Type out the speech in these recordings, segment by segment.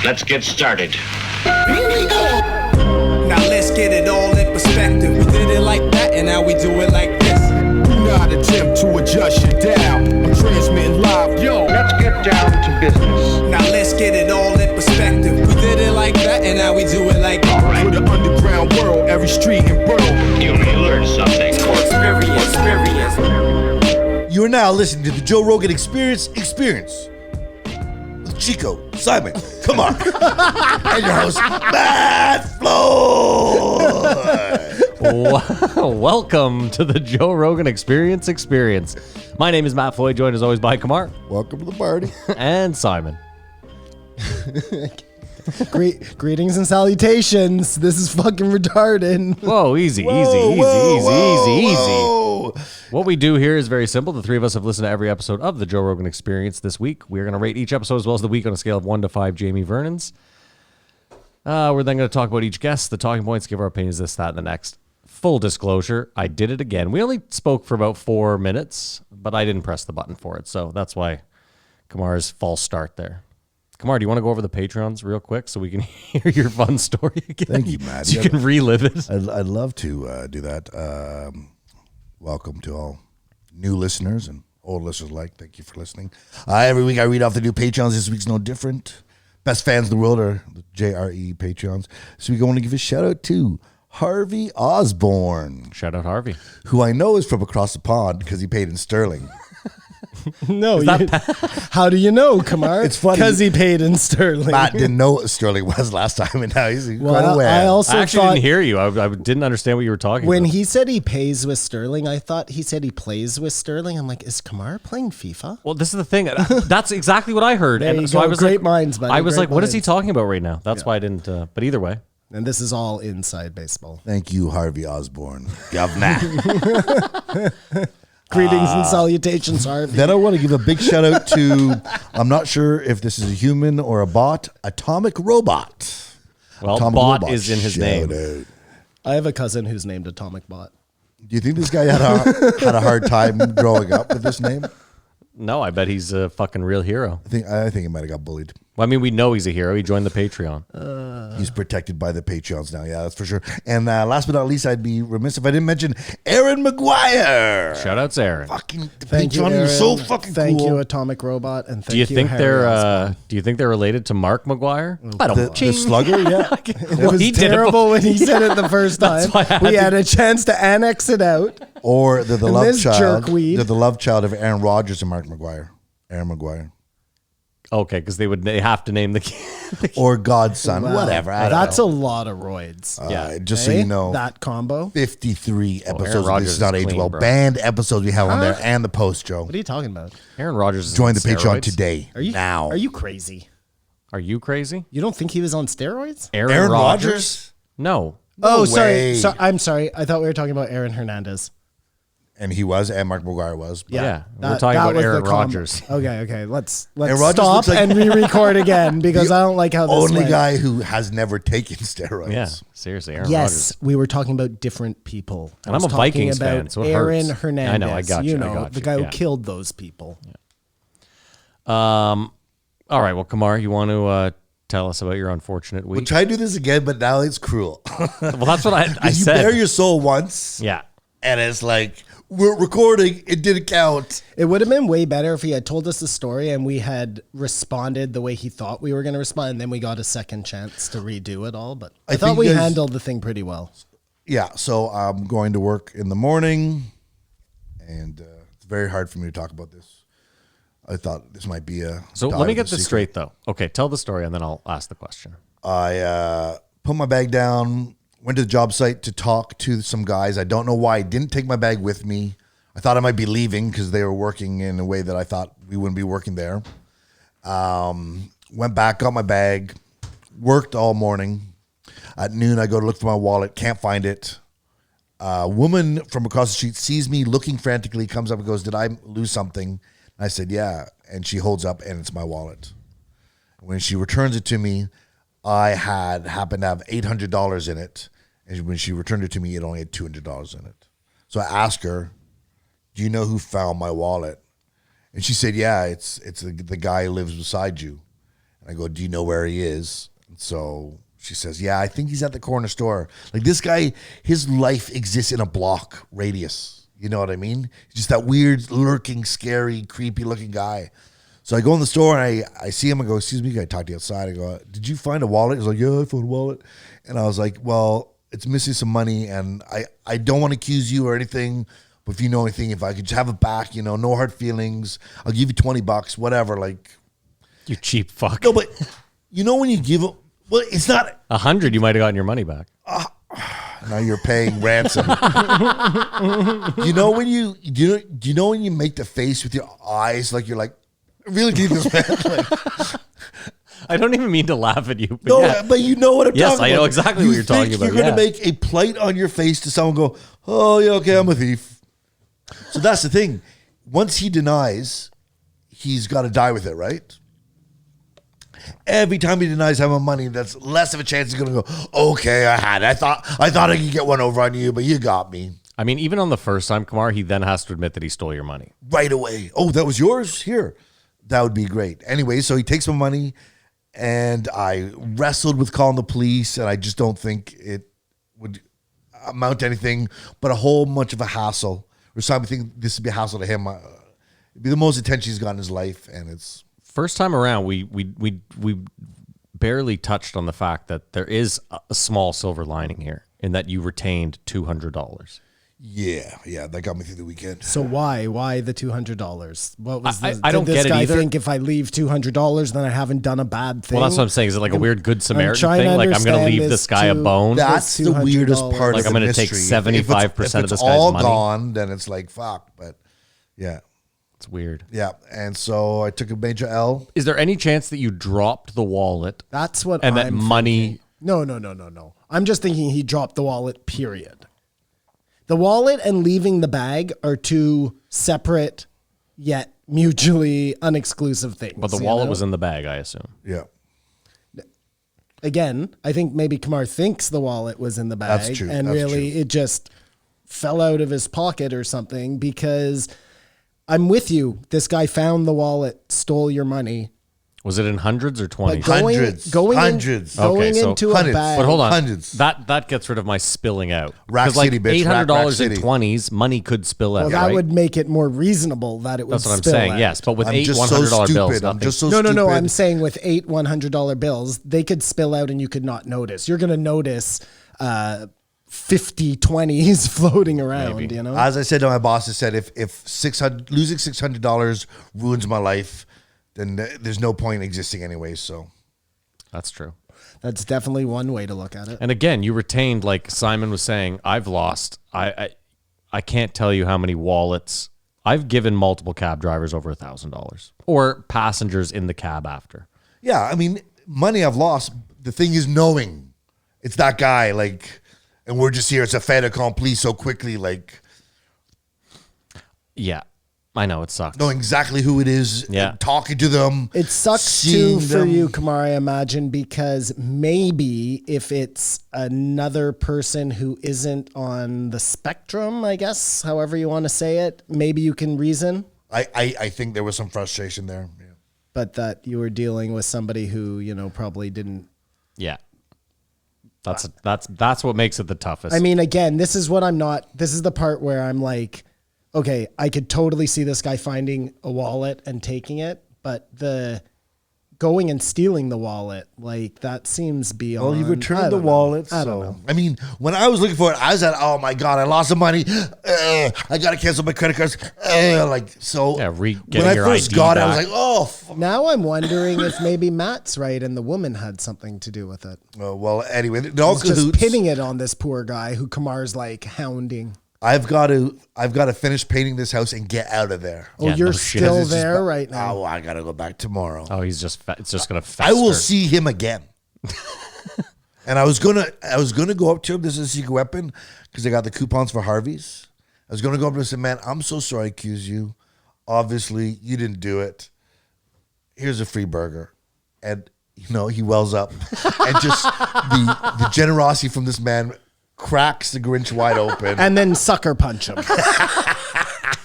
Let's get started. Here we go. Now let's get it all in perspective. We did it like that, and now we do it like this. Do not attempt to adjust your dial. I'm transmitting live. Yo, Let's get down to business. Now let's get it all in perspective. We did it like that, and now we do it like this. All right. for the underground world, every street and borough. You may learn something. Experience. You are now listening to the Joe Rogan Experience with Chico, Simon, come on, and your host, Matt Floyd. Welcome to the Joe Rogan Experience. My name is Matt Floyd, joined as always by Kamar Welcome to the party. and Simon. Greetings and salutations. This is fucking retarded. Whoa, easy. What we do here is very simple. The three of us have listened to every episode of the Joe Rogan Experience this week. We're going to rate each episode as well as the week on a scale of 1 to 5 Jamie Vernon's. We're then going to talk about each guest, the talking points, give our opinions, this, that, and the next. Full disclosure, I did it again. We only spoke for about 4 minutes, but I didn't press the button for it. So that's why Kamar's false start there. Kamar, do you want to go over the Patreons real quick so we can hear your fun story again? Thank you, Matt. So you can relive it. I'd love to do that. Welcome to all new listeners and old listeners alike. Thank you for listening. Every week I read off the new Patreons. This week's no different. Best fans in the world are the JRE Patreons. So we want to give a shout out to Harvey Osborne, Shout out Harvey. who I know is from across the pond because he paid in sterling. No, how do you know, Kamar? It's funny. Because he paid in sterling. Matt didn't know what sterling was last time, and now he's quite well, aware. I also I actually thought didn't hear you. I didn't understand what you were talking when about. he said he pays with sterling, I thought he said he plays with sterling. I'm like, is Kamar playing FIFA? Well, this is the thing. That's exactly what I heard. There And you so go. I was Great like, minds, buddy. I was Great like, what is he minds. talking about right now? That's why I didn't. But either way. And this is all inside baseball. Thank you, Harvey Osborne, governor. Greetings and salutations, Harvey. Then I want to give a big shout out to, I'm not sure if this is a human or a bot, Atomic Robot. Well, Atomic bot Robot, is in his shout name. out. I have a cousin who's named Atomic Bot. Do you think this guy had a hard time growing up with this name? No, I bet he's a fucking real hero. I think he might have got bullied. Well, I mean, we know he's a hero. He joined the Patreon. He's protected by the Patreons now. Yeah, that's for sure. And last but not least, I'd be remiss if I didn't mention Aaron McGuire. Shout out to Aaron. Fucking the Thank you, Patreon, Aaron. you're so fucking Thank cool. you, Atomic Robot, and thank Do you think Harry they're Osborne. Do you think they're related to Mark McGuire? I don't The slugger, yeah. It was he did it terrible when he said it the first time. why I had We to- had a chance to annex it out. Or they're the And love this child. jerkweed. They're the love child of Aaron Rodgers and Mark McGuire. Aaron McGuire. Okay, because they have to name the kid. Or God's son. Wow. Whatever. I don't That's know. a lot of roids. Yeah. Just so Eh? you know. That combo. 53 Aaron episodes of Rodgers This Is Not is Age clean, Well. bro. Banned episodes we have on there and the post, Joe. What are you talking about? Aaron Rodgers is Join on the Patreon steroids? today. Are you now. Are you crazy? Are you crazy? You don't think he was on steroids? Aaron Rodgers? No. Oh, way. sorry. I'm sorry. I thought we were talking about Aaron Hernandez. And he was, and Mark McGuire was. Yeah. We're talking about was the Aaron combo. Rodgers. Okay. Let's Aaron Rodgers stop looks like- and re-record again because I don't like how this Only went. guy who has never taken steroids. Yeah. Seriously, Aaron Yes, Rodgers. we were talking about different people. I And was I'm a talking Vikings about fan, so it Aaron hurts. Hernandez. I know, I got you, I know, got the you, guy yeah. who killed those people. All right. Well, Kamar, you want to tell us about your unfortunate We'll week? try to do this again, but now it's cruel. Well, that's what I You said. bare your soul once, Yeah. and it's like, we're recording, it didn't count. It would have been way better if he had told us the story and we had responded the way he thought we were going to respond, and then we got a second chance to redo it all. But I I thought think we you guys- handled the thing pretty well. Yeah, so I'm going to work in the morning, and it's very hard for me to talk about this. I thought this might be a So dive let me of get the this secret. straight, though. Okay, tell the story, and then I'll ask the question. I put my bag down, went to the job site to talk to some guys. I don't know why I didn't take my bag with me. I thought I might be leaving because they were working in a way that I thought we wouldn't be working there. Went back, got my bag, worked all morning. At noon, I go to look for my wallet, can't find it. A woman from across the street sees me looking frantically, comes up and goes, "Did I lose something?" I said, "Yeah." And she holds up, and it's my wallet. When she returns it to me, I happened to have $800 in it. And when she returned it to me, it only had $200 in it. So I asked her, "Do you know who found my wallet?" And she said, "Yeah, it's the guy who lives beside you." I go, do you know where he is? And so she says, yeah, I think he's at the corner store. Like this guy, his life exists in a block radius. You know what I mean? He's just that weird, lurking, scary, creepy looking guy. So I go in the store and I see him. I go, excuse me, can I talk to you outside? I go, did you find a wallet? He's like, yeah, I found a wallet. And I was like, well, it's missing some money. And I don't want to accuse you or anything. But if you know anything, if I could just have it back, you know, no hard feelings. I'll give you $20, whatever. Like, You cheap fuck. no, but you know when you give it, well, it's not. 100, you might have gotten your money back. Now you're paying ransom. You know when do you know when you make the face with your eyes like you're like, I really need this man. Like, I don't even mean to laugh at you. But no, yeah. but you know what I'm Yes, talking about. I know exactly what you're talking about, You're going yeah. to make a plight on your face to someone go, oh, yeah, okay, I'm a thief. So that's the thing. Once he denies, he's got to die with it, right? Every time he denies having money, that's less of a chance he's going to go, okay, I had it. I thought I could get one over on you, but you got me. I mean, even on the first time, Kumar, he then has to admit that he stole your money. Right away. Oh, that was yours? Here. That would be great. Anyway, so he takes my money, and I wrestled with calling the police, and I just don't think it would amount to anything but a whole bunch of a hassle. Or something, I think this would be a hassle to him. It'd be the most attention he's got in his life, and it's... First time around, we barely touched on the fact that there is a small silver lining here in that you retained $200. Yeah, that got me through the weekend. So why the $200? What was I don't did get this it guy either. think if I leave $200, then I haven't done a bad thing? Well, that's what I'm saying. Is it like a weird Good Samaritan trying to thing? Like I'm going to understand leave this this guy a too. bone? That's the $200. weirdest part Like, of I'm the gonna take mystery. 75% if it's of this guy's all money. gone, then it's like, fuck. But, yeah. It's weird. Yeah, and so I took a major L. Is there any chance that you dropped the wallet That's what and that I'm money... thinking. No. I'm just thinking he dropped the wallet, period. The wallet and leaving the bag are two separate yet mutually unexclusive things. But the you wallet know? was in the bag, I assume. Yeah. Again, I think maybe Kumar thinks the wallet was in the bag. That's true. And That's really true. it just fell out of his pocket or something, because I'm with you. This guy found the wallet, stole your money. Was it in hundreds or 20s? Hundreds. Hundreds. Okay, so into hundreds. a bag. But hold on. Hundreds. That gets rid of my spilling out. Rack 'Cause, like City, bitch. Rack $800 in City. 20s, money could spill out, Well, that right? would make it more reasonable that it would That's what I'm spill saying, out. yes. But with I'm eight just $100 so stupid. bills, I'm nothing. just so No, stupid. I'm saying with 8 $100 bills, they could spill out and you could not notice. You're going to notice 50 20s floating around, Maybe. you know? As I said to my boss, I said, if losing $600 ruins my life, then there's no point existing anyway. So That's true. That's definitely one way to look at it. And again, you retained, like Simon was saying, I've lost. I can't tell you how many wallets. I've given multiple cab drivers over $1,000 or passengers in the cab after. yeah, I mean, money I've lost. The thing is knowing it's that guy, like, and we're just here. It's a fait accompli so quickly, like Yeah, I know it sucks. knowing exactly who it is, Yeah. and talking to them. It sucks seeing too for them. you, Kumar, I imagine, because maybe if it's another person who isn't on the spectrum, I guess, however you want to say it, maybe you can reason, I think there was some frustration there. Yeah. but that you were dealing with somebody who, you know, probably didn't. Yeah, that's what makes it the toughest. I mean, again, this is the part where I'm like, okay, I could totally see this guy finding a wallet and taking it, but the going and stealing the wallet, like that seems beyond. Well, you I returned the don't know. wallet. I so. don't know. I mean, when I was looking for it, I was at, oh my God, I lost some money. I got to cancel my credit cards. Like, so Yeah, when getting I your first ID got it, I was back. like, oh, fuck. Now I'm wondering if maybe Matt's right and the woman had something to do with it. Well, anyway, it all He's just cahoots. pinning it on this poor guy who Kamar's like hounding. I've got to finish painting this house and get out of there. Oh, Yeah, you're no shit. still It's just there ba- right now. Oh, I got to go back tomorrow. oh, it's just gonna fester. I will see him again. And I was gonna go up to him. This is a secret weapon because I got the coupons for Harvey's. I was gonna go up to him and say, "Man, I'm so sorry I accused you. Obviously, you didn't do it. Here's a free burger." And you know, he wells up, and just the generosity from this man cracks the Grinch wide open. And then sucker punch him.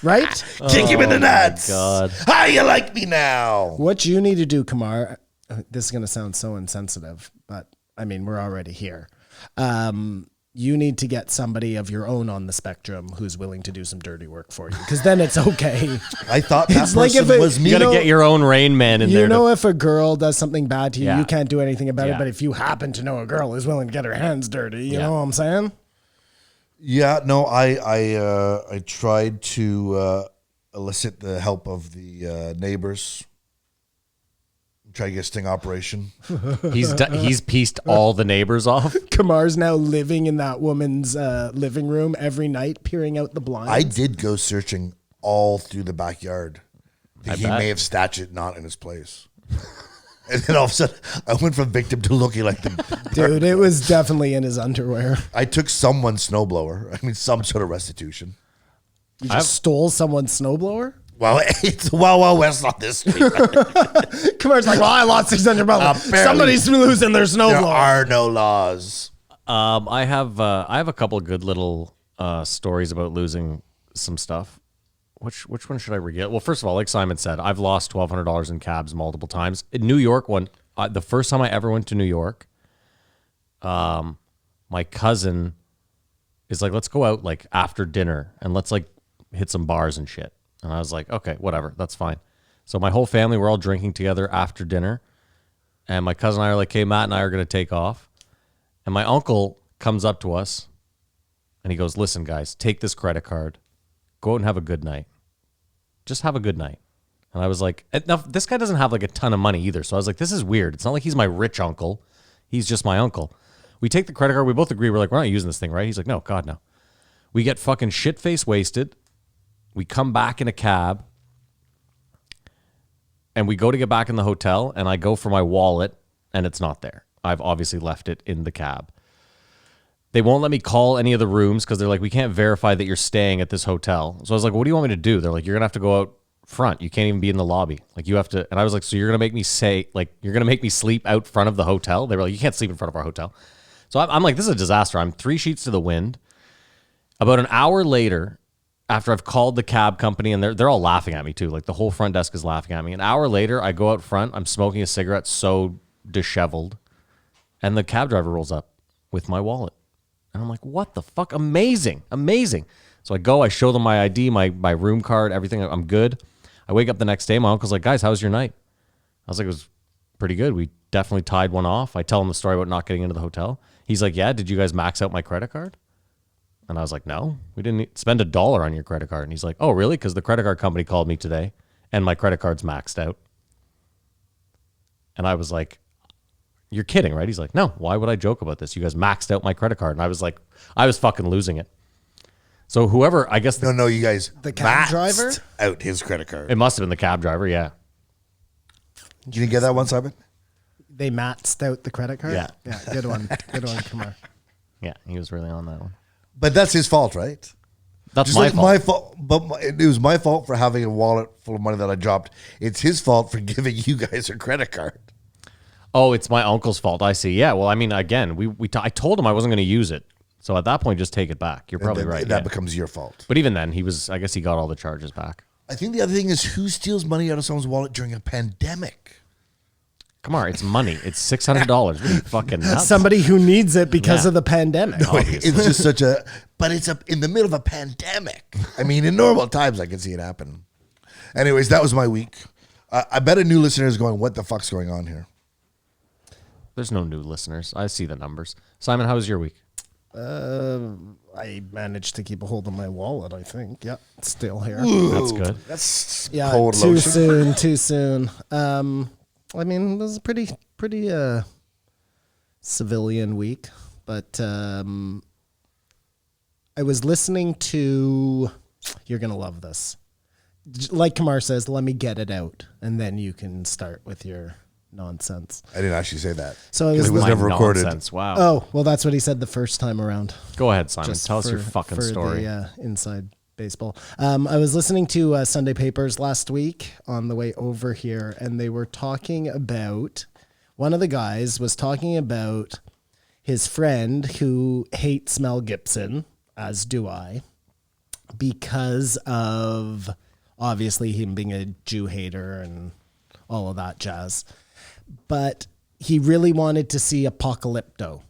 Right? Kick him in the nuts. God. How you like me now? What you need to do, Kamar, this is going to sound so insensitive, but I mean, we're already here. You need to get somebody of your own on the spectrum who's willing to do some dirty work for you, because then it's okay. I thought that It's like person if it- was me. You got to get your own Rain Man in there. You know, if a girl does something bad to you, Yeah. you can't do anything about Yeah. it. But if you happen to know a girl who's willing to get her hands dirty, you Yeah. know what I'm saying? Yeah, no, I tried to elicit the help of the neighbors. Try to get a sting operation. He's pieced all the neighbors off. Kamar's now living in that woman's living room every night, peering out the blinds. I did go searching all through the backyard. He bet. may have stashed it not in his place. And then all of a sudden, I went from victim to looking like the Dude, it was definitely in his underwear. I took someone's snowblower. I mean, some sort of restitution. You just stole someone's snowblower? Well, it's Wild West on this street. Kamar's like, well, I lost $600. Apparently. Somebody's losing their There snowblower. are no laws. I have a couple good little stories about losing some stuff. Which one should I regale? Well, first of all, like Simon said, I've lost $1,200 in cabs multiple times. In New York, the first time I ever went to New York, my cousin is like, let's go out like after dinner and let's like hit some bars and shit. And I was like, okay, whatever, that's fine. So my whole family, we're all drinking together after dinner. And my cousin and I are like, hey, Matt and I are going to take off. And my uncle comes up to us and he goes, listen, guys, take this credit card. Go out and have a good night. Just have a good night. And I was like, now, this guy doesn't have like a ton of money either. So I was like, this is weird. It's not like he's my rich uncle. He's just my uncle. We take the credit card. We both agree. We're like, we're not using this thing, right? He's like, no, God, no. We get fucking shit-faced wasted. We come back in a cab. And we go to get back in the hotel. And I go for my wallet. And it's not there. I've obviously left it in the cab. They won't let me call any of the rooms because they're like, we can't verify that you're staying at this hotel. So I was like, what do you want me to do? They're like, you're going to have to go out front. You can't even be in the lobby. Like you have to. And I was like, so you're going to make me you're going to make me sleep out front of the hotel? They were like, you can't sleep in front of our hotel. So I'm like, this is a disaster. I'm 3 sheets to the wind. About an hour later, after I've called the cab company and they're all laughing at me too. Like the whole front desk is laughing at me. An hour later, I go out front. I'm smoking a cigarette, so disheveled. And the cab driver rolls up with my wallet. And I'm like, what the fuck? Amazing. Amazing. So I go, I show them my ID, my room card, everything. I'm good. I wake up the next day. My uncle's like, guys, how was your night? I was like, it was pretty good. We definitely tied one off. I tell him the story about not getting into the hotel. He's like, yeah, did you guys max out my credit card? And I was like, no, we didn't spend $1 on your credit card. And he's like, oh, really? Because the credit card company called me today and my credit card's maxed out. And I was like, you're kidding, right? He's like, no, why would I joke about this? You guys maxed out my credit card. And I was like, I was fucking losing it. So whoever, I guess. No, you guys. The cab maxed driver? out his credit card. It must have been the cab driver, yeah. Did you get that one, Simon? They maxed out the credit card? Yeah. Yeah, good one. Good one, Kamar. Yeah, he was really on that one. But that's his fault, right? That's Just my like fault. my fault. But it was my fault for having a wallet full of money that I dropped. It's his fault for giving you guys a credit card. Oh, it's my uncle's fault. I see. Yeah, well, I mean, again, I told him I wasn't going to use it. So at that point, just take it back. You're probably right. That yeah. becomes your fault. But even then, I guess he got all the charges back. I think the other thing is who steals money out of someone's wallet during a pandemic? Come on, it's money. It's $600. What are you fucking nuts? Somebody who needs it because Yeah. of the pandemic. It's just such a, but it's in the middle of a pandemic. I mean, in normal times, I can see it happen. Anyways, that was my week. I bet a new listener is going, what the fuck's going on here? There's no new listeners. I see the numbers. Simon, how was your week? I managed to keep a hold of my wallet, I think. Yep, it's still here. That's good. That's Yeah, cold too lotion. too soon. I mean, it was a pretty civilian week, but I was listening to. You're gonna love this. Like Kamar says, let me get it out, and then you can start with your nonsense. I didn't actually say that. So it 'Cause it was My never recorded. nonsense. Wow. Oh, well, that's what he said the first time around. Go ahead, Simon. Just Tell us your for- fucking for story. The, inside baseball. I was listening to Sunday Papers last week on the way over here, and they were talking about, one of the guys was talking about his friend who hates Mel Gibson, as do I, because of obviously him being a Jew hater and all of that jazz. but he really wanted to see Apocalypto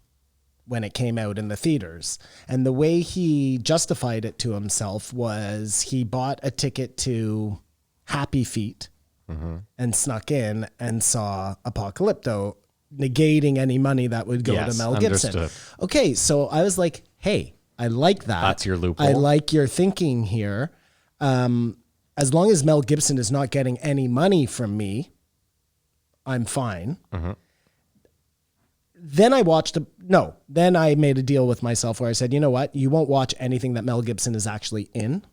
when it came out in the theaters. And the way he justified it to himself was he bought a ticket to Happy Feet and snuck in and saw Apocalypto, negating any money that would go to Mel Gibson. Understood. Okay, so I was like, hey, I like that. That's your loophole. I like your thinking here. As long as Mel Gibson is not getting any money from me, I'm fine. Then then I made a deal with myself where I said, you know what? You won't watch anything that Mel Gibson is actually in,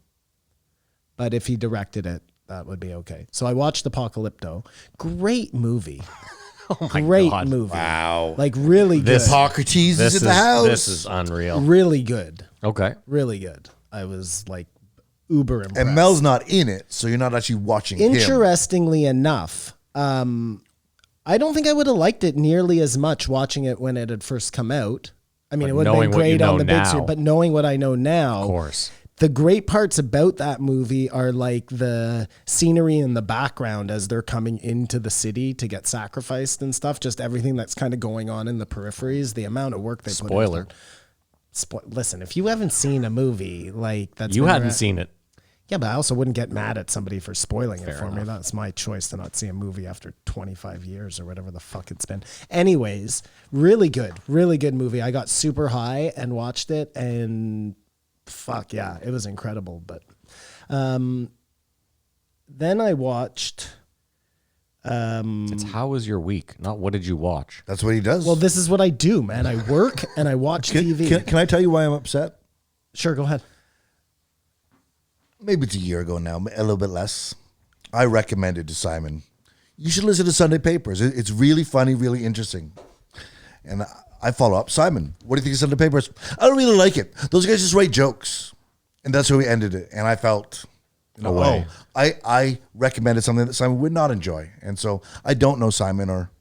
but if he directed it, that would be okay. So I watched Apocalypto. Great movie. Great God. movie. Wow. Like really good. Hippocrates is in the house. This is unreal. Really good. Okay. Really good. I was like uber impressed. And Mel's not in it, so you're not actually watching him. Interestingly enough, I don't think I would have liked it nearly as much watching it when it had first come out. I mean, But it would have been knowing what you great on know the big now. screen, but knowing what I know now, Of course. the great parts about that movie are like the scenery in the background as they're coming into the city to get sacrificed and stuff. Just everything that's kind of going on in the peripheries, the amount of work they put Spoiler. into. Listen, if you haven't seen a movie like that's You been hadn't seen it. Yeah, but I also wouldn't get mad at somebody for spoiling it for me. enough. That's my choice to not see a movie after 25 years or whatever the fuck it's been. Anyways, really good movie. I got super high and watched it, and fuck yeah, it was incredible. But then I watched. It's how was your week, not what did you watch. That's what he does. Well, this is what I do, man. I work and I watch TV. Can I tell you why I'm upset? Sure, go ahead. Maybe it's a year ago now, a little bit less. I recommended to Simon, you should listen to Sunday Papers. It's really funny, really interesting. And I follow up, Simon, what do you think of Sunday Papers? I don't really like it. Those guys just write jokes. And that's how we ended it. And I felt, No way. I recommended something that Simon would not enjoy. And so I don't know Simon, or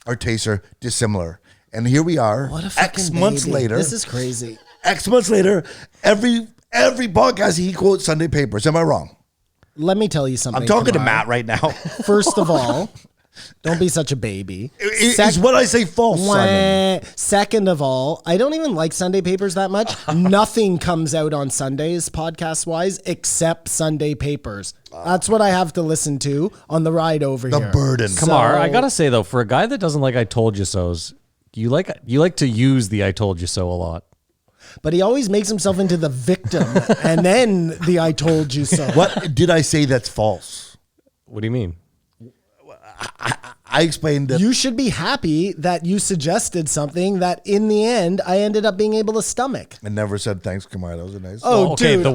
our tastes are dissimilar. And here we are, What a fucking X months baby. later. This is crazy. X months later, every podcast he quotes Sunday Papers. Am I wrong? Let me tell you something. I'm talking to Kamar. Matt right now. First of all, don't be such a baby. Is what I say false, Simon? Second of all, I don't even like Sunday Papers that much. Nothing comes out on Sundays, podcast-wise, except Sunday Papers. That's what I have to listen to on the ride over The here. burden. Kamar, I gotta say though, for a guy that doesn't like I told you so's, you like to use the I told you so a lot. But he always makes himself into the victim, and then the I told you so. What did I say that's false? What do you mean? I explained that. You should be happy that you suggested something that in the end I ended up being able to stomach. I never said thanks, Kamar. That was a nice. Oh, Okay, dude, the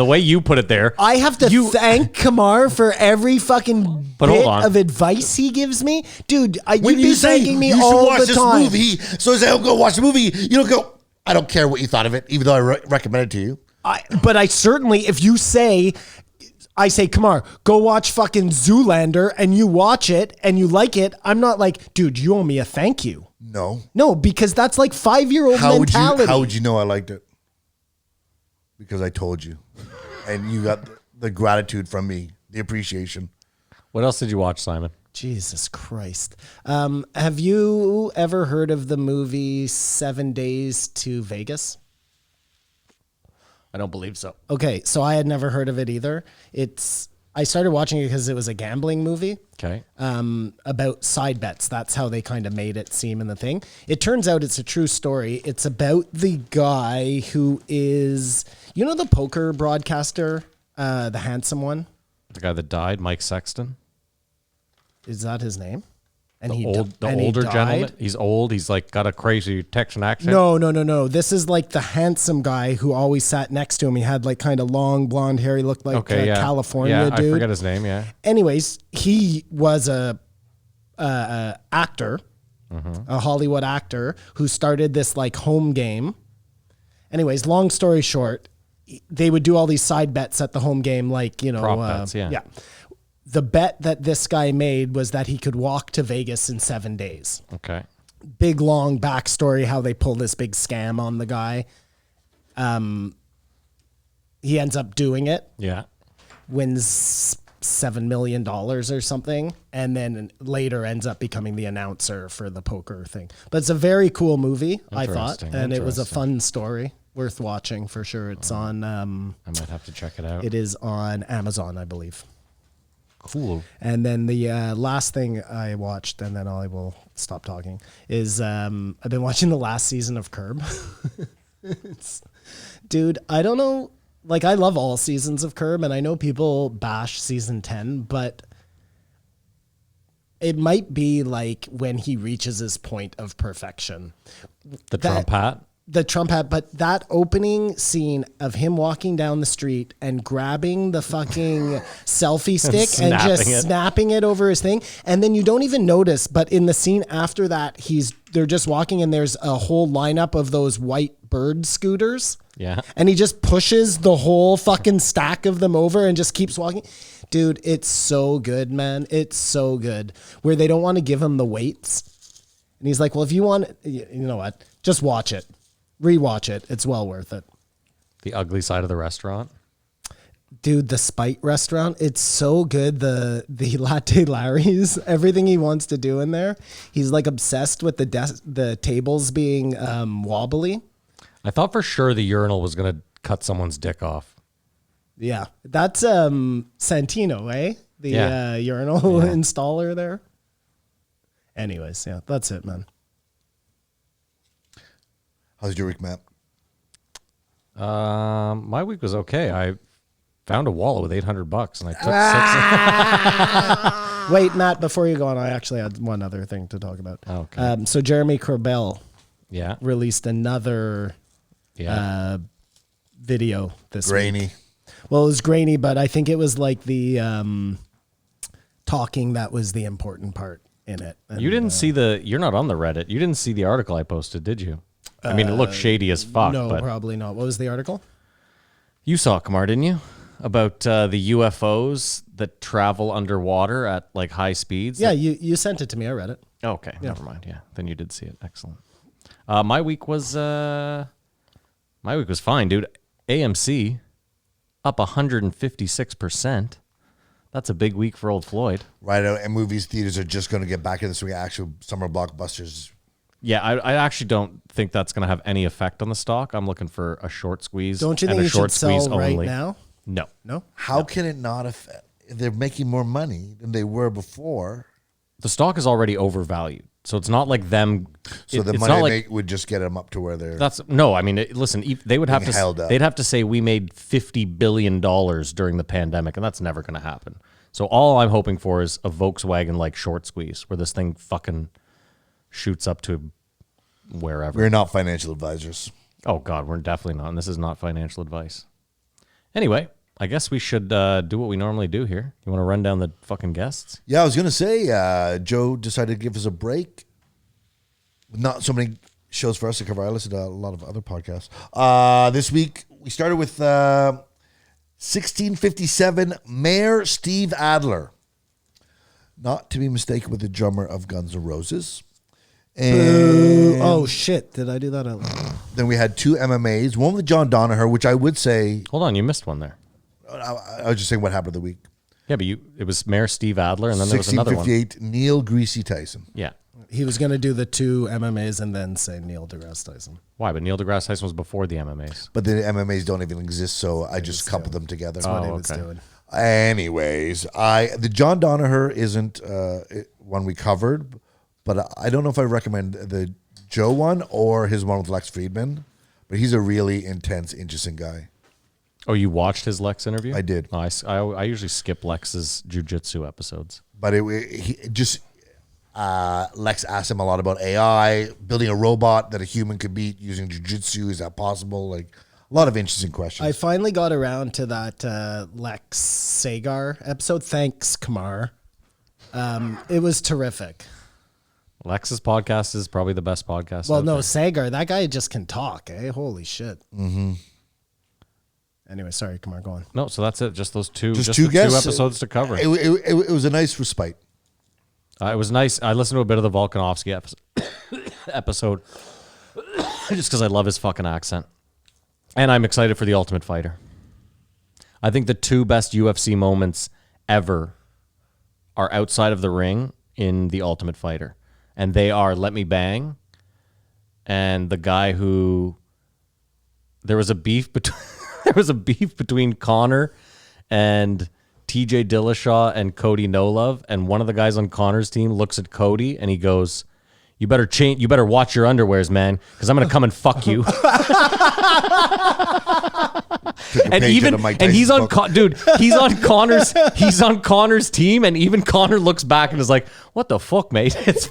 way you put it there. I have to thank Kamar for every fucking But hold bit on. of advice he gives me. Dude, you'd when be you say thanking me you should all watch the this time. movie, so I say, "Oh, go watch the movie." You don't go. I don't care what you thought of it, even though I recommend it to you. But I certainly, if you say, I say, Kamar, go watch fucking Zoolander, and you watch it and you like it, I'm not like, dude, you owe me a thank you. No. No, because that's like 5-year-old mentality. How would you know I liked it? Because I told you, and you got the gratitude from me, the appreciation. What else did you watch, Simon? Jesus Christ. Have you ever heard of the movie 7 Days to Vegas? I don't believe so. Okay, so I had never heard of it either. I started watching it because it was a gambling movie. Okay. About side bets. That's how they kind of made it seem in the thing. It turns out it's a true story. It's about the guy who is, you know, the poker broadcaster, the handsome one. The guy that died, Mike Sexton. Is that his name? And The he older died? gentleman. He's old. He's like got a crazy Texan accent. No. This is like the handsome guy who always sat next to him. He had like kind of long blonde hair. He looked like Okay, yeah. California dude. I forget his name. Yeah. Anyways, he was a actor, a Hollywood actor who started this like home game. Anyways, long story short, they would do all these side bets at the home game, like, you know, Prop bets, yeah. The bet that this guy made was that he could walk to Vegas in 7 days. Okay. Big long backstory how they pull this big scam on the guy. He ends up doing it. Yeah. Wins $7 million or something, and then later ends up becoming the announcer for the poker thing. But it's a very cool movie, I thought, and it was a fun story, worth watching for sure. It's on. I might have to check it out. It is on Amazon, I believe. Cool. And then the last thing I watched, and then I will stop talking, is I've been watching the last season of Curb. Dude, I don't know. Like, I love all seasons of Curb, and I know people bash season 10, but it might be like when he reaches his point of perfection. The Trump hat? The Trump hat, but that opening scene of him walking down the street and grabbing the fucking selfie stick and just snapping it over his thing. And then you don't even notice, but in the scene after that, they're just walking and there's a whole lineup of those white bird scooters. Yeah. And he just pushes the whole fucking stack of them over and just keeps walking. Dude, it's so good, man. It's so good. Where they don't want to give him the weights. And he's like, well, if you want, you know what? Just watch it. Rewatch it. It's well worth it. The ugly side of the restaurant. Dude, the Spite restaurant, it's so good. The Latte Larry's, everything he wants to do in there. He's like obsessed with the tables being wobbly. I thought for sure the urinal was going to cut someone's dick off. Yeah. That's Santino, eh? The urinal installer there. Anyways, yeah, that's it, man. How's your week, Matt? My week was okay. I found a wallet with $800 and I took 6. Wait, Matt, before you go on, I actually had one other thing to talk about. Okay. So Jeremy Corbell Yeah. released another video this week. Grainy. Well, it was grainy, but I think it was like the talking that was the important part in it. And, You didn't see you're not on the Reddit. You didn't see the article I posted, did you? I mean, it looked shady as fuck. No, but probably not. What was the article? you saw it, Kamar, didn't you? About the UFOs that travel underwater at like high speeds. Yeah, you sent it to me. I read it. Okay, never mind. Yeah, then you did see it. Excellent. My week was fine, dude. AMC up 156%. That's a big week for old Floyd. Right out, and movies, theaters are just going to get back into swing. Actual summer blockbusters. Yeah, I actually don't think that's going to have any effect on the stock. I'm looking for a short squeeze. Don't you and think a you short should sell squeeze right only. now? No. No? How can it not affect? They're making more money than they were before. The stock is already overvalued. So it's not like them. So the it's money not they like, make would just get them up to where they're. That's no. I mean, listen. They would have Being to. held up. They'd have to say we made $50 billion during the pandemic, and that's never going to happen. So all I'm hoping for is a Volkswagen like short squeeze, where this thing fucking shoots up to wherever. We're not financial advisors. Oh God, we're definitely not. And this is not financial advice. Anyway, I guess we should do what we normally do here. You want to run down the fucking guests? Yeah, I was going to say, Joe decided to give us a break. Not so many shows for us to cover. I listened to a lot of other podcasts. This week, we started with 1657 Mayor Steve Adler. Not to be mistaken with the drummer of Guns N' Roses. And Oh, shit. Did I do that out loud? then we had two MMAs. One with John Danaher, which I would say, Hold on, you missed one there. I was just saying what happened of the week. Yeah, but it was Mayor Steve Adler, and then there was another one. 1658 Neil Greasy Tyson. Yeah. He was going to do the two MMAs and then say Neil deGrasse Tyson. Why? But Neil deGrasse Tyson was before the MMAs. But the MMAs don't even exist, so I just coupled them together. That's what he Oh, was okay. doing. Anyways, the John Danaher isn't one we covered, but I don't know if I recommend the Joe one or his one with Lex Friedman. But he's a really intense, interesting guy. Oh, you watched his Lex interview? I did. Oh, I usually skip Lex's jujitsu episodes. But Lex asked him a lot about AI, building a robot that a human could beat using jiu-jitsu. Is that possible? Like a lot of interesting questions. I finally got around to that Lex Sagar episode. Thanks, Kamar. It was terrific. Lex's podcast is probably the best podcast. Well, out no, there. Sagar, that guy just can talk, eh? Holy shit. Mm-hmm. Anyway, sorry, Kamar, go on. No, so that's it. Just those two. Just the two guests. Two episodes to cover. It was a nice respite. It was nice. I listened to a bit of the Volkanovski episode just because I love his fucking accent. And I'm excited for The Ultimate Fighter. I think the two best UFC moments ever are outside of the ring in The Ultimate Fighter. And they are Let Me Bang and the guy who there was a beef between Connor and TJ Dillashaw and Cody No Love, and one of the guys on Connor's team looks at Cody and he goes, You better watch your underwears, man, because I'm gonna come and fuck you. And he's on Connor's team, and even Connor looks back and is like, "What the fuck, mate? It's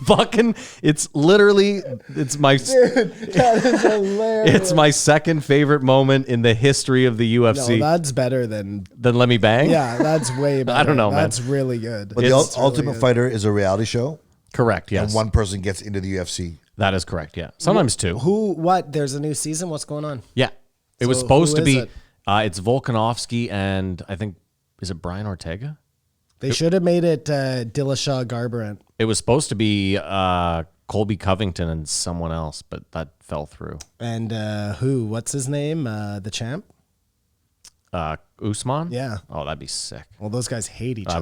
my second favorite moment in the history of the UFC. No, that's better than Let Me Bang. Yeah, that's way better. I don't know, man. That's really good. But the Ultimate Fighter is a reality show. Correct. Yes. And one person gets into the UFC. That is correct. Yeah. Sometimes two. Who? What? There's a new season. What's going on? Yeah. It was So supposed who to is be. it? It's Volkanovski and I think is it Brian Ortega? They should have made it Dillashaw Garbrandt. It was supposed to be Colby Covington and someone else, but that fell through. And who? What's his name? The champ? Usman? Yeah. Oh, that'd be sick. Well, those guys hate each It other.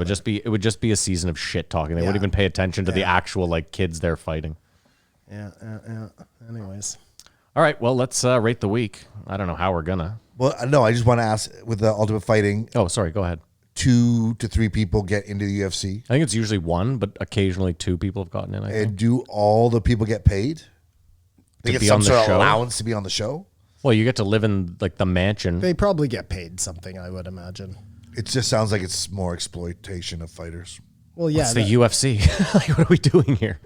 would just be a season of shit talking. They Yeah. wouldn't even pay attention to the actual like kids they're fighting. Yeah. Anyways. All right, well, let's rate the week. I don't know how we're gonna. Well, no, I just want to ask with the Ultimate Fighting, Oh, sorry, go ahead. 2 to 3 people get into the UFC. I think it's usually one, but occasionally two people have gotten in. I think. And do all the people get paid? They To get be some on the sort of show? allowance to be on the show? Well, you get to live in like the mansion. They probably get paid something, I would imagine. It just sounds like it's more exploitation of fighters. Well, yeah. It's the UFC. Like, what are we doing here?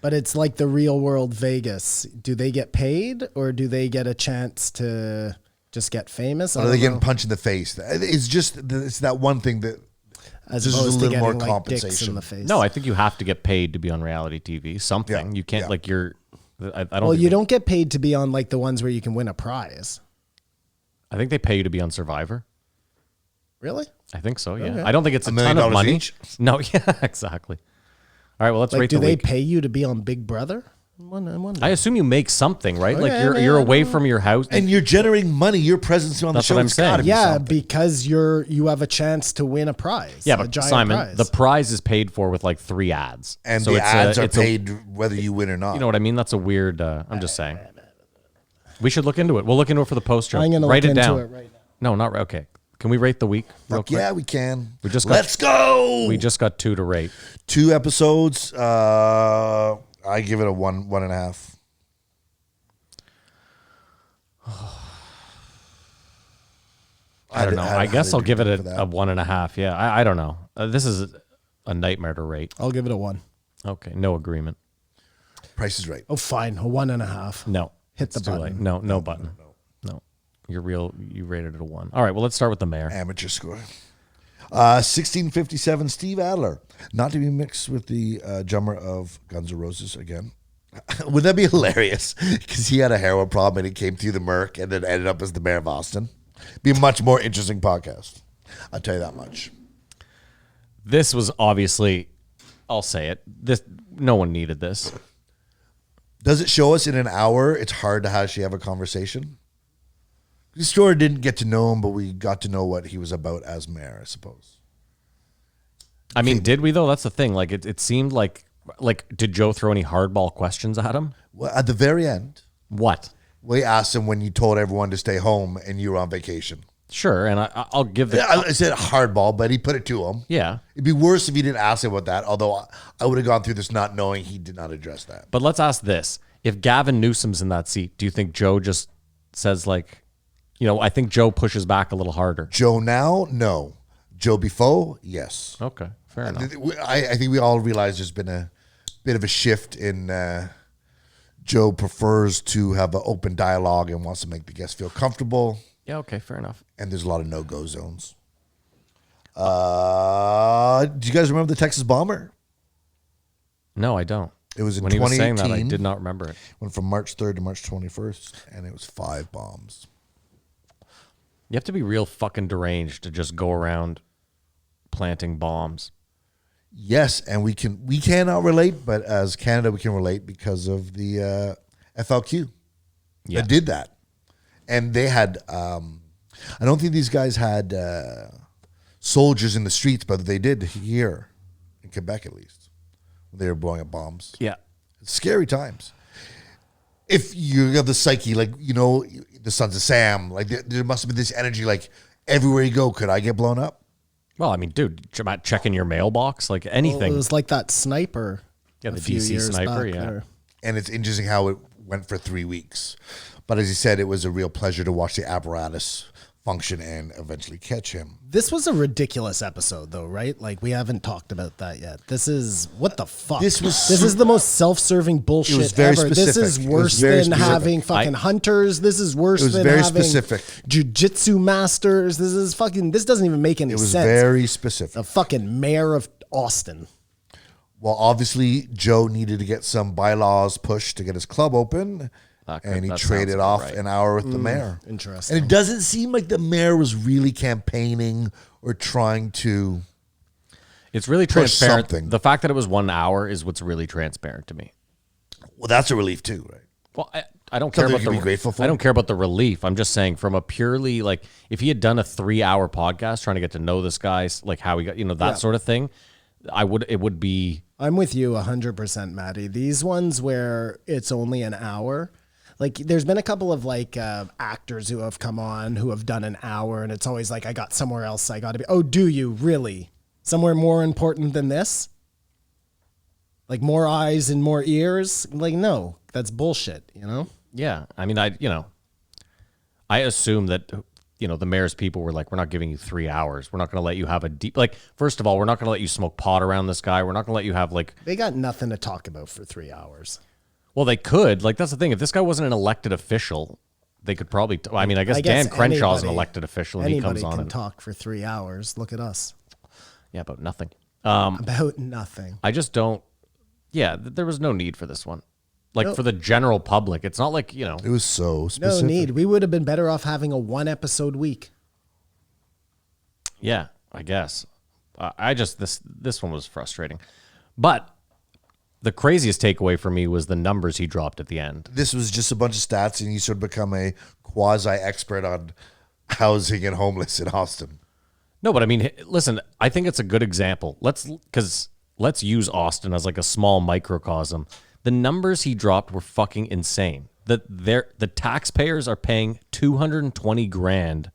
But it's like the real world Vegas. Do they get paid or do they get a chance to just get famous? I Or are they don't getting know. punched in the face? It's that one thing that As just a opposed to little more getting like dicks compensation. in the face. No, I think you have to get paid to be on reality TV. Something Yeah, you can't yeah. like you're. I don't. Well, think you they- don't get paid to be on like the ones where you can win a prize. I think they pay you to be on Survivor. Really? I think so. Yeah. Okay. I don't think it's a $1 million ton of money. each? No. Yeah. Exactly. All right. Well, let's Like, rate do the they week. pay you to be on Big Brother? I wonder. I assume you make something, right? Like Okay, you're man, away from your house. and you're generating money. Your presence on the That's show what I'm has gotta saying. be Yeah, something. because you have a chance to win a prize. Yeah, a but giant Simon, prize. the prize is paid for with like 3 ads, And So the it's ads are it's a- paid whether you win or not. you know what I mean? That's a weird. I'm just saying. We should look into it. We'll look into it for the post show. I'm going to Write look it into down. it right now. No, not right. Okay. Can we rate the week real Fuck quick? yeah, we can. We just got- Let's go. We just got 2 to rate. 2 episodes. I give it a 1.5. I don't know. I guess I'll give it for that. a 1.5. Yeah, I don't know. This is a nightmare to rate. I'll give it a 1. Okay, no agreement. Price is right. Oh, fine. A 1.5. No, Hit it's the too button. late. No button. No, you're real. You rated it a 1. All right. Well, let's start with the mayor. Amateur score. 1657, Steve Adler. Not to be mixed with the drummer of Guns N' Roses again. Would that be hilarious? Because he had a heroin problem and he came through the Merc and then ended up as the mayor of Austin. Be a much more interesting podcast. I'll tell you that much. This was obviously. I'll say it. This no one needed this. Does it show us in an hour it's hard to actually have a conversation? The story didn't get to know him, but we got to know what he was about as mayor, I suppose. I mean, did we though? That's the thing. Like it seemed like did Joe throw any hardball questions at him? Well, at the very end, What? we asked him when you told everyone to stay home and you were on vacation. Sure, and I'll give the Yeah, I said hardball, but he put it to him. yeah. It'd be worse if he didn't ask him about that, although I would have gone through this not knowing he did not address that. But let's ask this: if Gavin Newsom's in that seat, do you think Joe just says like, I think Joe pushes back a little harder? Joe now, no. Joe before, yes. Okay, fair enough. I think we all realize there's been a bit of a shift in Joe prefers to have an open dialogue and wants to make the guests feel comfortable. Yeah, okay, fair enough. And there's a lot of no-go zones. Do you guys remember the Texas bomber? No, I don't. It was in When he was saying that, I 2018. did not remember it. Went from March 3rd to March 21st, and it was 5 bombs. You have to be real fucking deranged to just go around planting bombs. Yes, and we cannot relate, but as Canada, we can relate because of the FLQ Yeah. that did that. And they had, I don't think these guys had soldiers in the streets, but they did here in Quebec at least. They were blowing up bombs. Yeah. It's scary times. If you have the psyche, like, you know, the Sons of Sam, like there must have been this energy, like everywhere you go, could I get blown up? Well, I mean, dude, checking your mailbox, like anything. Well, it was like that sniper. Yeah, the a few DC years sniper, back yeah. there. And it's interesting how it went for 3 weeks. But as you said, it was a real pleasure to watch the apparatus function and eventually catch him. This was a ridiculous episode, though, right? Like, we haven't talked about that yet. This is what the fuck. This is the most self-serving bullshit was very ever. This is specific. It was worse very than specific. having fucking hunters. This is worse It was than very having specific. jujitsu masters. This is fucking. This doesn't even make any It was sense. very specific. The fucking mayor of Austin. Well, obviously, Joe needed to get some bylaws pushed to get his club open. And he that traded sounds off right. an hour with the mayor. Interesting. And it doesn't seem like the mayor was really campaigning or trying to. It's really push transparent. something. The fact that it was 1 hour is what's really transparent to me. Well, that's a relief too, right? Well, I don't care Something about you can the be grateful for? I don't care about the relief. I'm just saying from a purely like if he had done a 3-hour podcast trying to get to know this guy, like how he got, that sort of thing, it would be. I'm with you 100%, Maddie. These ones where it's only an hour, like there's been a couple of like actors who have come on who have done an hour, and it's always like, I got somewhere else I got to be. Oh, do you really? Somewhere more important than this? Like more eyes and more ears? Like, no, that's bullshit, Yeah, I mean, I assume that the mayor's people were like, we're not giving you 3 hours. We're not going to let you have a deep first of all, we're not going to let you smoke pot around this guy. We're not going to let you have like. They got nothing to talk about for 3 hours. Well, they could. Like that's the thing. If this guy wasn't an elected official, they could probably. I mean, I guess Dan Crenshaw's an elected official, and he comes on Anybody can and talk for 3 hours. Look at us. yeah, about nothing. About nothing. I just don't. Yeah, there was no need for this one. Like for the general public, it's not like It was so No specific. need. We would have been better off having a 1-episode week. Yeah, I guess. I just this one was frustrating, but the craziest takeaway for me was the numbers he dropped at the end. This was just a bunch of stats, and he sort of become a quasi-expert on housing and homeless in Austin. No, but I mean, listen, I think it's a good example. Let's use Austin as like a small microcosm. The numbers he dropped were fucking insane. The taxpayers are paying $220,000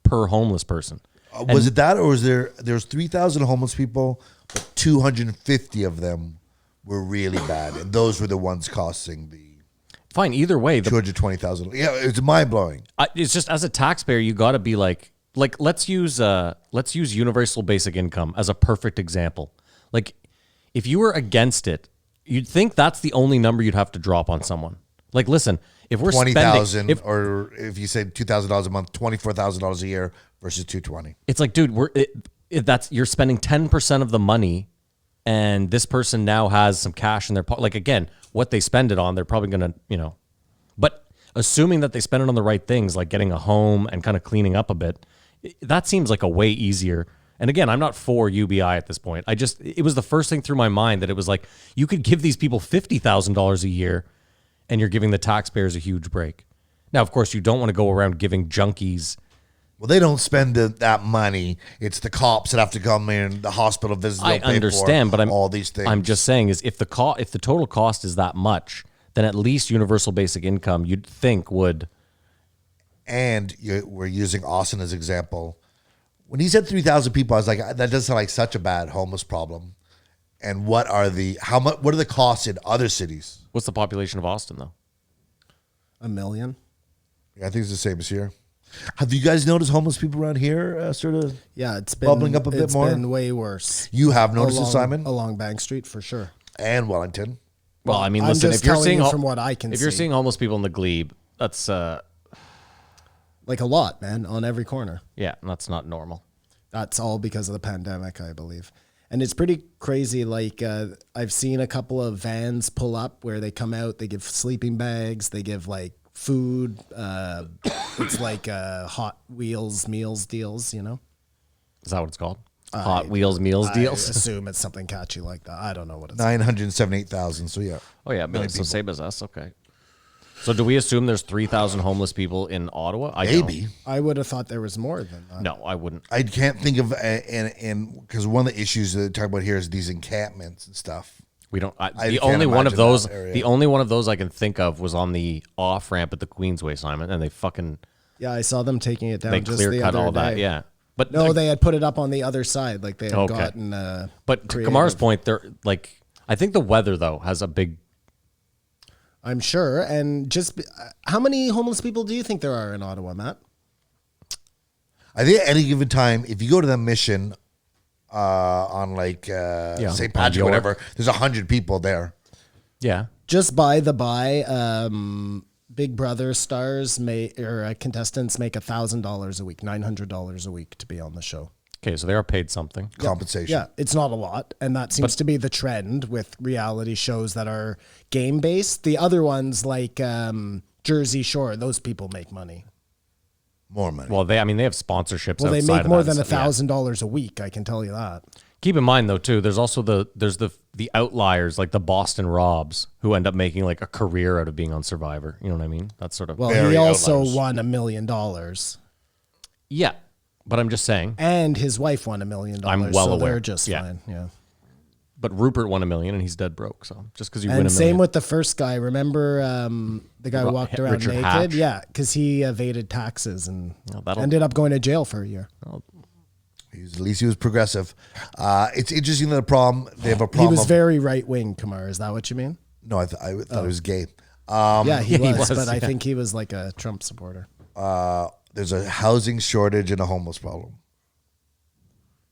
per homeless person. Was it that, or was there's 3,000 homeless people, but 250 of them were really bad, and those were the ones costing the Fine, either way, 220,000. Yeah, it's mind blowing. it's just as a taxpayer, you got to be like let's use universal basic income as a perfect example. Like, if you were against it, you'd think that's the only number you'd have to drop on someone. Like, listen, if we're 20,000, spending, or if you say $2,000 a month, $24,000 a year versus 220. it's like, dude, you're spending 10% of the money, and this person now has some cash in their pocket. Like, again, what they spend it on, they're probably gonna, but assuming that they spend it on the right things, like getting a home and kind of cleaning up a bit, that seems like a way easier. And again, I'm not for UBI at this point. It was the first thing through my mind that it was like, you could give these people $50,000 a year and you're giving the taxpayers a huge break. Now, of course, you don't want to go around giving junkies. Well, they don't spend that money. It's the cops that have to come in, the hospital visits. I understand, but all these things. I'm just saying is if the total cost is that much, then at least universal basic income you'd think would. And we're using Austin as example. When he said 3,000 people, I was like, that doesn't sound like such a bad homeless problem. And what are the costs in other cities? What's the population of Austin though? 1 million. Yeah, I think it's the same as here. Have you guys noticed homeless people around here sort of Yeah, it's been bubbling up a bit more? It's been way worse. You have noticed it, Simon? Along Bank Street, for sure. And Wellington. Well, I mean, I'm listen, just if you're telling seeing you from what I can if you're see. seeing homeless people in the glebe, that's Like a lot, man, on every corner. yeah, that's not normal. That's all because of the pandemic, I believe. And it's pretty crazy. Like, I've seen a couple of vans pull up where they come out, they give sleeping bags, they give like food. It's like Hot Wheels meals deals, Is that what it's called? Hot Wheels meals I deals. assume it's something catchy like that. I don't know what it's 978,000. So, yeah. Oh yeah, so same as us. Okay. So do we assume there's 3,000 homeless people in Ottawa? Maybe. I would have thought there was more than that. No, I wouldn't. I can't think of, and because one of the issues that they talk about here is these encampments and stuff. We don't. I The can't only one of imagine those. that area. The only one of those I can think of was on the off ramp at the Queensway, Simon, and they fucking Yeah, I saw them taking it down they just clear the cut other all that. day. Yeah, but No, they had put it up on the other side, like they had Okay. gotten. But to creative. Kamar's point, they're like, I think the weather though has a big. I'm sure. And how many homeless people do you think there are in Ottawa, Matt? I think at any given time, if you go to the Mission on like St. Patrick or York. whatever, there's 100 people there. Yeah, Just by the by, Big Brother stars contestants make $1,000 a week, $900 a week to be on the show. okay, so they are paid something. Compensation. Yeah, it's not a lot, and that seems to be the trend with reality shows that are game based. The other ones like Jersey Shore, those people make money. More money. Well, they have sponsorships. Well, they outside make of more that than and stuff, yeah. $1,000 a week. I can tell you that. Keep in mind though too, there's also the outliers like the Boston Robs who end up making like a career out of being on Survivor. You know what I mean? That's sort of Well, Very he also outliers. won $1 million, yeah. But I'm just saying. and his wife won $1 million. I'm well so aware. They're just Yeah. fine. Yeah. But Rupert won $1 million and he's dead broke. So just because you win $1 And million, same with the first guy. Remember the guy who walked around Richard naked? Hatch? Yeah, because he evaded taxes and that'll- ended up going to jail for a year. At least he was progressive. It's interesting that they have a He problem. was very right wing, Kamar. Is that what you mean? No, I thought he was gay. Yeah, he he was, was, but I yeah. think he was like a Trump supporter. There's a housing shortage and a homeless problem.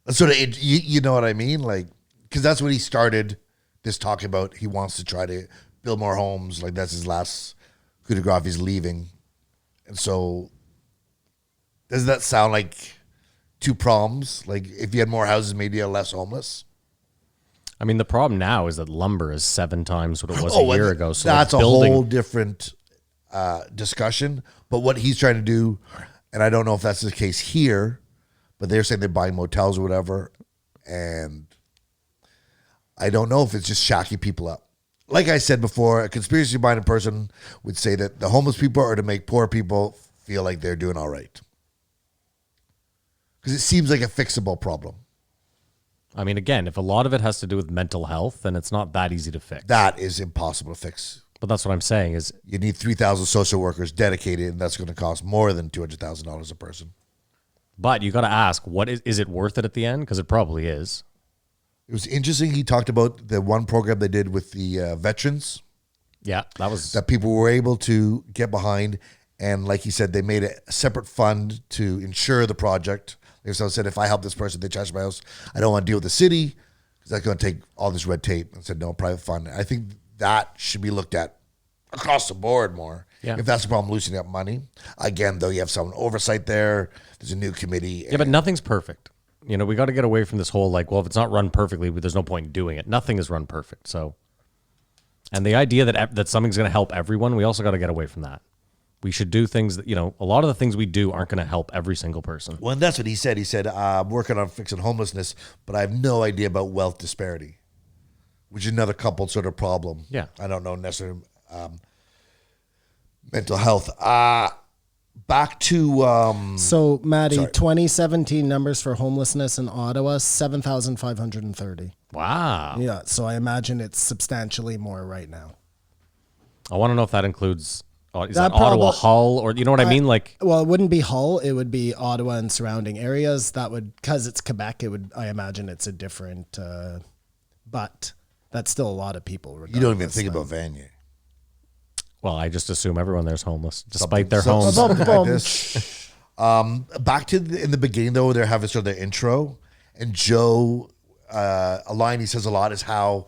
That's sort of, you know what I mean? Like, because that's what he started this talk about. He wants to try to build more homes. Like, that's his last coup de grace. He's leaving. And so, doesn't that sound like two problems? Like, if you had more houses, maybe you had less homeless? I mean, the problem now is that lumber is 7 times what it was Oh, a year and ago. So that's like a building, whole different discussion. But what he's trying to do, and I don't know if that's the case here, but they're saying they're buying motels or whatever, and I don't know if it's just shacking people up. Like I said before, a conspiracy-minded person would say that the homeless people are to make poor people feel like they're doing all right. Because it seems like a fixable problem. I mean, again, if a lot of it has to do with mental health, then it's not that easy to fix. That is impossible to fix. But that's what I'm saying is You need 3,000 social workers dedicated, and that's going to cost more than $200,000 a person. but you got to ask, what is it worth it at the end? Because it probably is. It was interesting. He talked about the one program they did with the veterans Yeah, that was that people were able to get behind. And like he said, they made a separate fund to insure the project. Like someone said, if I help this person, they charge my house, I don't want to deal with the city because that's going to take all this red tape. And said, no, private fund. I think that should be looked at across the board more. Yeah. If that's the problem, loosening up money. Again, though, you have some oversight there. There's a new committee. yeah, but nothing's perfect. You know, we got to get away from this whole like, well, if it's not run perfectly, there's no point in doing it. Nothing is run perfect. So, and the idea that something's going to help everyone, we also got to get away from that. We should do things that, you know, a lot of the things we do aren't going to help every single person. Well, and that's what he said. He said, I'm working on fixing homelessness, but I have no idea about wealth disparity, which is another coupled sort of problem. Yeah. I don't know necessarily mental health. Back to So, Maddie, Sorry. 2017 numbers for homelessness in Ottawa, 7,530. Wow. Yeah, so I imagine it's substantially more right now. I want to know if that includes, is That that Ottawa probab- Hull or, you know what I mean? Like, Well, it wouldn't be Hull. It would be Ottawa and surrounding areas. That would, because it's Quebec, it would, I imagine it's a different, but that's still a lot of people. you don't even regardless. think about Vanier. well, I just assume everyone there's homeless, despite their Something- homes. something like this. Back to in the beginning, though, they're having sort of their intro, and Joe, a line he says a lot is how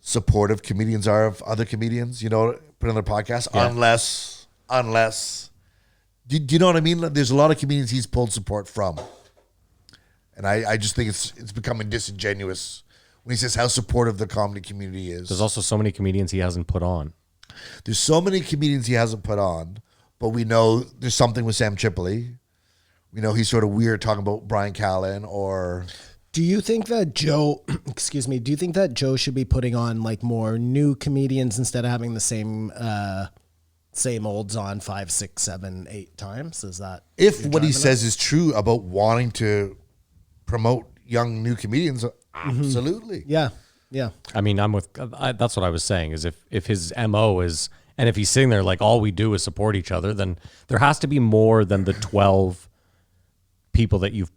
supportive comedians are of other comedians. You know, put on their podcast, Yeah. unless. Do you know what I mean? There's a lot of comedians he's pulled support from, and I just think it's becoming disingenuous when he says how supportive the comedy community is. There's also so many comedians he hasn't put on. There's so many comedians he hasn't put on, but we know there's something with Sam Tripoli. We know he's sort of weird talking about Brian Callen or Do you think that Joe, excuse me, do you think that Joe should be putting on like more new comedians instead of having the same same old's on 5, 6, 7, 8 times. Is that If you're what he driving says is true about wanting to promote young new comedians, absolutely. Yeah. Yeah. I mean, that's what I was saying is if his MO is, and if he's sitting there like all we do is support each other, then there has to be more than the 12 people that you've,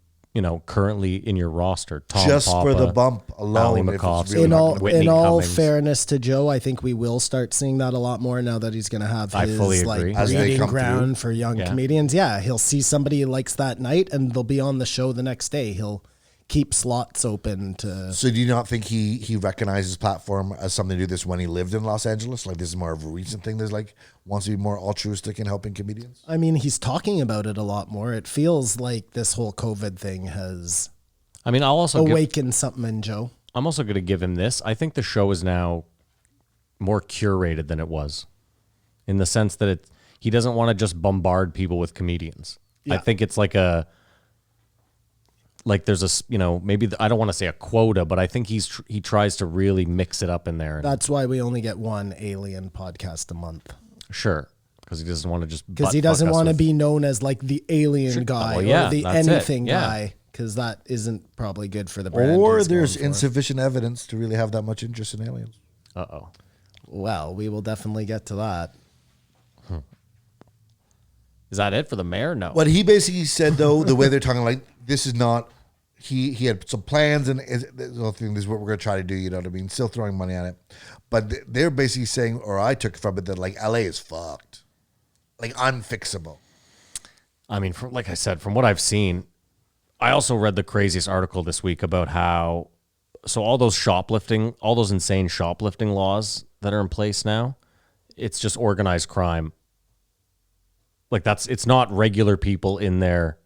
currently in your roster. Tom Just Papa, for the bump Ali alone. if it's McCoskey, really In not all gonna- Whitney in all Cummings. fairness to Joe, I think we will start seeing that a lot more now that he's going to have I his fully agree. like As they breeding come ground for young Yeah. comedians. Yeah, he'll see somebody he likes that night, and they'll be on the show the next day. He'll keep slots open to. So do you not think he recognizes his platform as something to do this when he lived in Los Angeles? Like this is more of a recent thing. There's like wants to be more altruistic in helping comedians. I mean, he's talking about it a lot more. It feels like this whole COVID thing has I mean, I'll also awakened something in Joe. I'm also going to give him this. I think the show is now more curated than it was, in the sense that he doesn't want to just bombard people with comedians. I Yeah. think it's like there's a maybe I don't want to say a quota, but I think he tries to really mix it up in there. That's why we only get one alien podcast a month. Sure, because he doesn't want to just Because he doesn't want to be known as like the alien guy Well, yeah, or the that's it. anything Yeah. guy, because that isn't probably good for the brand. Or he's there's going for. insufficient evidence to really have that much interest in aliens. Uh-oh. Well, we will definitely get to that. Is that it for the mayor? No. What he basically said, though, the way they're talking, like this is not. He had some plans, and the whole thing. This is what we're going to try to do. You know what I mean? Still throwing money at it, but they're basically saying, or I took from it that like LA is fucked, like unfixable. I mean, like I said, from what I've seen, I also read the craziest article this week about how, so all those insane shoplifting laws that are in place now, it's just organized crime. Like it's not regular people in there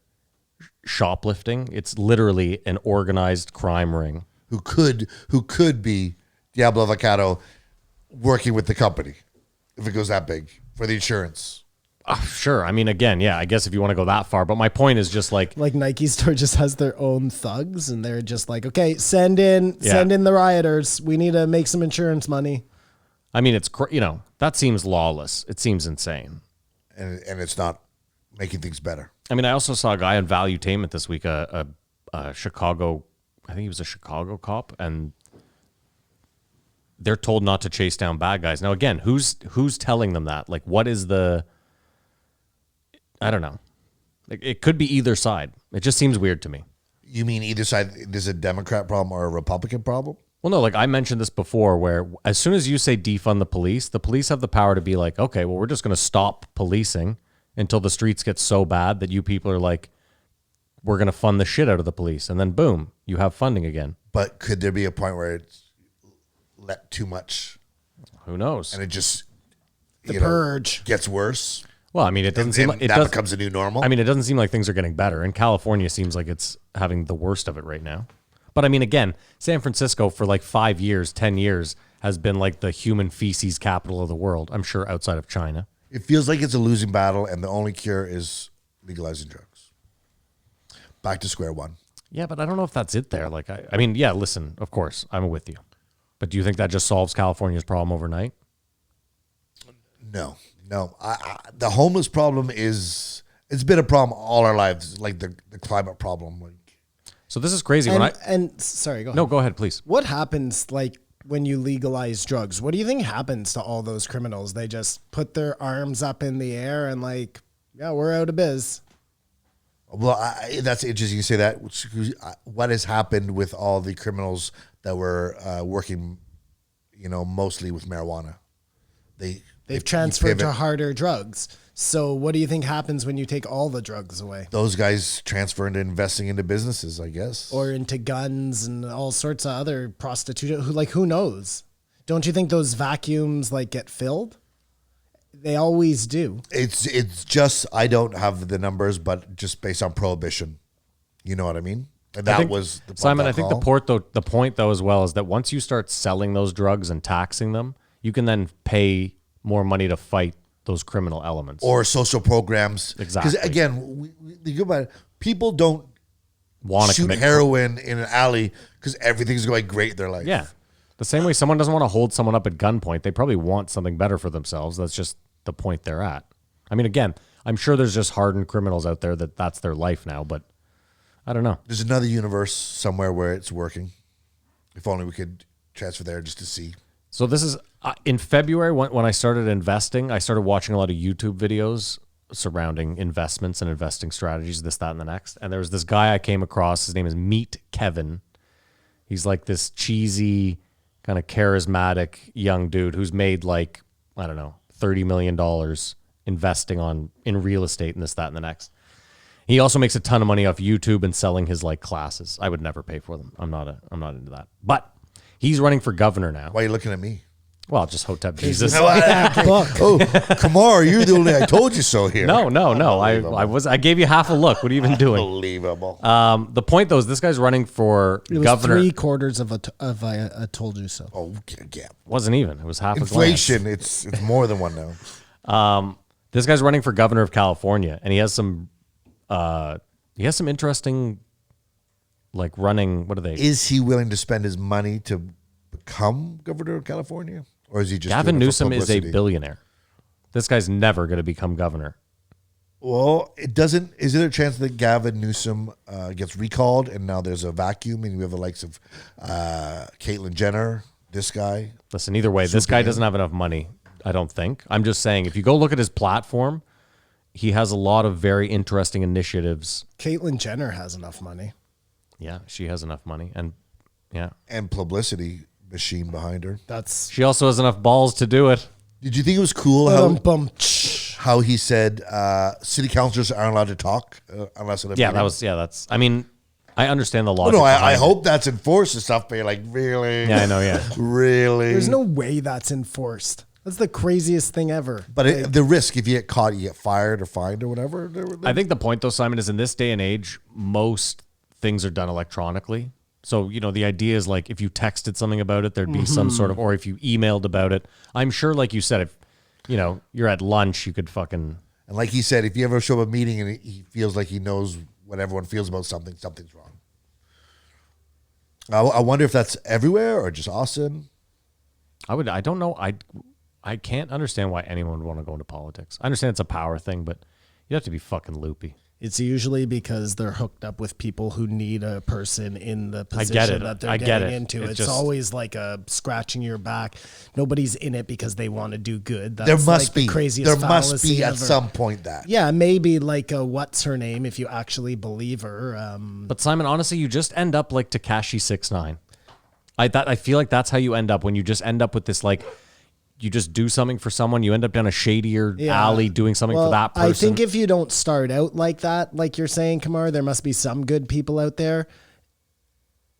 shoplifting. It's literally an organized crime ring. Who could be Diablo Avocado working with the company if it goes that big for the insurance. Sure. I mean, again, yeah, I guess if you want to go that far, but my point is just like Nike store just has their own thugs, and they're just like, okay, send in the rioters. We need to make some insurance money. I mean, it's that seems lawless. It seems insane. And it's not making things better. I mean, I also saw a guy on Valuetainment this week, a Chicago, I think he was a Chicago cop, and they're told not to chase down bad guys. Now, again, who's telling them that? Like, what is I don't know. It could be either side. It just seems weird to me. You mean either side? There's a Democrat problem or a Republican problem? Well, no, like I mentioned this before, where as soon as you say defund the police have the power to be like, okay, well, we're just going to stop policing until the streets get so bad that you people are like, we're going to fund the shit out of the police. And then boom, you have funding again. But could there be a point where it's let too much Who knows? and it just The purge. gets worse? Well, I mean, it doesn't And seem like that becomes a new normal? I mean, it doesn't seem like things are getting better. And California seems like it's having the worst of it right now. But I mean, again, San Francisco for like 5 years, 10 years has been like the human feces capital of the world. I'm sure outside of China. It feels like it's a losing battle, and the only cure is legalizing drugs. Back to square one. Yeah, but I don't know if that's it there. Like, I mean, yeah, listen, of course, I'm with you. But do you think that just solves California's problem overnight? No. The homeless problem it's been a problem all our lives, like the climate problem. Like, So this is crazy. And sorry, go ahead. No, go ahead, please. What happens like when you legalize drugs? What do you think happens to all those criminals? They just put their arms up in the air and like, yeah, we're out of biz. well, that's interesting you say that. What has happened with all the criminals that were working, mostly with marijuana? They've transferred to harder drugs. So what do you think happens when you take all the drugs away? Those guys transfer into investing into businesses, I guess. Or into guns and all sorts of other prostitution. Who knows? Don't you think those vacuums like get filled? They always do. It's just, I don't have the numbers, but just based on prohibition. You know what I mean? And that was the Simon. I think the point though as well is that once you start selling those drugs and taxing them, you can then pay more money to fight those criminal elements or social programs. Exactly. Because again, we think about it. People don't want to shoot commit heroin in an alley because everything's going great in their life. Yeah. The same way someone doesn't want to hold someone up at gunpoint, they probably want something better for themselves. That's just the point they're at. I mean, again, I'm sure there's just hardened criminals out there that's their life now, but I don't know. There's another universe somewhere where it's working. If only we could transfer there just to see. So this is in February when I started investing, I started watching a lot of YouTube videos surrounding investments and investing strategies, this, that, and the next. And there was this guy I came across. His name is Meet Kevin. He's like this cheesy, kind of charismatic young dude who's made like, I don't know, $30 million investing in real estate and this, that, and the next. He also makes a ton of money off YouTube and selling his like classes. I would never pay for them. I'm not into that. But he's running for governor now. Why are you looking at me? Well, just Hotep Jesus. Oh, Kamar, you're the only I told you so here. No. I gave you half a look. What have you been doing? Unbelievable. The point though is this guy's running for It was governor. 3/4 of I told you so. Oh, yeah. Wasn't even. It was half Inflation. It's more than one now. This guy's running for governor of California, and he has some interesting, like running. What are they? Is he willing to spend his money to become governor of California, or is he just Gavin doing it for Newsom is a publicity? billionaire. This guy's never going to become governor. Well, it doesn't. Is there a chance that Gavin Newsom gets recalled, and now there's a vacuum, and we have the likes of Caitlyn Jenner, this guy? Listen, either way, this guy doesn't have enough money. I don't think. I'm just saying, if you go look at his platform, he has a lot of very interesting initiatives. Caitlyn Jenner has enough money. Yeah, she has enough money, and yeah, And publicity machine behind her. That's she also has enough balls to do it. Did you think it was cool how he said city councilors aren't allowed to talk unless at a Yeah, meeting? that's. I mean, I understand the Oh, logic. no, I behind it. hope that's enforced and stuff. But you're like, really? Yeah, I know. Yeah, Really? There's no way that's enforced. That's the craziest thing ever. But the risk, if you get caught, you get fired or fined or whatever. I think the point though, Simon, is in this day and age, most things are done electronically. So, the idea is like if you texted something about it, there'd be some sort of, or if you emailed about it. I'm sure, like you said, if, you're at lunch, you could fucking. And like he said, if you ever show up a meeting and he feels like he knows what everyone feels about something, something's wrong. I wonder if that's everywhere or just Austin. I don't know. I can't understand why anyone would want to go into politics. I understand it's a power thing, but you have to be fucking loopy. It's usually because they're hooked up with people who need a person in the position get it. that they're I get getting it. into. It's It's just- always like a scratching your back. Nobody's in it because they want to do good. That's There must like be. the craziest There must fallacy be at ever. some point that. Yeah, maybe like a what's her name if you actually believe her. But Simon, honestly, you just end up like Tekashi 6ix9ine. I feel like that's how you end up when you just end up with this like. You just do something for someone, you end up down a shadier alley doing something for that person. I think if you don't start out like that, like you're saying, Kamar, there must be some good people out there.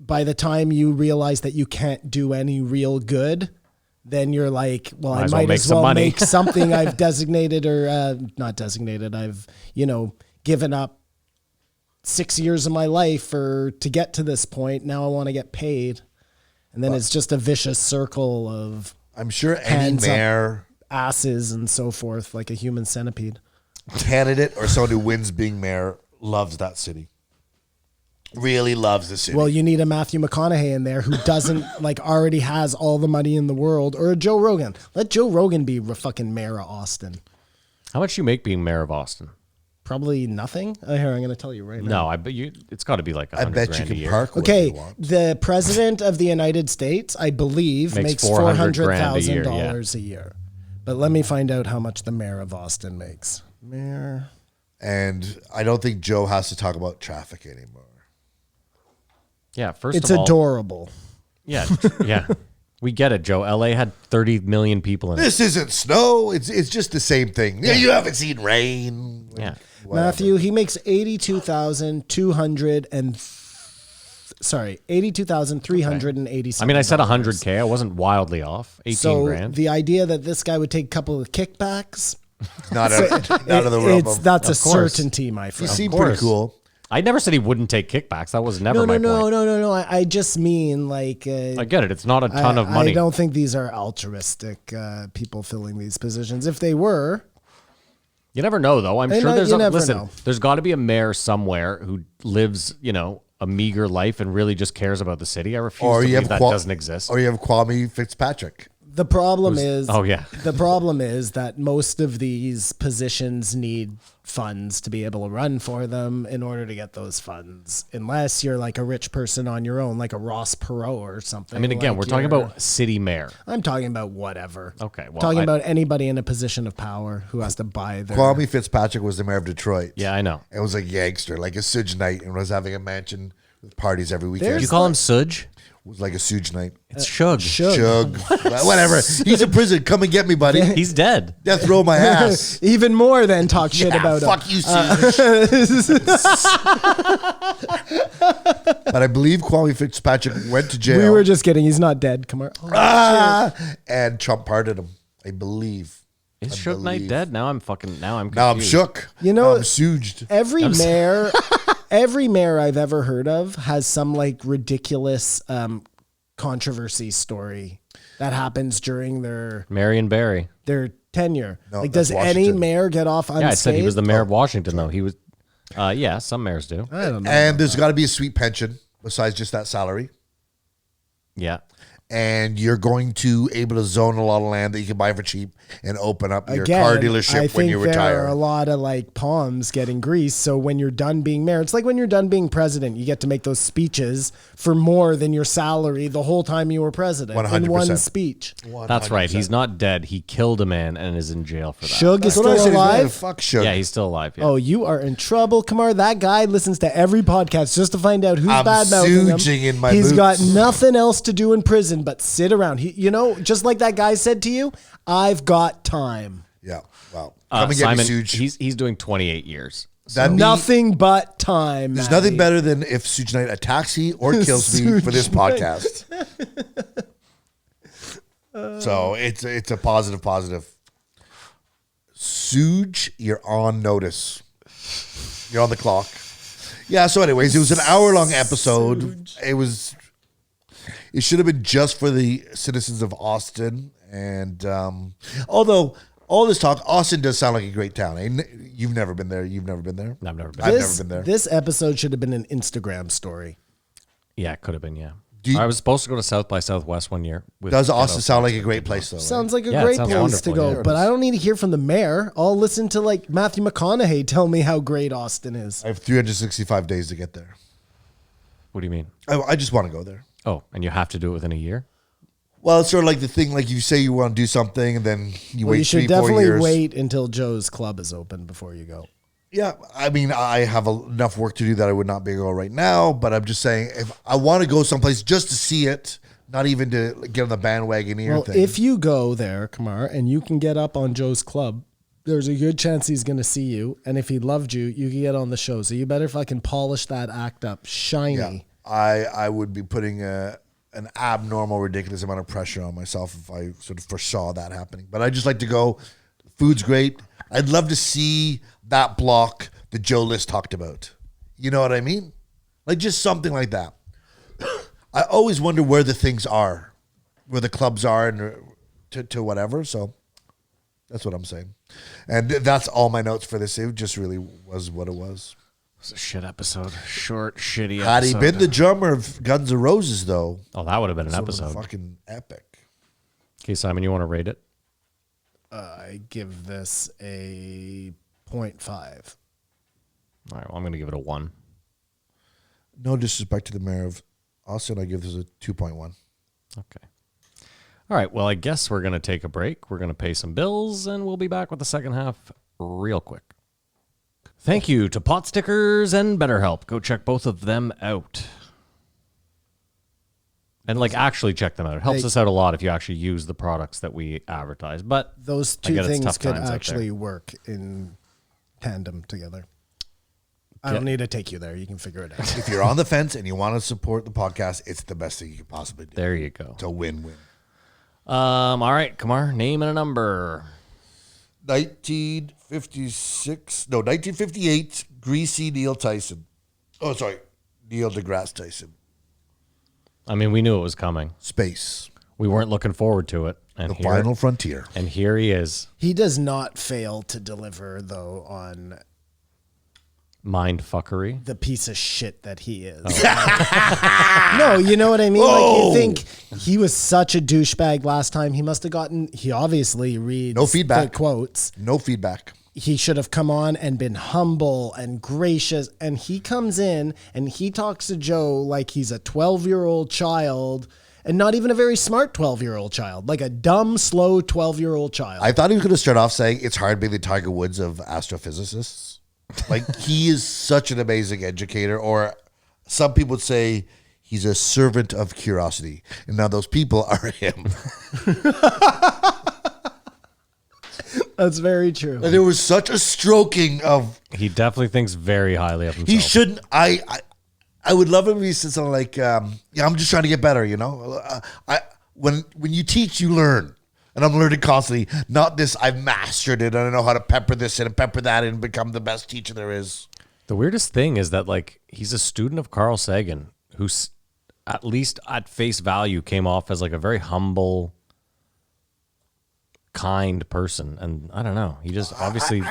By the time you realize that you can't do any real good, then you're like, well, I might as well make something I've designated or not designated. I've, given up 6 years of my life to get to this point. Now I want to get paid. And then it's just a vicious circle of I'm sure any Hands up. mayor, asses and so forth, like a human centipede. candidate, or someone who wins being mayor loves that city. Really loves the city. Well, you need a Matthew McConaughey in there who doesn't already has all the money in the world, or a Joe Rogan. Let Joe Rogan be fucking mayor of Austin. How much you make being mayor of Austin? Probably nothing. Here, I'm going to tell you right now. No, I bet you. It's got to be like I $100,000 bet you a can year. park wherever Okay, you want. the president of the United States, I believe, makes $400,000 a year. But let me find out how much the mayor of Austin makes. Mayor. And I don't think Joe has to talk about traffic anymore. Yeah, first It's of all, adorable. Yeah, yeah. We get it, Joe. LA had 30 million people in it. This isn't snow. It's just the same thing. Yeah, you haven't seen rain. Yeah. Whatever. Matthew, he makes $82,387. I mean, I said 100K. I wasn't wildly off. 18 So grand. the idea that this guy would take a couple of kickbacks, Not out of the realm of. that's a Of course. certainty, my You friend. seem course. pretty cool. I never said he wouldn't take kickbacks. That was never my point. No. I just mean like. I get it. It's not a ton of money. I don't think these are altruistic people filling these positions. If they were, You never know, though. I'm You sure know- there's you a never listen. know. There's got to be a mayor somewhere who lives, a meager life and really just cares about the city. I refuse to believe that doesn't exist. Or you have Kwame Fitzpatrick. The problem is, oh, yeah. the problem is that most of these positions need funds to be able to run for them in order to get those funds, unless you're like a rich person on your own, like a Ross Perot or something. I mean, again, like we're talking about city mayor. I'm talking about whatever. Okay, well, talking about anybody in a position of power who has to buy their. Kwame Fitzpatrick was the mayor of Detroit. Yeah, I know. It was a gangster, like a Suge Knight, and was having a mansion with parties every weekend. There's You call him Sudge? It was like a Suge Knight. It's Shug. Shug. Whatever. He's in prison. Come and get me, buddy. He's dead. Death row my ass. Even more than talk shit about fuck him. you, Suge. But I believe Kwame Fitzpatrick went to jail. We were just kidding. He's not dead. Come on. And Trump pardoned him. I believe. Is I Shug Knight believe. dead? Now I'm confused. Now I'm shook. You know- Now I'm Suged. Every mayor I've ever heard of has some like ridiculous controversy story that happens during Marion Barry. their tenure. No, like, that's does any Washington. mayor get off unscathed? Yeah, I said he was the mayor of Washington, though. He was, yeah, some mayors do. I don't know. And there's got to be a sweet pension besides just that salary. Yeah. And you're going to able to zone a lot of land that you can buy for cheap and open up your Again, car I dealership think when you there retire. are a lot of like palms getting greased. So when you're done being mayor, it's like when you're done being president, you get to make those speeches for more than your salary the whole time you were president in 100%. one speech. That's right. He's not dead. He killed a man and is in jail for that. Shug is That's what I still said. alive. Fuck Shug. Yeah, he's still alive. Yeah. Oh, you are in trouble, Kamar. That guy listens to every podcast just to find out who's I'm bad mouthing souging him. in my He's got boots. nothing else to do in prison but sit around. Just like that guy said to you, I've got time. Yeah. Well, come and get Simon, me, Suge. he's doing 28 years. That'd be- Nothing but time. There's Matty. nothing better than if Suge Knight attacks me or kills me for this podcast. So it's a positive. Suge, you're on notice. You're on the clock. Yeah, so anyways, it was an hour-long episode. It should have been just for the citizens of Austin. And although all this talk, Austin does sound like a great town. You've never been there. You've never been there. I've never been. I've never been there. This episode should have been an Instagram story. Yeah, it could have been. Yeah. Do you- I was supposed to go to South by Southwest one year. With Does Ghetto Austin sound like a great place, though? right? Sounds like a Yeah, it great sounds place to wonderful, go, yeah. but I don't need to hear from the mayor. I'll listen to like Matthew McConaughey tell me how great Austin is. I have 365 days to get there. What do you mean? I just want to go there. Oh, and you have to do it within a year? Well, it's sort of like the thing, like you say you want to do something, and then you Well, wait you should 3-4 definitely years. wait until Joe's club is open before you go. Yeah, I mean, I have enough work to do that I would not be able to go right now. But I'm just saying, if I want to go someplace just to see it, not even to get on the bandwagon here. Well, if you go there, Kamar, and you can get up on Joe's club, there's a good chance he's going to see you. And if he loved you, you can get on the show. So you better fucking polish that act up shiny. yeah, I would be putting an abnormal, ridiculous amount of pressure on myself if I sort of foresaw that happening. But I just like to go. Food's great. I'd love to see that block that Joe List talked about. You know what I mean? Like just something like that. I always wonder where the things are, where the clubs are, and to whatever. So that's what I'm saying. And that's all my notes for this. It just really was what it was. It's a shit episode. Short, shitty Had he episode. been the drummer of Guns N' Roses, though, Oh, that would have been an it would've been episode. fucking epic. Okay, Simon, you want to rate it? I give this a 0.5. All right, well, I'm going to give it a 1. No disrespect to the mayor of Austin, I give this a 2.1. Okay. All right, well, I guess we're going to take a break. We're going to pay some bills, and we'll be back with the second half real quick. Thank you to Pot Stickers and BetterHelp. Go check both of them out. And, actually check them out. It helps Hey. us out a lot if you actually use the products that we advertise. But Those I two get it's things tough could times out there. actually work in tandem together. I don't need to take you there. You can figure it out. If you're on the fence and you want to support the podcast, it's the best thing you could possibly do. There you go. It's a win-win. All right, Kamar, name and a number. 1958, greasy Neil Tyson. Oh, sorry, Neil deGrasse Tyson. I mean, we knew it was coming. Space, We weren't looking forward to it. And the here, final frontier. and here he is. He does not fail to deliver, though, on Mind fuckery. the piece of shit that he is. No, you know what I mean? Like, you think he was such a douchebag last time. He must have he obviously reads No feedback. the quotes. No feedback. He should have come on and been humble and gracious. And he comes in and he talks to Joe like he's a 12-year-old child, and not even a very smart 12-year-old child, like a dumb, slow 12-year-old child. I thought he was going to start off saying it's hard being the Tiger Woods of astrophysicists. Like, he is such an amazing educator, or some people would say he's a servant of curiosity. And now those people are him. That's very true. And there was such a stroking of, He definitely thinks very highly of himself. he shouldn't, I would love him if he said something like, yeah, I'm just trying to get better, you know? When you teach, you learn. And I'm learning constantly, not this, I've mastered it, and I know how to pepper this in and pepper that in and become the best teacher there is. The weirdest thing is that, like, he's a student of Carl Sagan, who's, at least at face value, came off as like a very humble, kind person. And I don't know. He just obviously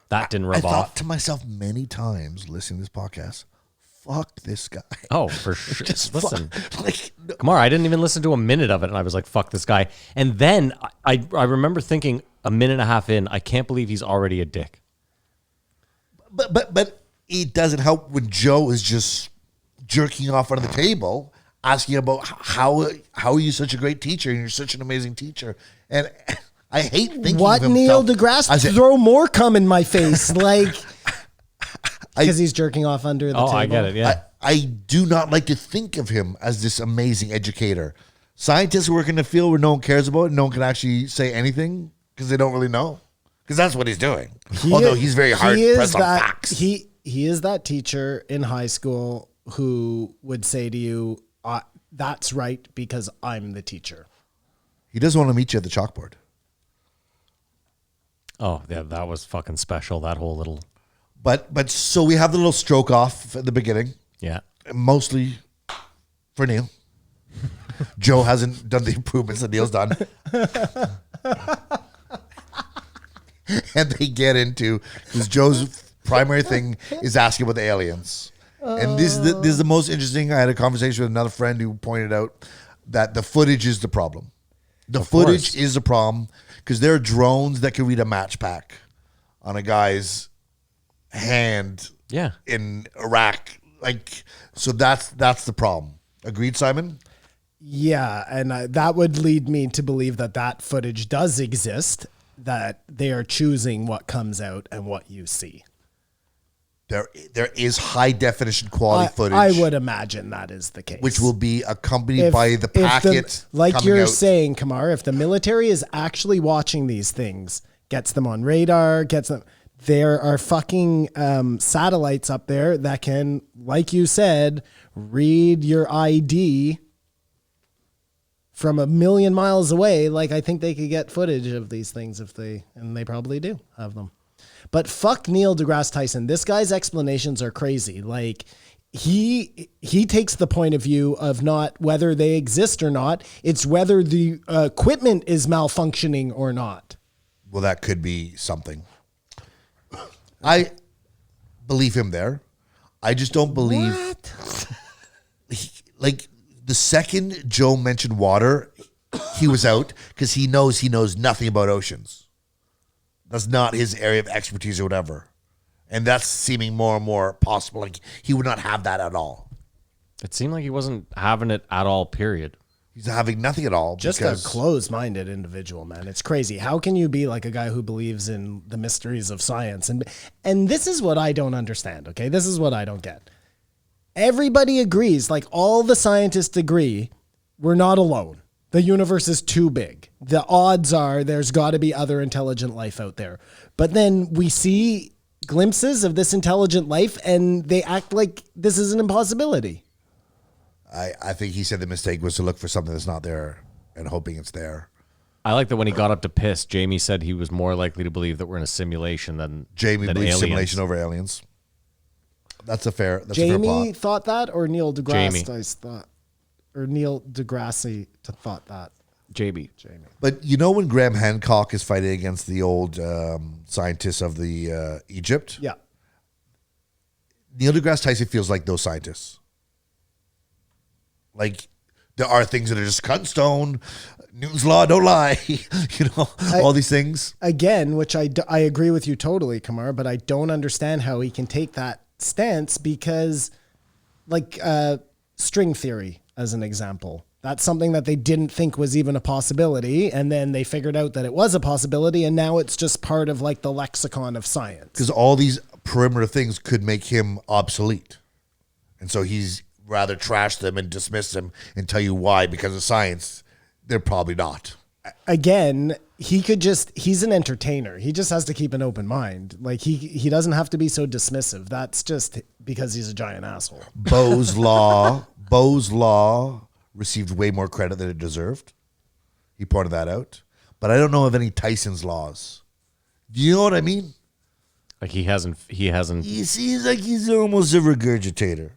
that didn't rub I off. thought to myself many times listening to this podcast, fuck this guy. Oh, for sure. Just Listen, like, Kamar, I didn't even listen to a minute of it, and I was like, fuck this guy. And then I remember thinking a minute and a half in, I can't believe he's already a dick. but it doesn't help when Joe is just jerking off under the table, asking about how are you such a great teacher and you're such an amazing teacher. And I hate thinking What, of Neil himself deGrasse? as a- Throw more cum in my face. Like, because he's jerking off under the table. I get it, yeah. I do not like to think of him as this amazing educator. Scientists work in the field where no one cares about it, no one can actually say anything because they don't really know. Because that's what he's doing. Although he's very hard pressed on facts. He is that teacher in high school who would say to you, that's right, because I'm the teacher. He doesn't want to meet you at the chalkboard. Oh, yeah, that was fucking special, that whole little... But so we have the little stroke off at the beginning, Yeah. mostly for Neil. Joe hasn't done the improvements that Neil's done. And they get into, because Joe's primary thing is asking about the aliens. And this is the most interesting. I had a conversation with another friend who pointed out that the footage is the problem. The footage is the problem because there are drones that can read a match pack on a guy's hand in Iraq. Like, so that's the problem. Agreed, Simon? Yeah, and that would lead me to believe that footage does exist, that they are choosing what comes out and what you see. There is high definition quality footage. I would imagine that is the case. Which will be accompanied by the packet. Like coming you're out. saying, Kamar, if the military is actually watching these things, gets them on radar, there are fucking satellites up there that can, like you said, read your ID from a million miles away. Like, I think they could get footage of these things and they probably do have them. But fuck Neil deGrasse Tyson. This guy's explanations are crazy. Like, he takes the point of view of not whether they exist or not. It's whether the equipment is malfunctioning or not. Well, that could be something. I believe him there. I just don't believe. Like, the second Joe mentioned water, he was out because he knows nothing about oceans. That's not his area of expertise or whatever. And that's seeming more and more possible. Like, he would not have that at all. It seemed like he wasn't having it at all, period. He's having nothing at all. Just a closed-minded individual, man. It's crazy. How can you be like a guy who believes in the mysteries of science? And this is what I don't understand, okay? This is what I don't get. Everybody agrees, like all the scientists agree, we're not alone. The universe is too big. The odds are there's got to be other intelligent life out there. But then we see glimpses of this intelligent life and they act like this is an impossibility. I think he said the mistake was to look for something that's not there and hoping it's there. I like that when he got up to piss, Jamie said he was more likely to believe that we're in a simulation than Jamie believes aliens. simulation over aliens. That's a fair plot. Jamie thought that, or Neil deGrasse Jamie. thought, or Neil deGrasse thought that. JB. Jamie. But you know when Graham Hancock is fighting against the old scientists of the Egypt? Yeah. Neil deGrasse Tyson feels like those scientists. Like, there are things that are just cut in stone. Newton's law, don't lie. All these things. Again, which I agree with you totally, Kamar, but I don't understand how he can take that stance because, like, string theory, as an example. That's something that they didn't think was even a possibility, and then they figured out that it was a possibility, and now it's just part of, like, the lexicon of science. Because all these perimeter things could make him obsolete. And so he's rather trash them and dismiss them and tell you why, because of science. They're probably not. Again, he's an entertainer. He just has to keep an open mind. Like, he doesn't have to be so dismissive. That's just because he's a giant asshole. Bo's law received way more credit than it deserved. He pointed that out. But I don't know of any Tyson's laws. Do you know what I mean? Like he hasn't. He seems like he's almost a regurgitator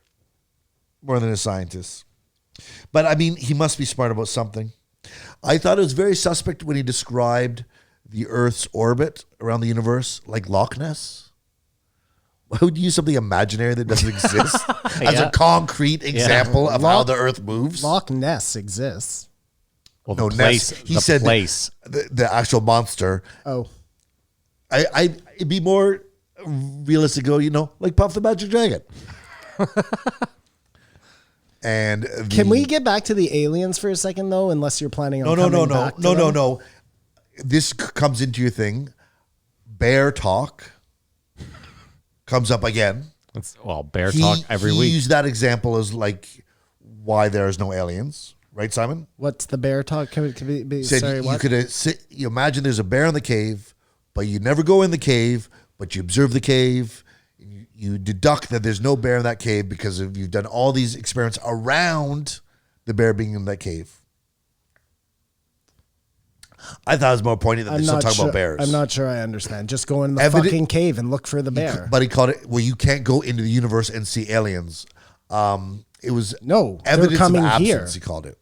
more than a scientist. But I mean, he must be smart about something. I thought it was very suspect when he described the Earth's orbit around the universe like Loch Ness. Why would you use something imaginary that doesn't exist as a concrete example of how the Earth moves? Loch Ness exists. Well, No, the place. Ness. He the said place. the actual monster. Oh, It'd be more realistic to go, like Puff the Magic Dragon. And can we get back to the aliens for a second, though? Unless you're planning on coming back to them? No. This comes into your thing. Bear talk comes up again. Bear talk every week. He used that example as like why there is no aliens, right, Simon? What's the bear talk? Can be Said sorry, you what? could you imagine there's a bear in the cave, but you never go in the cave, but you observe the cave. You deduct that there's no bear in that cave because you've done all these experiments around the bear being in that cave. I thought it was more pointed that they're still talking about bears. I'm not sure I understand. Just go in the fucking cave and look for the bear. But he called it, well, you can't go into the universe and see aliens. It was No, they're evidence coming of absence, here. he called it.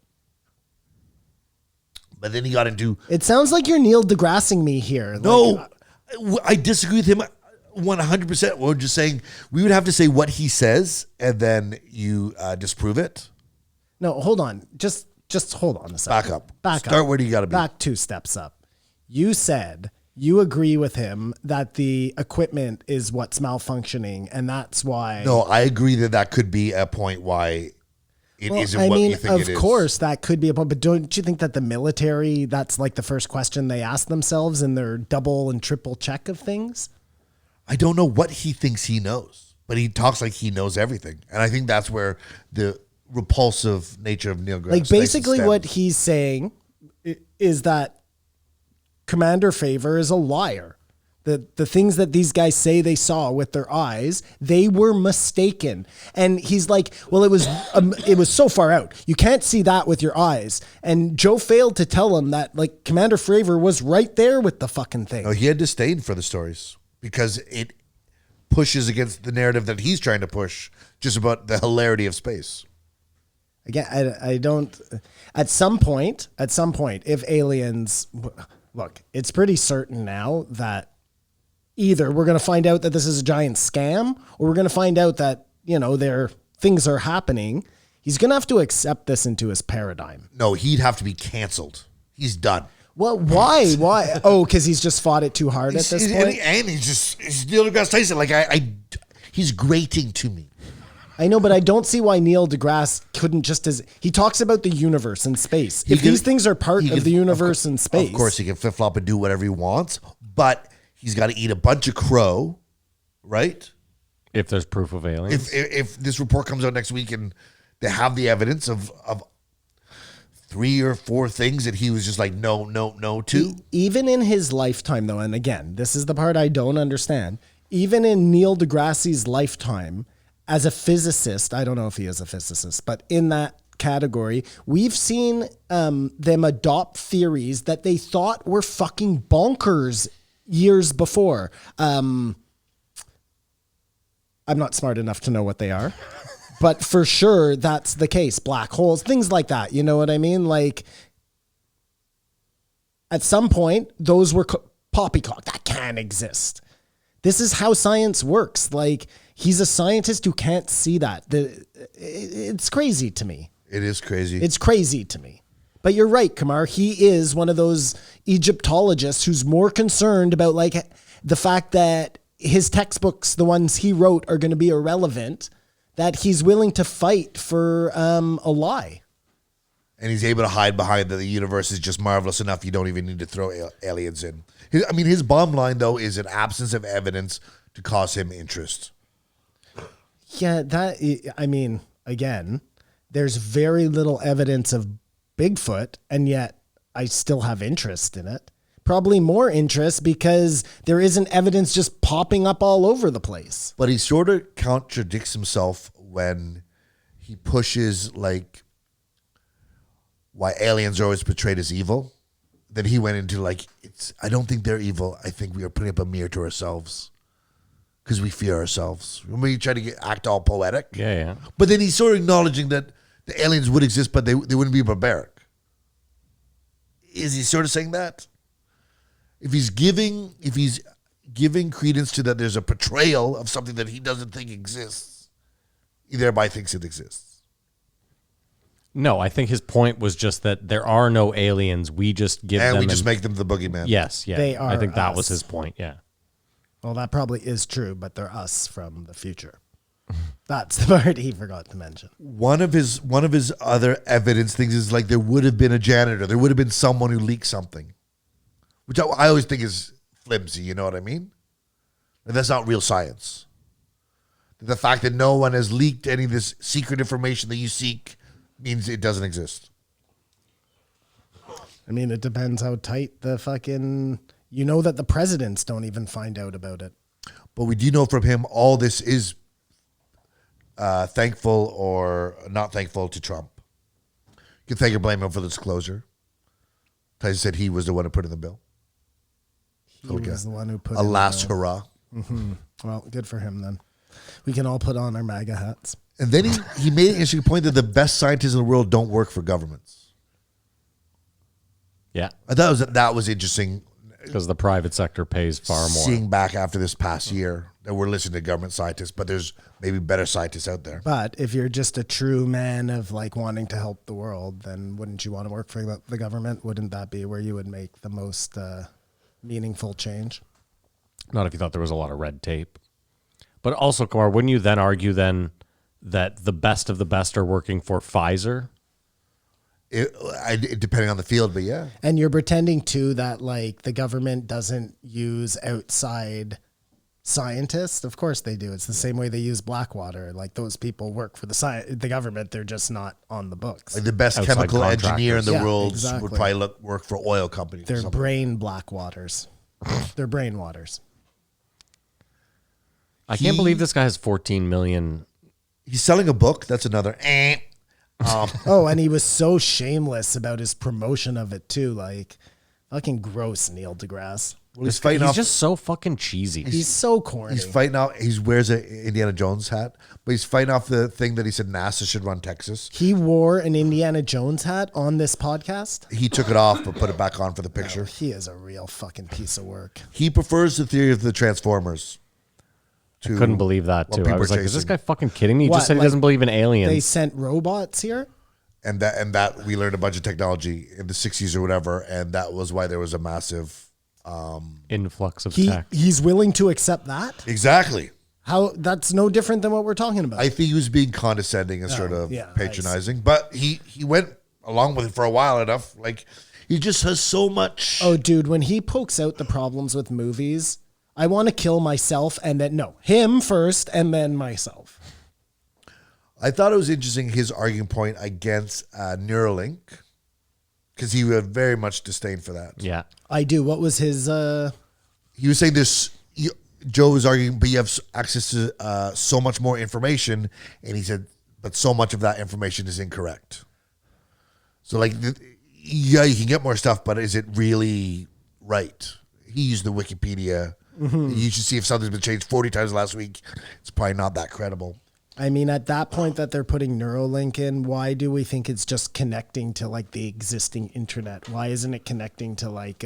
But then he got into... It sounds like you're Neil deGrassing me here. No, I disagree with him 100%. We're just saying we would have to say what he says and then you disprove it. No, hold on. Just hold on a second. Back up. Start where you got to be. Back 2 steps up. You said you agree with him that the equipment is what's malfunctioning, and that's why. No, I agree that could be a point why it isn't what you think it is. Of course, that could be a point, but don't you think that the military, that's like the first question they ask themselves in their double and triple check of things? I don't know what he thinks he knows, but he talks like he knows everything. And I think that's where the repulsive nature of Neil deGrasse Like, basically stems. what he's saying is that Commander Favor is a liar. The things that these guys say they saw with their eyes, they were mistaken. And he's like, well, it was so far out. You can't see that with your eyes. And Joe failed to tell him that, like, Commander Favor was right there with the fucking thing. No, he had disdain for the stories because it pushes against the narrative that he's trying to push, just about the hilarity of space. Again, I don't. At some point, if aliens, look, it's pretty certain now that either we're going to find out that this is a giant scam, or we're going to find out that things are happening. He's going to have to accept this into his paradigm. No, he'd have to be canceled. He's done. Well, why? Why? Oh, because he's just fought it too hard at this point. And he's Neil deGrasse Tyson. Like he's grating to me. I know, but I don't see why Neil deGrasse couldn't just he talks about the universe and space. If these things are part of the universe and space. Of course, he can flip flop and do whatever he wants, but he's got to eat a bunch of crow, right? If there's proof of aliens. If this report comes out next week and they have the evidence of 3 or 4 things that he was just like, no to. Even in his lifetime, though, and again, this is the part I don't understand. Even in Neil deGrasse's lifetime, as a physicist, I don't know if he is a physicist, but in that category, we've seen them adopt theories that they thought were fucking bonkers years before. I'm not smart enough to know what they are, but for sure that's the case. Black holes, things like that. You know what I mean? Like, at some point, those were poppycock. That can't exist. This is how science works. Like, he's a scientist who can't see that. It's crazy to me. It is crazy. It's crazy to me. But you're right, Kamar. He is one of those Egyptologists who's more concerned about like the fact that his textbooks, the ones he wrote, are going to be irrelevant, that he's willing to fight for a lie. And he's able to hide behind that the universe is just marvelous enough you don't even need to throw aliens in. His bottom line, though, is an absence of evidence to cause him interest. Yeah, again, there's very little evidence of Bigfoot, and yet I still have interest in it. Probably more interest because there isn't evidence just popping up all over the place. But he sort of contradicts himself when he pushes, like, why aliens are always portrayed as evil. Then he went into, like, I don't think they're evil. I think we are putting up a mirror to ourselves because we fear ourselves. Remember, he tried to act all poetic? Yeah. But then he's sort of acknowledging that the aliens would exist, but they wouldn't be barbaric. Is he sort of saying that? If he's giving credence to that there's a portrayal of something that he doesn't think exists, he thereby thinks it exists. No, I think his point was just that there are no aliens. We just give them... And we just make them the boogeyman. Yes, yeah. They are I think that was us. his point, yeah. Well, that probably is true, but they're us from the future. That's the part he forgot to mention. One of his other evidence things is like there would have been a janitor. There would have been someone who leaked something, which I always think is flimsy. You know what I mean? And that's not real science. The fact that no one has leaked any of this secret information that you seek means it doesn't exist. I mean, it depends how tight the fucking... You know that the presidents don't even find out about it. But we do know from him all this is thankful or not thankful to Trump. You can thank or blame him for the disclosure. Tyson said he was the one who put in the bill. He was the one who put a in last the bill. hurrah. Mm-hmm. Well, good for him then. We can all put on our MAGA hats. And then he made an interesting point that the best scientists in the world don't work for governments. Yeah. I thought that was interesting. Because the private sector pays far more. Seeing back after this past year that we're listening to government scientists, but there's maybe better scientists out there. But if you're just a true man of like wanting to help the world, then wouldn't you want to work for the government? Wouldn't that be where you would make the most meaningful change? Not if you thought there was a lot of red tape. But also, Kumar, wouldn't you then argue then that the best of the best are working for Pfizer? Depending on the field, but yeah. And you're pretending too that like the government doesn't use outside scientists. Of course they do. It's the same way they use Blackwater. Like those people work for the government. They're just not on the books. Like the best Outside chemical engineer in the Yeah, world exactly. would probably work for oil companies. They're brain Blackwaters. They're brain waters. I can't believe this guy has 14 million. He's selling a book. That's another. Oh, and he was so shameless about his promotion of it too. Like, fucking gross, Neil deGrasse. He's fighting He's off. just so fucking cheesy. He's so corny. He's fighting out. He wears an Indiana Jones hat, but he's fighting off the thing that he said NASA should run Texas. He wore an Indiana Jones hat on this podcast. He took it off but put it back on for the picture. He is a real fucking piece of work. He prefers the theory of the Transformers. I couldn't believe that what too. I people was are like, is this chasing. guy fucking kidding me? He What, just said he like, doesn't believe in aliens. They sent robots here. And that we learned a bunch of technology in the 60s or whatever, and that was why there was a massive Influx of tech. He's willing to accept that. exactly. How that's no different than what we're talking about. I think he was being condescending and sort of yeah, patronizing, but he went along with it for a while enough. Like he just has so much. Oh, dude, when he pokes out the problems with movies, I want to kill myself and then him first and then myself. I thought it was interesting his arguing point against Neuralink because he had very much disdain for that. Yeah. I do. What was his? He was saying this. Joe was arguing, but you have access to so much more information, and he said, but so much of that information is incorrect. So, like, yeah, you can get more stuff, but is it really right? He used the Wikipedia. Mm-hmm. You should see if something's been changed 40 times last week. It's probably not that credible. I mean, at that point that they're putting Neuralink in, why do we think it's just connecting to like the existing internet? Why isn't it connecting to like,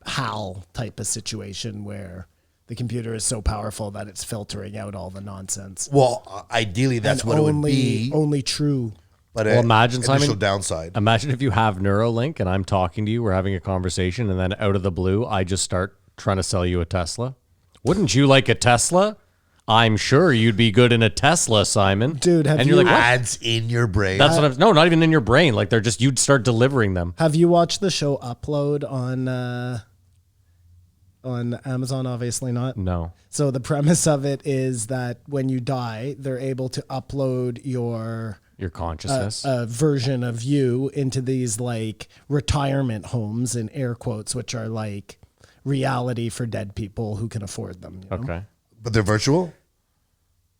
HAL type of situation where the computer is so powerful that it's filtering out all the nonsense. Well, ideally, that's And what it would be. Only true. But Well, imagine, initial Simon, downside. Imagine if you have Neuralink and I'm talking to you, we're having a conversation, and then out of the blue, I just start trying to sell you a Tesla. Wouldn't you like a Tesla? I'm sure you'd be good in a Tesla, Simon. Dude, have and you're you- like, what? Ads in your brain. That's what I'm. No, not even in your brain. Like they're just. You'd start delivering them. Have you watched the show Upload on Amazon? Obviously not. No. So the premise of it is that when you die, they're able to upload your Your consciousness. a version of you into these like retirement homes in air quotes, which are like reality for dead people who can afford them. You know? Okay. But they're virtual.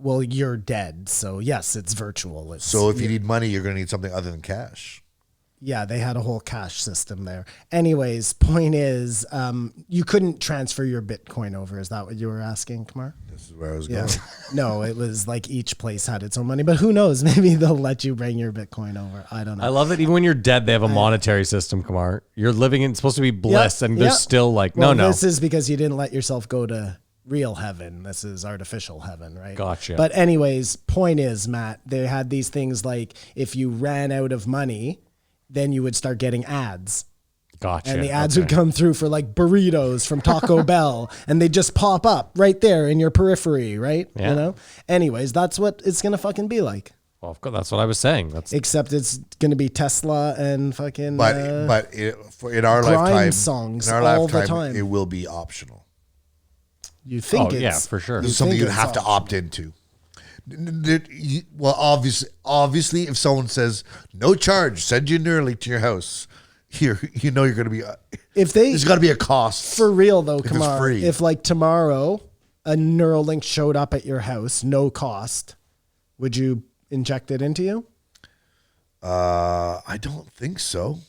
Well, you're dead, so yes, it's virtual. It's, So if you need money, you're going to need something other than cash. yeah, they had a whole cash system there. Anyways, point is, you couldn't transfer your Bitcoin over. Is that what you were asking, Kumar? This is where I was Yeah. going. No, it was like each place had its own money, but who knows? Maybe they'll let you bring your Bitcoin over. I don't know. I love that even when you're dead, they have a monetary system, Kumar. You're living in, it's supposed to be bliss, and they're still like, well, no. This is because you didn't let yourself go to real heaven. This is artificial heaven, right? Gotcha. But anyways, point is, Matt, they had these things like if you ran out of money, then you would start getting ads. Gotcha. And the ads would come through for like burritos from Taco Bell, and they just pop up right there in your periphery, right? Yeah. You know? Anyways, that's what it's going to fucking be like. Well, of course, that's what I was saying. That's Except it's going to be Tesla and fucking But in our grime lifetime, songs in our all the lifetime, time. it will be optional. you think Oh, it's... yeah, for sure. This is something think you'd it's have to optional. opt into. Well, obviously, if someone says no charge, send you Neuralink to your house, you know you're going to be. If they... There's got to be a cost. For real though, it's Kamar, free. if like tomorrow a Neuralink showed up at your house, no cost, would you inject it into you? I don't think so.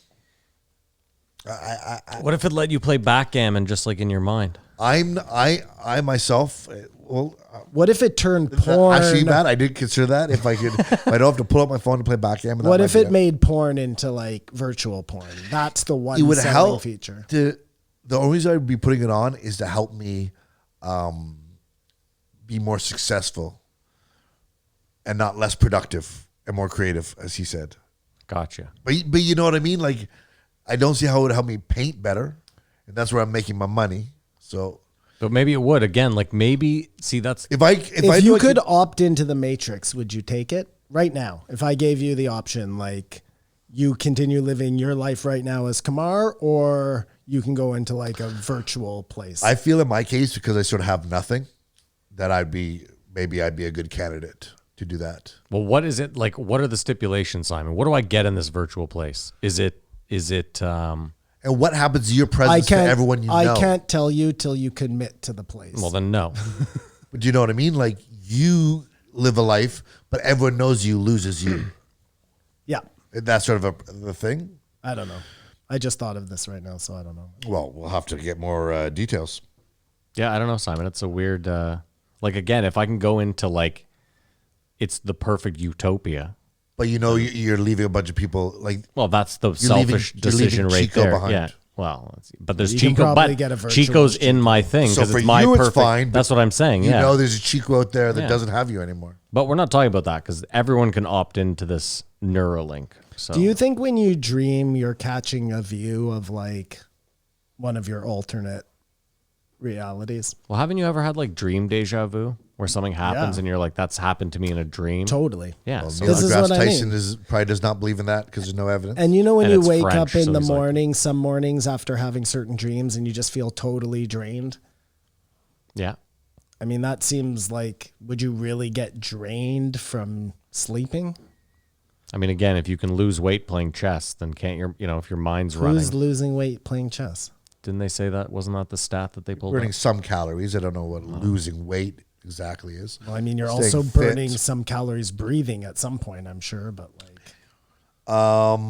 what if it let you play backgammon just like in your mind? I myself. Well, What if it turned porn? actually, Matt, I did consider that. If I could, if I don't have to pull up my phone to play backgammon. What if it made porn into like virtual porn? That's the one It would selling help. feature. The only reason I'd be putting it on is to help me be more successful and not less productive and more creative, as he said. Gotcha. But you know what I mean? Like, I don't see how it would help me paint better, and that's where I'm making my money. So But maybe it would. Again, like maybe, see, that's, if I If knew you I could opt into the Matrix, would you take it right now? If I gave you the option, like you continue living your life right now as Kamar, or you can go into like a virtual place. I feel in my case, because I sort of have nothing, that I'd be a good candidate to do that. well, what is it like? What are the stipulations, Simon? What do I get in this virtual place? Is it, And what happens to your presence to everyone you know? I can't tell you till you commit to the place. well, then no. But do you know what I mean? Like, you live a life, but everyone knows you loses you. Yeah, That's sort of the thing. I don't know. I just thought of this right now, so I don't know. Well, we'll have to get more details. Yeah, I don't know, Simon. It's a weird, like, again, if I can go into like, it's the perfect utopia. But you know, you're leaving a bunch of people. Like, Well, that's the You're selfish leaving decision right Chico there. behind. Yeah. Well, but there's You can Chico, probably but get a virtual Chico's Chico. in my thing so because for it's my you, perfect. it's fine. That's what I'm saying. You Yeah. know, there's a Chico out there that Yeah. doesn't have you anymore. But we're not talking about that because everyone can opt into this Neuralink. So Do you think when you dream, you're catching a view of like one of your alternate realities? Well, haven't you ever had like dream deja vu where something happens Yeah. and you're like, that's happened to me in a dream? Totally. Yeah. Well, so Neil This is deGrasse what I mean. Tyson probably does not believe in that because there's no evidence. And you know when And you it's wake French, up in so the he's like- morning, some mornings after having certain dreams, and you just feel totally drained? yeah. I mean, that seems like, would you really get drained from sleeping? I mean, again, if you can lose weight playing chess, then can't your, if your mind's running. Who's losing weight playing chess? Didn't they say that? Wasn't that the stat that they pulled burning up? some calories. I don't know what losing weight exactly is. Well, I mean, you're Staying also fit. burning some calories breathing at some point, I'm sure, but like,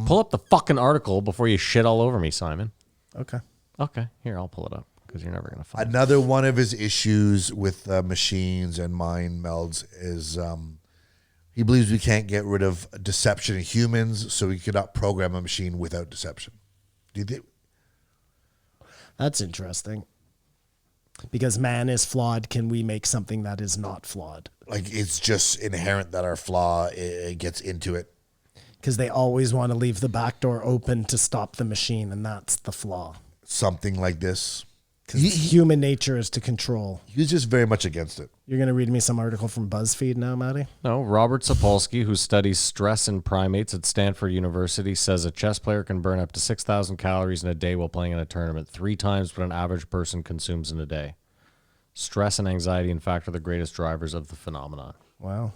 Pull up the fucking article before you shit all over me, Simon. okay. Okay, here, I'll pull it up because you're never going to find it. Another one of his issues with machines and mind melds is he believes we can't get rid of deception in humans, so we cannot program a machine without deception. Do you think? That's interesting. Because man is flawed. Can we make something that is not flawed? Like, it's just inherent that our flaw it gets into it. Because they always want to leave the back door open to stop the machine, and that's the flaw. Something like this. Because human nature is to control. He's just very much against it. You're going to read me some article from BuzzFeed now, Maddie? No, Robert Sapolsky, who studies stress in primates at Stanford University, says a chess player can burn up to 6,000 calories in a day while playing in a tournament, 3 times what an average person consumes in a day. Stress and anxiety, in fact, are the greatest drivers of the phenomenon. Wow.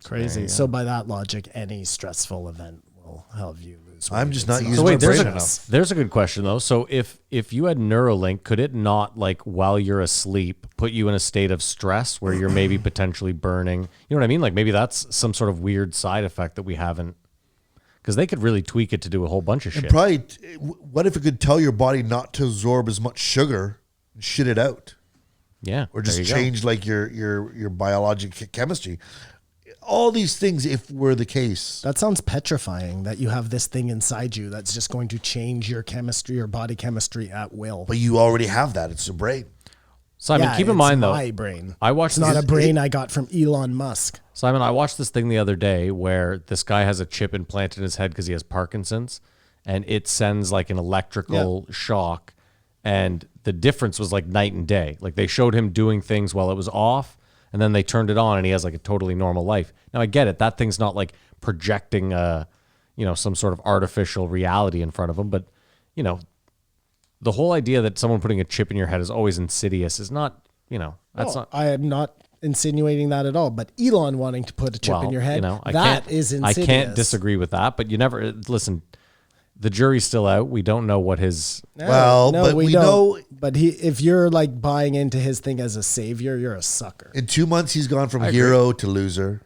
Crazy. So by that logic, any stressful event will have you lose weight. I'm just not It's using So my wait, brain enough. there's a good question though. So if you had Neuralink, could it not, like, while you're asleep, put you in a state of stress where you're maybe potentially burning? You know what I mean? Like, maybe that's some sort of weird side effect that we haven't, because they could really tweak it to do a whole bunch of shit. Probably, what if it could tell your body not to absorb as much sugar and shit it out? Yeah, Or there just you go. change like your biologic chemistry. All these things, if were the case. That sounds petrifying that you have this thing inside you that's just going to change your chemistry, your body chemistry at will. But you already have that. It's a brain. Simon, Yeah, keep in it's mind though, my brain. I watched It's not this- a brain I got from Elon Musk. Simon, I watched this thing the other day where this guy has a chip implanted in his head because he has Parkinson's, and it sends like an electrical shock, and the difference was like night and day. Like, they showed him doing things while it was off, and then they turned it on, and he has like a totally normal life. Now, I get it. That thing's not like projecting some sort of artificial reality in front of him, but, you know, the whole idea that someone putting a chip in your head is always insidious is not, that's not. I am not insinuating that at all, but Elon wanting to put a chip in your head, that is insidious. I can't disagree with that, but you never listen. The jury's still out. We don't know what his. Well, but we don't. know- But if you're like buying into his thing as a savior, you're a sucker. In 2 months, he's gone from hero to loser.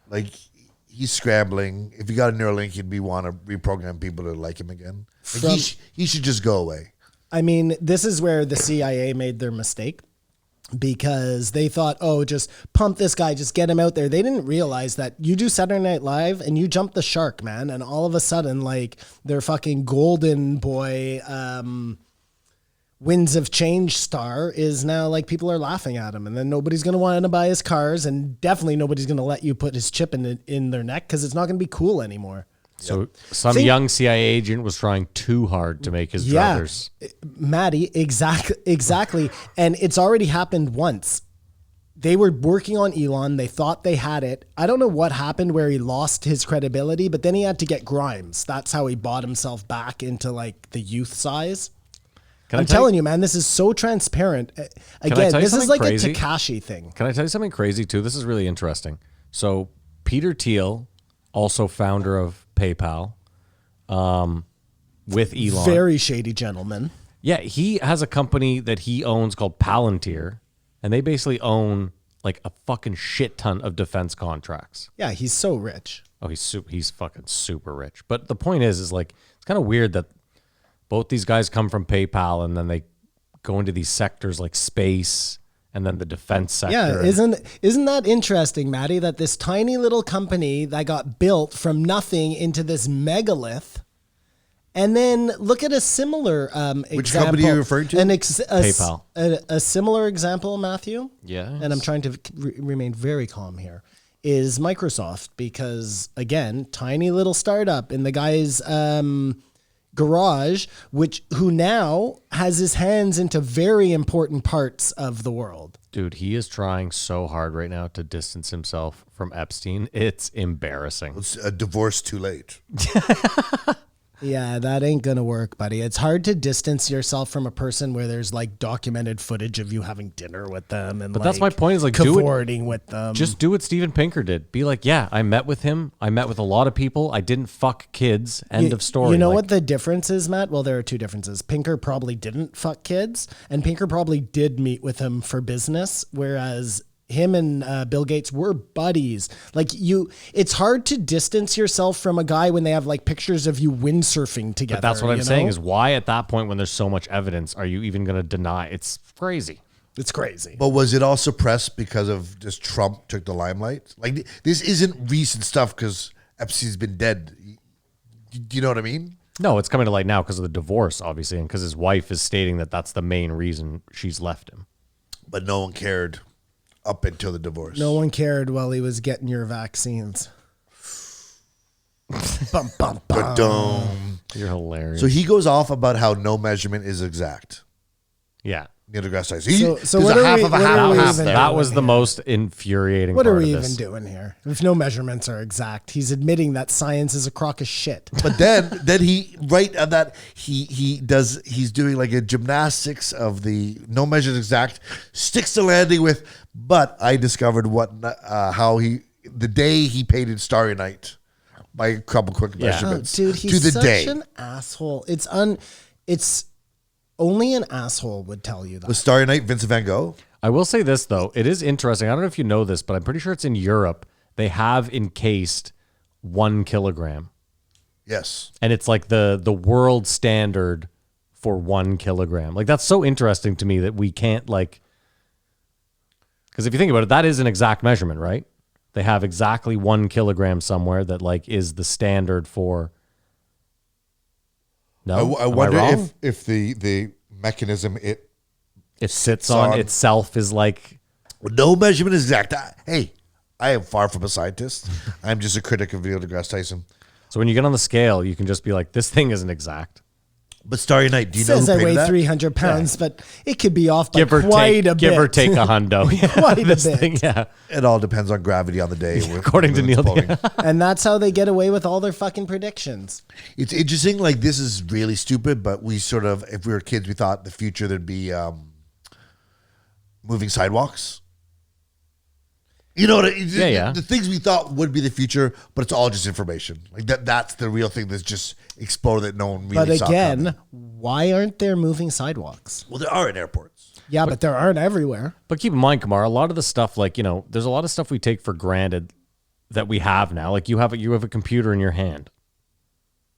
Like, he's scrambling. If he got a Neuralink, he'd want to reprogram people to like him again. Like, he should just go away. I mean, this is where the CIA made their mistake, because they thought, oh, just pump this guy, just get him out there. They didn't realize that you do Saturday Night Live and you jump the shark, man. And all of a sudden, like, their fucking golden boy Winds of Change star is now, like, people are laughing at him. And then nobody's going to want to buy his cars, and definitely nobody's going to let you put his chip in their neck, because it's not going to be cool anymore. So some young CIA agent was trying too hard to make his druthers. Maddie, exactly. And it's already happened once. They were working on Elon. They thought they had it. I don't know what happened where he lost his credibility, but then he had to get Grimes. That's how he bought himself back into, like, the youth size. I'm telling you, man, this is so transparent. Again, this is like crazy? a Tekashi thing. Can I tell you something crazy too? This is really interesting. So Peter Thiel, also founder of PayPal, with Elon. Very shady gentleman. Yeah, he has a company that he owns called Palantir, and they basically own like a fucking shit ton of defense contracts. Yeah, he's so rich. Oh, he's fucking super rich. But the point is like, it's kind of weird that both these guys come from PayPal and then they go into these sectors like space and then the defense sector. Yeah, isn't that interesting, Maddie, that this tiny little company that got built from nothing into this megalith, and then look at a similar example. Which company are you referring to? PayPal. A similar example, Matthew. Yes. And I'm trying to remain very calm here. Is Microsoft, because again, tiny little startup in the guy's garage, who now has his hands into very important parts of the world. Dude, he is trying so hard right now to distance himself from Epstein. It's embarrassing. It's a divorce too late. Yeah, that ain't gonna work, buddy. It's hard to distance yourself from a person where there's like documented footage of you having dinner with them, and But that's my point, is like, do it. cavorting with them. Just do what Steven Pinker did. Be like, yeah, I met with him. I met with a lot of people. I didn't fuck kids. End of story. You know Like, what the difference is, Matt? Well, there are two differences. Pinker probably didn't fuck kids, and Pinker probably did meet with him for business, whereas him and Bill Gates were buddies. Like, it's hard to distance yourself from a guy when they have like pictures of you windsurfing together. But that's what I'm you saying know? is, why at that point when there's so much evidence are you even going to deny? It's crazy. It's crazy. But was it all suppressed because of just Trump took the limelight? Like, this isn't recent stuff because Epstein's been dead. Do you know what I mean? No, it's coming to light now because of the divorce, obviously, and because his wife is stating that that's the main reason she's left him. But no one cared up until the divorce. No one cared while he was getting your vaccines. Bum, bum, bum. Ba-dum. You're hilarious. So he goes off about how no measurement is exact. yeah. Neil deGrasse says, So there's what a are half we- of a what are half. we half even there. That was the most infuriating What part are we of this. even doing here? If no measurements are exact, he's admitting that science is a crock of shit. But then he right on that he's doing like a gymnastics of the no measures exact, sticks the landing with. But I discovered the day he painted Starry Night by a couple quick Yeah. measurements Dude, he's to the such day. an asshole. It's only an asshole would tell you that. Was Starry Night Vincent Van Gogh? I will say this, though. It is interesting. I don't know if you know this, but I'm pretty sure it's in Europe. They have encased 1 kilogram. Yes. And it's like the world standard for 1 kilogram. Like, that's so interesting to me that we can't, like... Because if you think about it, that is an exact measurement, right? They have exactly 1 kilogram somewhere that, like, is the standard for... No? I Am wonder wrong? if the mechanism it sits on on- itself is like... no measurement is exact. Hey, I am far from a scientist. I'm just a critic of Neil deGrasse Tyson. So when you get on the scale, you can just be like, this thing isn't exact. But Starry Night, do you know Says who I painted weigh that? 300 pounds, but it could be off by Give or quite take, a bit. give or take a hundo. Yeah, Quite a this bit. thing, yeah. It all depends on gravity on the day. According to when Neil, it's pulling. And that's how they get away with all their fucking predictions. It's interesting. Like, this is really stupid, but we sort of, if we were kids, we thought the future there'd be moving sidewalks. You know what? Yeah. The things we thought would be the future, but it's all just information. Like that's the real thing that's just exploded that no one really But saw again, coming. why aren't there moving sidewalks? Well, there are in airports. Yeah, but there aren't everywhere. But keep in mind, Kamar, a lot of the stuff, like, you know, there's a lot of stuff we take for granted that we have now. Like you have a computer in your hand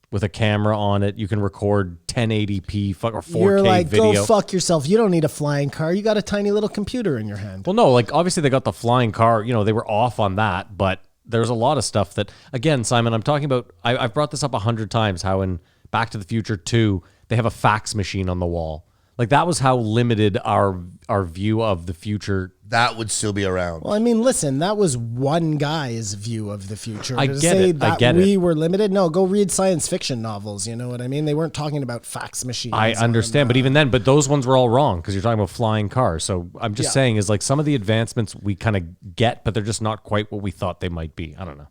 with a camera on it. You can record 1080p or 4K You're like, video. go fuck yourself. You don't need a flying car. You got a tiny little computer in your hand. Well, no, like obviously they got the flying car. You know, they were off on that, but there's a lot of stuff that, again, Simon, I'm talking about. I've brought this up 100 times. How in Back to the Future 2, they have a fax machine on the wall. Like that was how limited our view of the future. That would still be around. Well, I mean, listen, that was one guy's view of the future. I To get say it. I that get we it. were limited. No, go read science fiction novels. You know what I mean? They weren't talking about fax machines. I understand, or, but even then, those ones were all wrong because you're talking about flying cars. So I'm just saying is like some of the advancements we kind of get, but they're just not quite what we thought they might be. I don't know.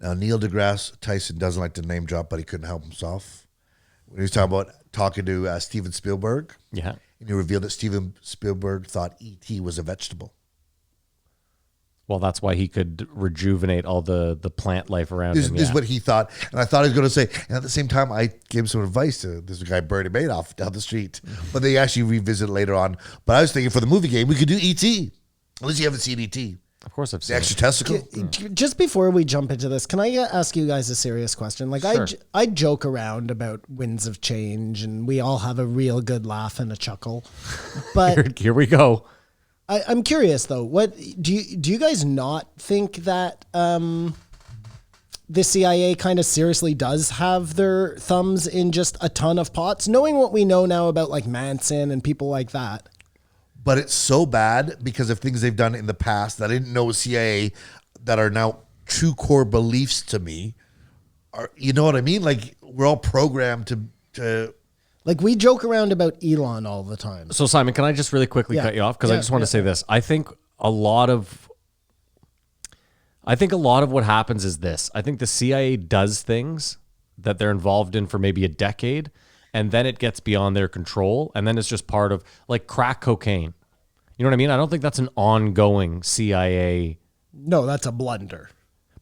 Now, Neil deGrasse Tyson doesn't like to name drop, but he couldn't help himself. When he was talking to Steven Spielberg, Yeah. and he revealed that Steven Spielberg thought E.T. was a vegetable. Well, that's why he could rejuvenate all the plant life around This him. is Yeah. what he thought. And I thought he was going to say, and at the same time, I gave him some advice to this guy, Bernie Madoff, down the street. But they actually revisit it later on. But I was thinking for the movie game, we could do E.T. Unless you haven't seen E.T. Of course, I've The seen extra it. testicle. Just before we jump into this, can I ask you guys a serious question? Like, Sure. I joke around about winds of change, and we all have a real good laugh and a chuckle. But Here we go. I'm curious though. What do you guys not think that the CIA kind of seriously does have their thumbs in just a ton of pots, knowing what we know now about like Manson and people like that? But it's so bad because of things they've done in the past that I didn't know CIA that are now true core beliefs to me. You know what I mean? Like we're all programmed to Like we joke around about Elon all the time. So, Simon, can I just really quickly Yeah. cut you off? Because I Yeah, just want to yeah, say this. I think a lot of what happens is this. I think the CIA does things that they're involved in for maybe a decade, and then it gets beyond their control, and then it's just part of, like, crack cocaine. You know what I mean? I don't think that's an ongoing CIA. No, that's a blunder.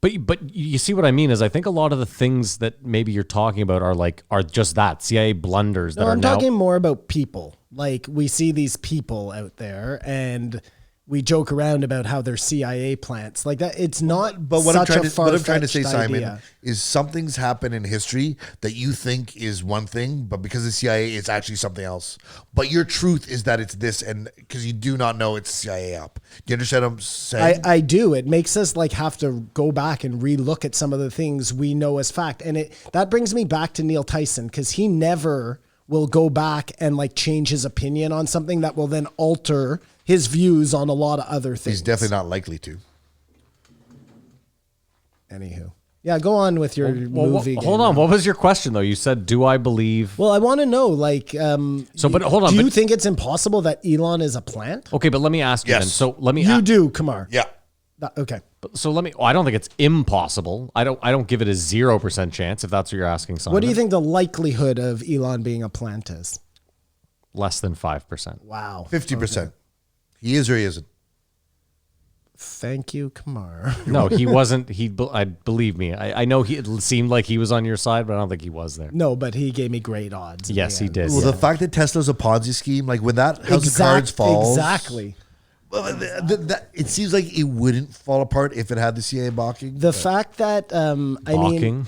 But you see what I mean is I think a lot of the things that maybe you're talking about are just that CIA blunders that No, are I'm now. talking more about people. Like we see these people out there and we joke around about how they're CIA plants like that. It's not. But what I'm such trying to say, Simon, idea. is something's happened in history that you think is one thing, but because of CIA, it's actually something else. But your truth is that it's this, and because you do not know it's CIA up. Do you understand what I'm saying? I do. It makes us like have to go back and relook at some of the things we know as fact, and that brings me back to Neil Tyson, because he never will go back and like change his opinion on something that will then alter his views on a lot of other things. He's definitely not likely to. Anywho. Yeah, go on with your movie. Hold on. What was your question, though? You said, do I believe... Well, I want to know, like... but hold on. Do you think it's impossible that Elon is a plant? Okay, but let me ask you then. Yes. So let me... You do, Kumar. Yeah. Okay. So let me... I don't think it's impossible. I don't give it a 0% chance, if that's what you're asking, Simon. What do you think the likelihood of Elon being a plant is? Less than 5%. Wow. 50%. Okay. He is or he isn't. Thank you, Kumar. No, he wasn't. I believe me. I know it seemed like he was on your side, but I don't think he was there. No, but he gave me great odds. Yes, he did. Well, the fact that Tesla's a Ponzi scheme, like when that house of cards falls, Exactly. well, it seems like it wouldn't fall apart if it had the CIA balking. The fact that Balking.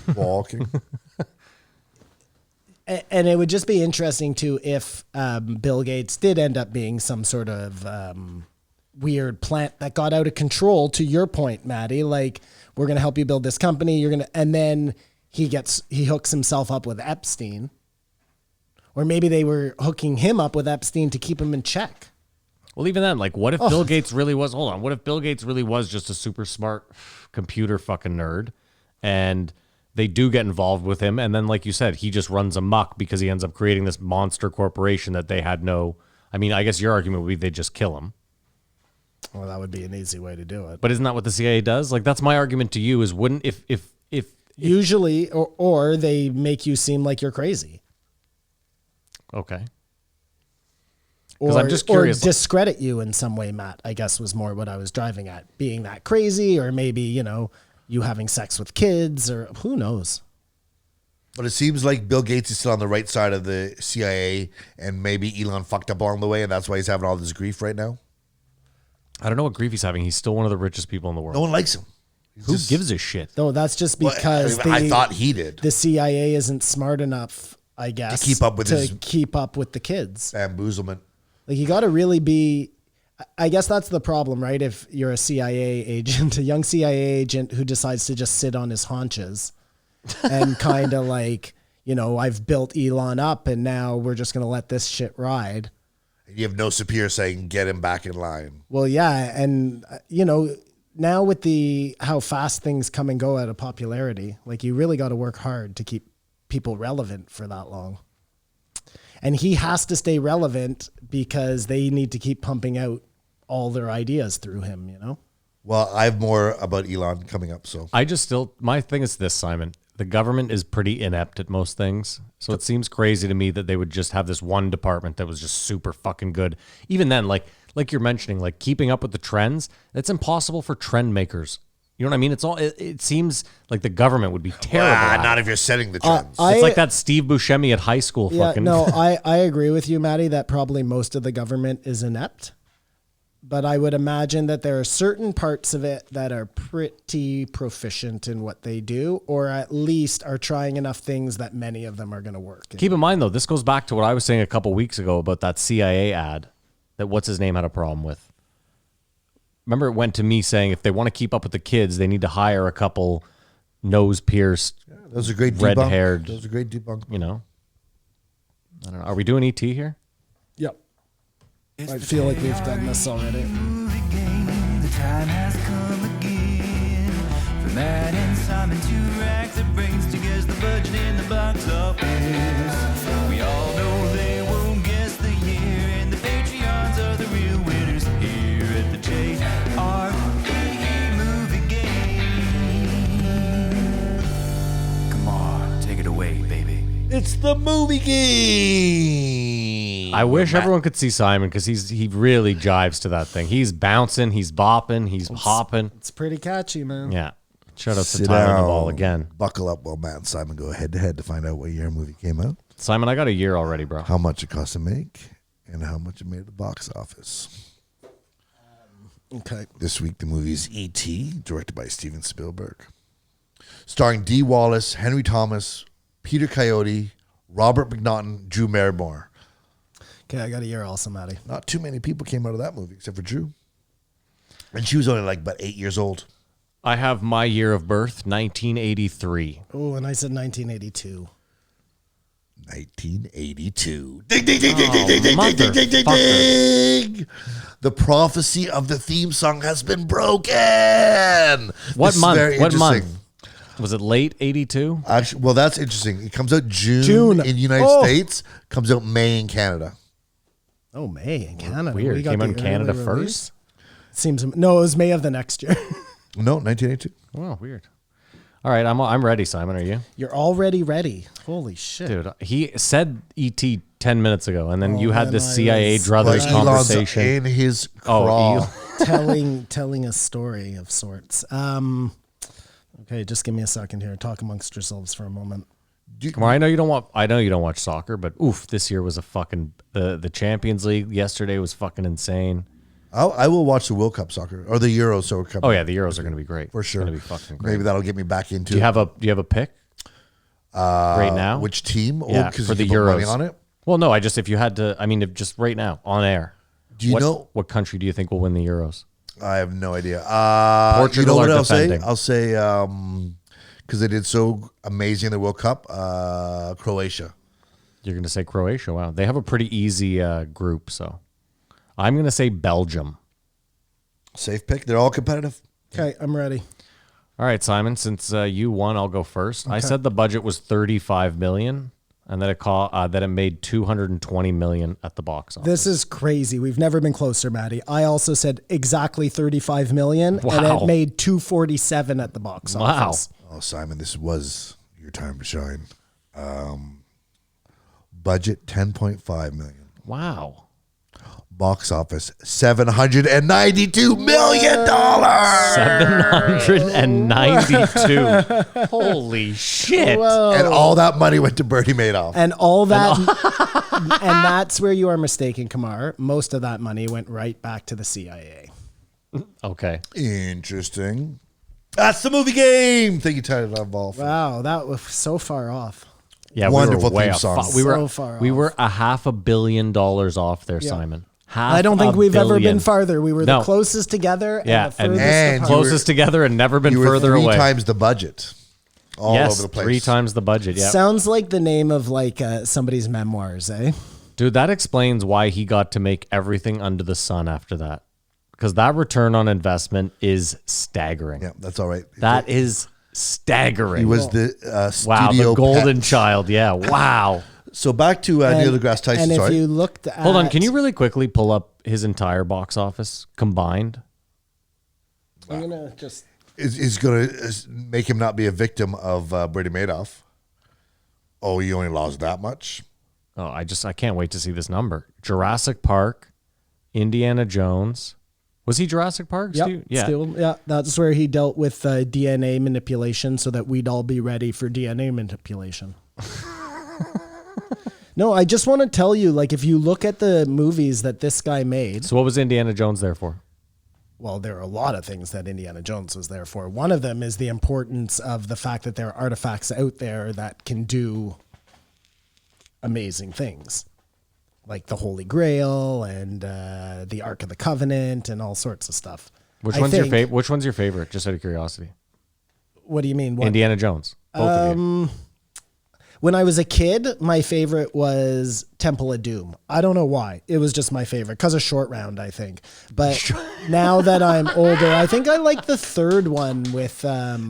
and it would just be interesting too if Bill Gates did end up being some sort of weird plant that got out of control. To your point, Maddie, like we're gonna help you build this company. And then he hooks himself up with Epstein, or maybe they were hooking him up with Epstein to keep him in check. Well, even then, like, what if Bill Gates really was... Hold on. What if Bill Gates really was just a super smart computer fucking nerd, and they do get involved with him, and then, like you said, he just runs amok because he ends up creating this monster corporation that they had no... I mean, I guess your argument would be they just kill him. Well, that would be an easy way to do it. But isn't that what the CIA does? Like, that's my argument to you is wouldn't... If Usually, or they make you seem like you're crazy. Okay. Or, I'm just curious. Or discredit you in some way, Matt, I guess was more what I was driving at. Being that crazy, or maybe, you having sex with kids, or who knows. But it seems like Bill Gates is still on the right side of the CIA, and maybe Elon fucked up along the way, and that's why he's having all this grief right now. I don't know what grief he's having. He's still one of the richest people in the world. No one likes him. Who gives a shit? No, that's just because I thought he did. The CIA isn't smart enough, I guess, To keep up with the kids. Bamboozlement. Like you got to really be. I guess that's the problem, right? If you're a CIA agent, a young CIA agent who decides to just sit on his haunches and kind of like, I've built Elon up and now we're just going to let this shit ride. You have no superior saying, get him back in line. Well, yeah. And, now with how fast things come and go out of popularity, like you really got to work hard to keep people relevant for that long. And he has to stay relevant because they need to keep pumping out all their ideas through him, Well, I have more about Elon coming up, so. My thing is this, Simon. The government is pretty inept at most things. So it seems crazy to me that they would just have this one department that was just super fucking good. Even then, like you're mentioning, like keeping up with the trends, it's impossible for trend makers. You know what I mean? It seems like the government would be terrible. Not if you're setting the trends. It's like that Steve Buscemi at high school fucking. No, I agree with you, Maddie, that probably most of the government is inept. But I would imagine that there are certain parts of it that are pretty proficient in what they do, or at least are trying enough things that many of them are going to work. Keep in mind, though, this goes back to what I was saying a couple weeks ago about that CIA ad that what's-his-name had a problem with. Remember, it went to me saying if they want to keep up with the kids, they need to hire a couple nose-pierced, those are great red-haired. Those are great debunk. I don't know. Are we doing ET here? Yep. I feel like we've done this already. The time has come again for Matt and Simon to rack the brains to guess the budget in the box office. We all know they won't guess the year, and the Patreons are the real winners here at the JRE Movie Game. Come on, take it away, baby. It's the movie game. I wish everyone could see Simon because he really jives to that thing. He's bouncing, he's bopping, he's hopping. It's pretty catchy, man. Yeah. Shout out to Sit Tyler down. Duvall again. Buckle up while Matt and Simon go head to head to find out what year a movie came out, Simon, I got a year already, bro. how much it cost to make, and how much it made at the box office. Okay. This week, the movie is E.T., directed by Steven Spielberg. Starring Dee Wallace, Henry Thomas, Peter Coyote, Robert McNaughton, Drew Barrymore. Okay, I got a year also, Maddie. Not too many people came out of that movie, except for Drew. And she was only like about 8 years old. I have my year of birth, 1983. Oh, and I said 1982. 1982. Ding, ding, ding, ding, ding, ding, ding, ding, ding, ding, ding, ding. The prophecy of the theme song has been broken. What This is month? very What interesting. month? Was it late 82? Actually, well, that's interesting. It comes out June. in the United Oh. States, comes out May in Canada. Oh, May in Canada. Weird. We It got came out in the Canada early release. first? Seems no, it was May of the next year. No, 1982. Oh, weird. All right, I'm ready, Simon. Are you? You're already ready. Holy shit. Dude, he said E.T. 10 minutes ago, and then Oh, you had then this I CIA was- druthers But Elon's conversation. in his Oh, crawl. telling a story of sorts. Okay, just give me a second here. Talk amongst yourselves for a moment. Well, I know you don't watch soccer, but oof, this year was a fucking the Champions League yesterday was fucking insane. I will watch the World Cup soccer or the Euro soccer Cup. Oh yeah, the Euros are going to be great. for sure. It's going to be fucking great. Maybe that'll get me back into. Do you have a pick right now? which team? Yeah, because for the you can put money Euros. on it. Well, no, if you had to, if just right now on air. Do you know? what country do you think will win the Euros? I have no idea. Portugal you know what are I'll say? defending. I'll say because they did so amazing in the World Cup. Croatia. You're going to say Croatia. Wow, they have a pretty easy group, so I'm going to say Belgium. Safe pick. They're all competitive. Okay, I'm ready. All right, Simon, since you won, I'll go first. I said the budget was $35 million, and that it made $220 million at the box office. This is crazy. We've never been closer, Maddie. I also said exactly 35 million, and Wow. it made 247 at the box Wow. office. Oh, Simon, this was your time to shine. Budget $10.5 million. Wow. Box office $792 million. 792. Holy shit. And all that money went to Bernie Madoff. And all that, and that's where you are mistaken, Kamar. Most of that money went right back to the CIA. Okay. Interesting. That's the movie game. Thank you, Tyler Volf. Wow, that was so far off. Yeah, Wonderful we were way theme off. song. We were So far we off. were $500 million off there, Simon. I don't think we've ever been farther. We were No. the closest together and Yeah, the furthest and apart. closest together and never been You were further three away. times the budget. All yes, over the place. 3 times the budget. Yeah, Sounds like the name of like somebody's memoirs, eh? dude, that explains why he got to make everything under the sun after that. Because that return on investment is staggering. Yeah, that's all right. That is staggering. He was the wow, studio the golden pet. child. Yeah, wow. So back to Neil deGrasse Tyson. And if Sorry. you looked at... Hold on, can you really quickly pull up his entire box office combined? I'm going to just... is going to make him not be a victim of Bernie Madoff. Oh, he only lost that much? Oh, I can't wait to see this number. Jurassic Park, Indiana Jones. Was he Jurassic Park? Yep, Stu? Yeah. still, yeah, that's where he dealt with DNA manipulation so that we'd all be ready for DNA manipulation. No, I just want to tell you, like, if you look at the movies that this guy made, So what was Indiana Jones there for? well, there are a lot of things that Indiana Jones was there for. One of them is the importance of the fact that there are artifacts out there that can do amazing things, like the Holy Grail and the Ark of the Covenant and all sorts of stuff. Which I one's your think- favorite? Which one's your favorite? Just out of curiosity. What do you mean? What? Indiana Jones. Both of you. When I was a kid, my favorite was Temple of Doom. I don't know why. It was just my favorite because of Short Round, I think. But now that I'm older, I think I like the third one with...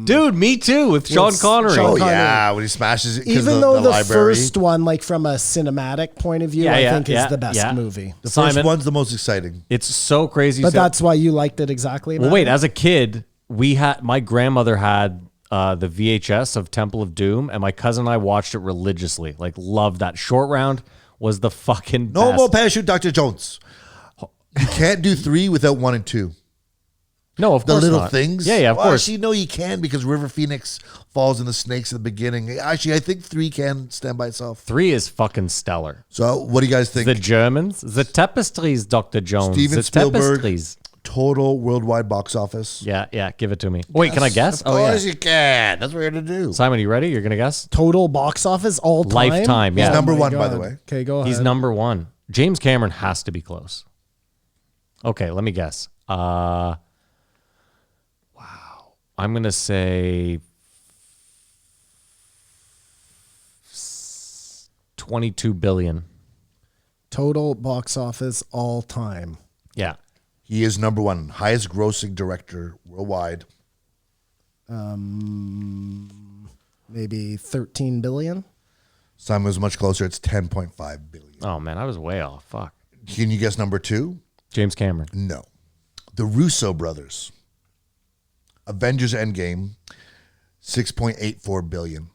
Dude, me too, with Sean Connery. Sean Oh, Connery. yeah, when he smashes it. 'cause Even though the library. first one, like from a cinematic point of view, Yeah, I yeah, think yeah, is the best yeah. movie. The Simon, first one's the most exciting. it's so crazy. But So- that's why you liked it exactly. well, Matt? wait. As a kid, my grandmother had the VHS of Temple of Doom, and my cousin and I watched it religiously. Like, loved that. Short Round was the fucking No best. more parachute, Dr. Jones. You can't do 3 without 1 and 2. No, of The course little not. things. Yeah, of Well, course. Actually, no, you can because River Phoenix falls in the snakes at the beginning. Actually, I think 3 can stand by itself. 3 is fucking stellar. So, what do you guys think? The Germans, the tapestries, Dr. Jones. Steven the Spielberg tapestries. total worldwide box office. Yeah, give it to me. Wait, can I guess? Of course you can. That's what we're going to do. Simon, you ready? You're going to guess? Total box office all time? Lifetime, yeah. He's number my one, by God. the way. Okay, go ahead. He's number one. James Cameron has to be close. Okay, let me guess. Wow. I'm going to say 22 billion. Total box office all time. Yeah. He is number one, highest grossing director worldwide. Maybe 13 billion. Simon was much closer. It's 10.5 billion. Oh, man, I was way off. Fuck. Can you guess number two? James Cameron. No. The Russo brothers. Avengers Endgame, 6.84 billion.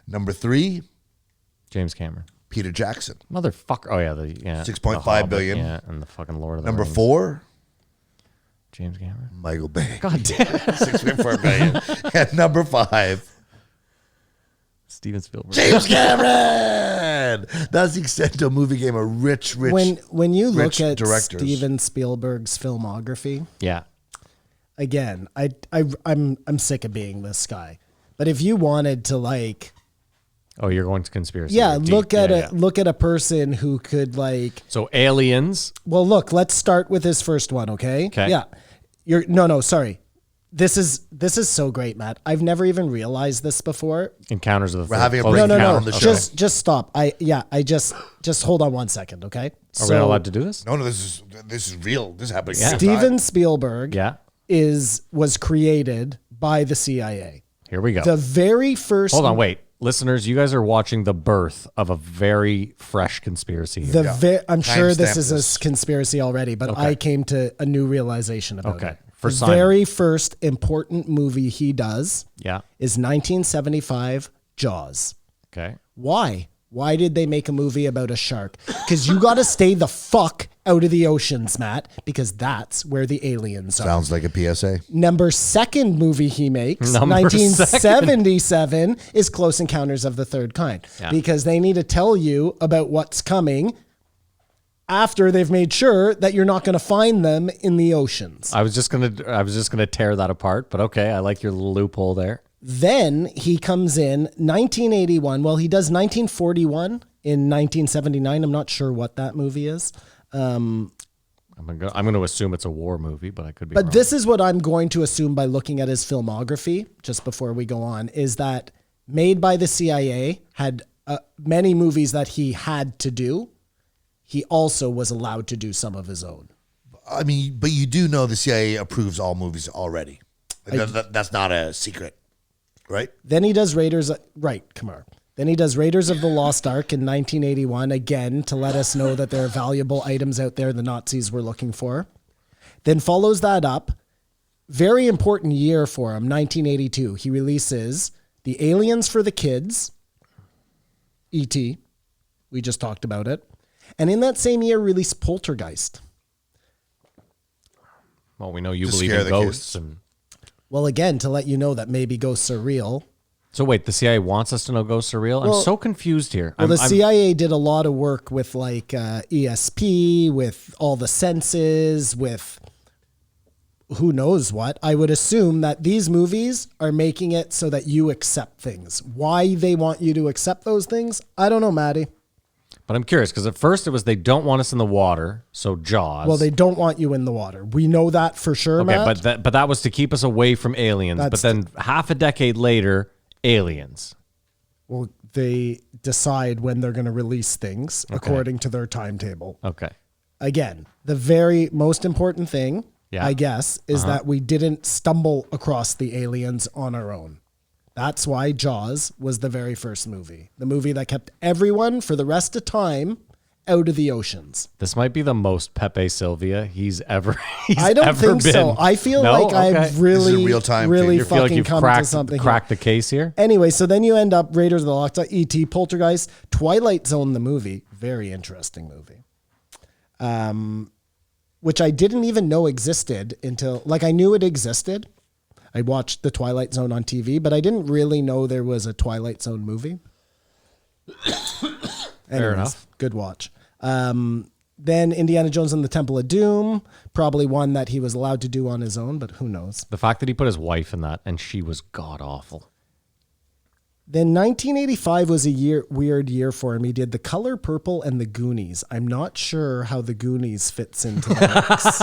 Number three, James Cameron. Peter Jackson. Motherfucker. Oh, yeah. 6.5 The Hobbit, billion. Yeah, and the fucking Lord of the Number Rings. four, James Cameron. Michael Bay. God damn. 6.4 billion. And number five, Steven Spielberg. James Cameron. That's the extent to a movie game. A rich When you look rich at directors. Steven Spielberg's filmography, Yeah. again, I'm sick of being this guy. But if you wanted to like, Oh, you're going to conspiracy. yeah, Deep. look at Yeah. look at a person who could like. So Aliens. Well, look, let's start with his first one, okay? 'Kay. Yeah. Sorry. This is so great, Matt. I've never even realized this before. Encounters of the We're having a Close break No, Encounter. on the show. Just stop. I just hold on one second, okay? Are we not allowed to do this? No, this is real. This is happening. Yeah. all the Steven time. Spielberg Yeah. was created by the CIA. Here we go. The very first Hold on, wait. Listeners, you guys are watching the birth of a very fresh conspiracy here. I'm sure this Timestamp is a this. conspiracy already, but I came to a new realization about Okay. it. For the Simon. very first important movie he does Yeah. is 1975 Jaws. Okay. Why? Why did they make a movie about a shark? Because you got to stay the fuck out of the oceans, Matt, because that's where the aliens are. Sounds like a PSA. Second movie he makes, Number 1977, is Close Encounters of the Third Kind. Yeah. Because they need to tell you about what's coming after they've made sure that you're not going to find them in the oceans. I was just gonna tear that apart, but okay, I like your little loophole there. Then he comes in 1981. Well, he does 1941 in 1979. I'm not sure what that movie is. I'm gonna assume it's a war movie, but I could be But wrong. this is what I'm going to assume by looking at his filmography, just before we go on, is that made by the CIA, had many movies that he had to do. He also was allowed to do some of his own. I mean, but you do know the CIA approves all movies already. That's not a secret, right? Then he does Raiders, right, Kamar. Then he does Raiders of the Lost Ark in 1981, again, to let us know that there are valuable items out there the Nazis were looking for. Then follows that up, very important year for him, 1982. He releases The Aliens for the Kids, E.T., we just talked about it. And in that same year, released Poltergeist. Well, we know you To believe scare in the ghosts, kids. and Well, again, to let you know that maybe ghosts are real. so wait, the CIA wants us to know ghosts are real. I'm so confused here. Well, I'm, the CIA did a lot of work with like ESP, with all the senses, with who knows what. I would assume that these movies are making it so that you accept things. Why they want you to accept those things, I don't know, Maddie. But I'm curious because at first it was they don't want us in the water, so Jaws. Well, they don't want you in the water. We know that for sure, okay, Matt. but that was to keep us away from aliens. That's but then half a decade later, aliens. Well, they decide when they're going to release things according to their timetable. Okay. Again, the very most important thing, Yeah. I guess, is that we didn't stumble across the aliens on our own. That's why Jaws was the very first movie. The movie that kept everyone for the rest of time out of the oceans. This might be the most Pepe Sylvia he's ever I don't ever think been. so. I feel No? like Okay. I've really, This is real time, really Jake. You feel like fucking you've come to something here. cracked the case here? Anyway, so then you end up Raiders of the Lost Ark, E.T., Poltergeist, Twilight Zone, the movie. Very interesting movie. Which I didn't even know existed until, like, I knew it existed. I watched the Twilight Zone on TV, but I didn't really know there was a Twilight Zone movie. Anyways, enough. Good watch. Then Indiana Jones and the Temple of Doom, probably one that he was allowed to do on his own, but who knows. The fact that he put his wife in that and she was god awful. Then 1985 was a weird year for him. He did The Color Purple and The Goonies. I'm not sure how The Goonies fits into the mix.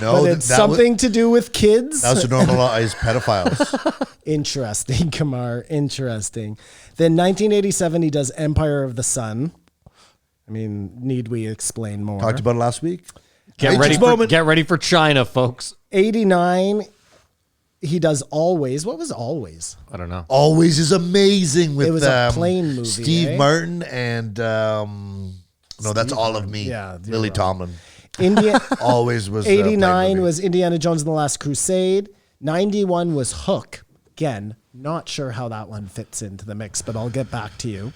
No, But it's something to do with kids. That was to normalize pedophiles. Interesting, Kamar. Interesting. Then 1987, he does Empire of the Sun. I mean, need we explain more? Talked about it last week. Get ready for China, folks. 89, he does Always. What was Always? I don't know. Always is amazing with It was a plane movie, Steve eh? Martin and no, that's All of Me. Yeah, you're Lily right. Tomlin. India. Always was. 89 was Indiana Jones and the Last Crusade. 91 was Hook. Again, not sure how that one fits into the mix, but I'll get back to you.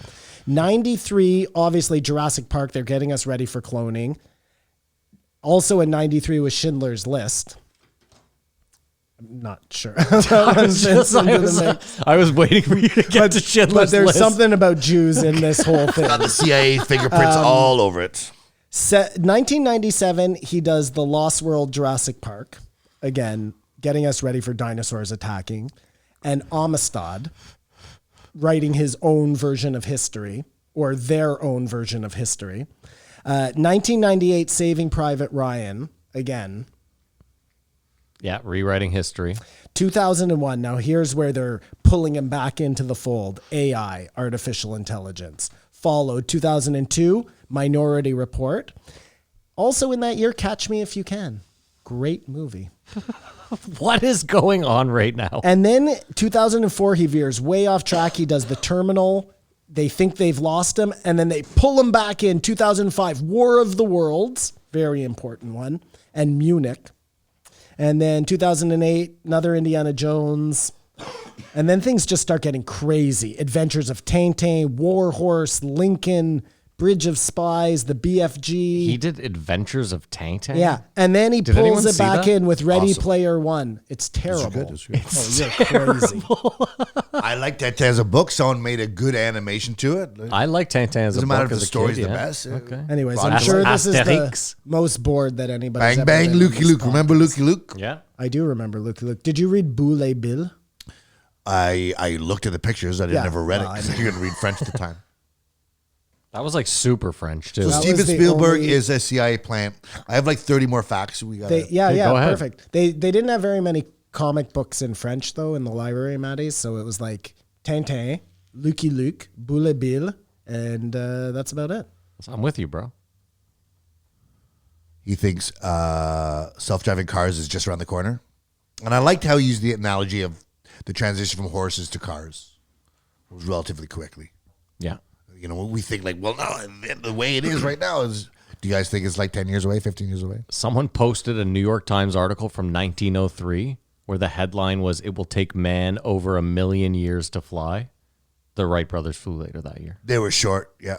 93, obviously Jurassic Park. They're getting us ready for cloning. Also in 93 was Schindler's List. I'm not sure. I was waiting for you to get to Schindler's But there's List. something about Jews in this whole thing. Got the CIA fingerprints all over it. 1997, he does The Lost World Jurassic Park. Again, getting us ready for dinosaurs attacking. And Amistad, writing his own version of history, or their own version of history. 1998, Saving Private Ryan, again. Yeah, rewriting history. 2001, now here's where they're pulling him back into the fold. AI, artificial intelligence. Followed 2002, Minority Report. Also in that year, Catch Me If You Can. Great movie. What is going on right now? And then 2004, he veers way off track. He does The Terminal. They think they've lost him, and then they pull him back in. 2005, War of the Worlds, very important one, and Munich. And then 2008, another Indiana Jones. And then things just start getting crazy. Adventures of Tintin, War Horse, Lincoln, Bridge of Spies, the BFG. He did Adventures of Tintin? Yeah. And then he Did anyone pulls it see back that? in with Ready Awesome. Player One. It's terrible. good, it's good. You're crazy. I like that as a book. Someone made a good animation to it. I like Tintin as a Doesn't book matter if as the a story's kid, the yeah. best. Okay. Anyways, I'm Roger. sure this is the Asterix. most bored that anybody's Bang ever bang, been on Lukey this Luke. podcast. Remember Lukey Luke? Yeah. I do remember Lukey Luke. Did you read Boule Bill? I looked at the pictures. I Yeah, never read it well, I because I couldn't read French at the time. That was like super French, too. So That Steven was the Spielberg only- is a CIA plant. I have like 30 more facts. We got Yeah, go ahead. perfect. They didn't have very many comic books in French though in the library, Maddie's. So it was like Tintin, Lucky Luke, Boule Bill, and that's about it. I'm with you, bro. He thinks self-driving cars is just around the corner. And I liked how he used the analogy of the transition from horses to cars. It was relatively quickly. Yeah. You know, we think like, well, no, the way it is right now is, do you guys think it's like 10 years away, 15 years away? Someone posted a New York Times article from 1903 where the headline was, "It will take man over 1 million years to fly." The Wright brothers flew later that year. They were short, yeah.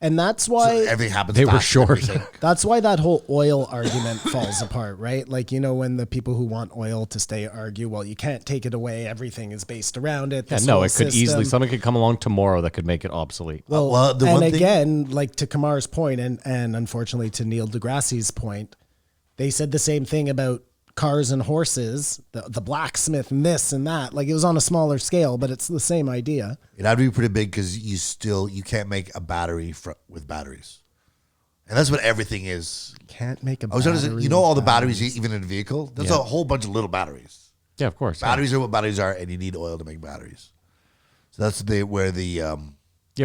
And that's So why everything happens They were fast, short. everything. that's why that whole oil argument falls apart, right? Like, you know, when the people who want oil to stay argue, well, you can't take it away. Everything is based around it. Yeah, this no, whole it could easily, system. something could come along tomorrow that could make it obsolete. Well, the and one thing- again, like to Kamar's point, and unfortunately to Neil deGrasse's point, they said the same thing about cars and horses, the blacksmith and this and that. Like it was on a smaller scale, but it's the same idea. It had to be pretty big because you can't make a battery with batteries. And that's what everything is. Can't make a I was going to say, battery you know all the with batteries even in a vehicle? There's Yeah. a whole bunch of little batteries. Yeah, of course. Batteries are what batteries are, and you need oil to make batteries. So that's where the Yeah,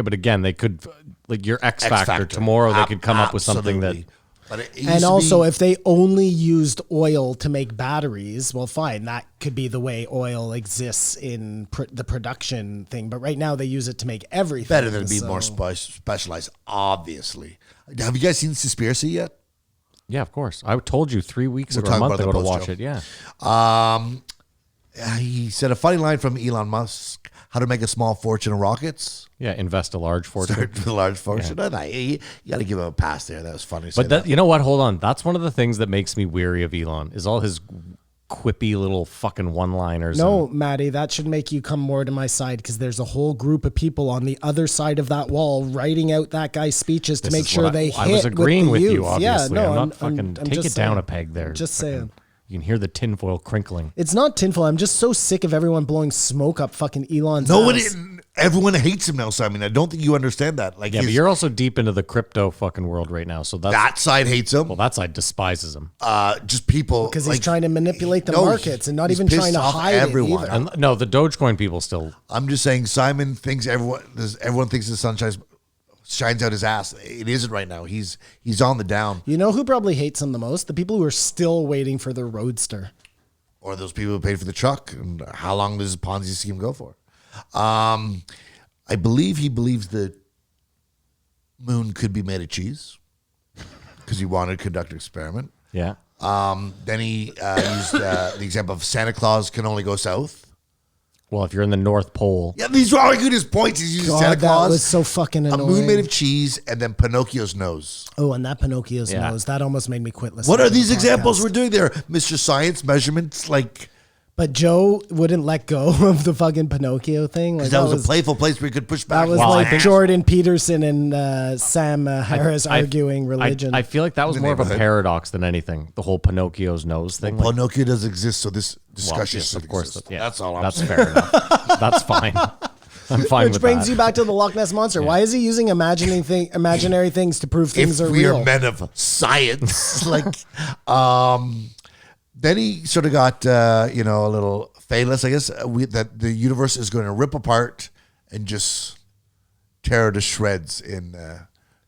but again, they could, like your X X Factor tomorrow, they could come up with something that. Absolutely. But it used And to also, be- if they only used oil to make batteries, well, fine, that could be the way oil exists in the production thing. But right now, they use it to make everything. better than be so- more specialized, obviously. Have you guys seen Conspiracy yet? Yeah, of course. I told you 3 weeks We're ago, a talking month about ago the to watch post-show. it. Yeah. He said a funny line from Elon Musk: "How to make a small fortune in rockets." Yeah, invest a large fortune. Start with a large fortune. You got to give him a pass there. That was funny. to say But that, you know what? Hold on. That's one of the things that makes me weary of Elon is all his quippy little fucking one-liners. No, Maddie, that should make you come more to my side because there's a whole group of people on the other side of that wall writing out that guy's speeches to make sure they hit. I was agreeing with the you, youth. obviously. Yeah, no, I'm not fucking I'm take just it down saying. a peg there. Just Fucking- saying. You can hear the tinfoil crinkling. It's not tinfoil. I'm just so sick of everyone blowing smoke up fucking Elon's ass. Everyone hates him now, Simon. I don't think you understand that. Like, Yeah, but his- you're also deep into the crypto fucking world right now. So that side hates him. well, that side despises him. Just people Because like, he's trying to manipulate the No, markets and not he's even trying pissed to off hide everyone. it either. And no, the Dogecoin people still. I'm just saying, Simon thinks everyone thinks the sun shines out his ass. It isn't right now. He's on the down. You know who probably hates him the most? The people who are still waiting for their Roadster. Or those people who paid for the truck. And how long does a Ponzi scheme go for? I believe he believes the moon could be made of cheese because he wanted to conduct an experiment. Yeah. Then he used the example of Santa Claus can only go south. Well, if you're in the North Pole, Yeah, these are all good as points. He's using God, Santa that Claus, was so fucking a annoying. moon made of cheese, and then Pinocchio's nose. Oh, and that Pinocchio's Yeah. nose. That almost made me quit listening. What are to the these examples podcast. we're doing there, Mr. Science measurements? Like, But Joe wouldn't let go of the fucking Pinocchio thing. Like, that was a playful place where you could push back. That was Well, I like think- Jordan Peterson and Sam Harris I- arguing religion. I feel like that was The more of a neighborhood. paradox than anything. The whole Pinocchio's nose thing. Like, Pinocchio does exist, so this well, discussion yes, should of course. exist. Yeah, That's all I'm That's saying. fair enough. That's fine. I'm fine Which with brings that. you back to the Loch Ness Monster. Why is he using imaginary things to prove things If are we real? are men of science, like, then he sort of got, a little fatalist, I guess, that the universe is going to rip apart and just tear to shreds in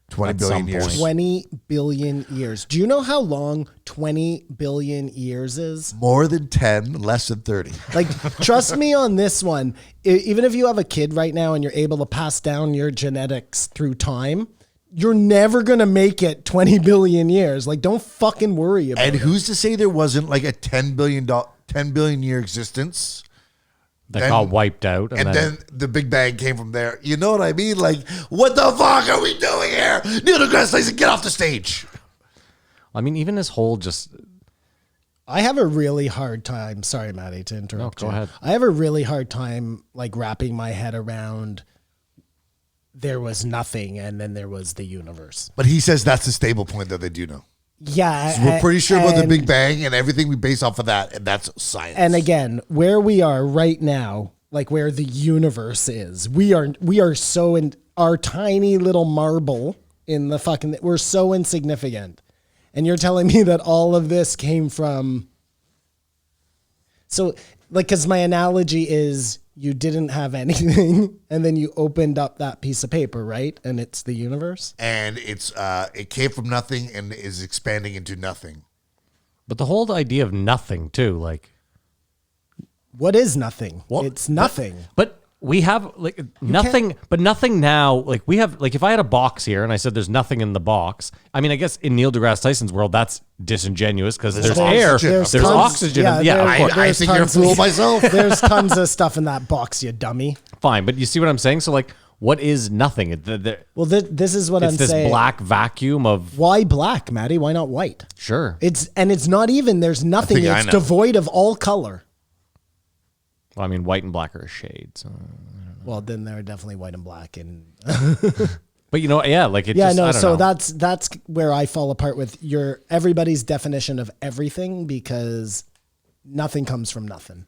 20 At billion some years. point. 20 billion years. Do you know how long 20 billion years is? More than 10, less than 30. Like, trust me on this one. Even if you have a kid right now and you're able to pass down your genetics through time, you're never going to make it 20 billion years. Like, don't fucking worry about And it. who's to say there wasn't like a 10 billion year existence? That then- got wiped out. And then the Big Bang came from there. You know what I mean? Like, what the fuck are we doing here? Neil deGrasse Tyson, get off the stage. I mean, even his whole just. I have a really hard time. Sorry, Maddie, to interrupt. No, go you. ahead. I have a really hard time like wrapping my head around there was nothing and then there was the universe. But he says that's the stable point that they do know. Yeah. So we're pretty sure about the and- Big Bang and everything we base off of that, and that's science. And again, where we are right now, like where the universe is, we are so in our tiny little marble in the fucking, we're so insignificant. And you're telling me that all of this came from, so like, cause my analogy is you didn't have anything and then you opened up that piece of paper, right? And it's the universe. and it came from nothing and is expanding into nothing. But the whole idea of nothing, too. Like. What is nothing? Well, it's nothing. But we have like nothing, but nothing now. Like we have, like if I had a box here and I said there's nothing in the box, I mean, I guess in Neil deGrasse Tyson's world, that's disingenuous because there's air, oxygen. there's tons- oxygen. Yeah, of course. I there's think you're a tons fool of- myself. There's tons of stuff in that box, you dummy. Fine. But you see what I'm saying? So like, what is nothing? Well, this is what It's I'm this saying. black vacuum of, Why black, Maddie? Why not white? sure. It's not even. There's nothing. think I It's know. devoid of all color. Well, I mean, white and black are a shade. So. Well, then they're definitely white and black, and But you know, yeah, like it yeah, just, no. I don't So know. that's where I fall apart with everybody's definition of everything because nothing comes from nothing.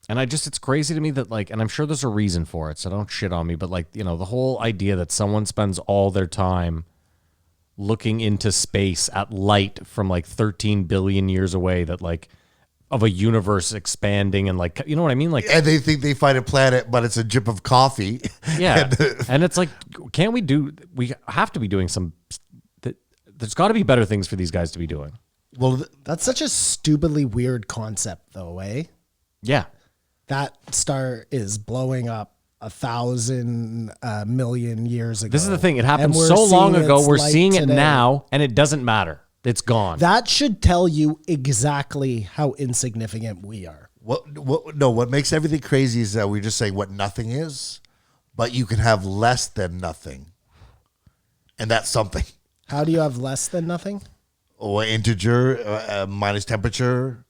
And it's crazy to me that like, and I'm sure there's a reason for it, so don't shit on me, but like, the whole idea that someone spends all their time looking into space at light from like 13 billion years away, that like, of a universe expanding and like, you know what I mean? Like, And they think they find a planet, but it's a drip of coffee. yeah. And, And it's like, we have to be doing there's got to be better things for these guys to be doing. well, That's such a stupidly weird concept, though, eh? Yeah. That star is blowing up 1,000 million years ago. This is the thing. It happened And we're so long seeing ago. its We're light seeing it today. now and it doesn't matter. It's gone. That should tell you exactly how insignificant we are. what makes everything crazy is that we're just saying what nothing is, but you can have less than nothing. And that's something. How do you have less than nothing? Or integer minus temperature.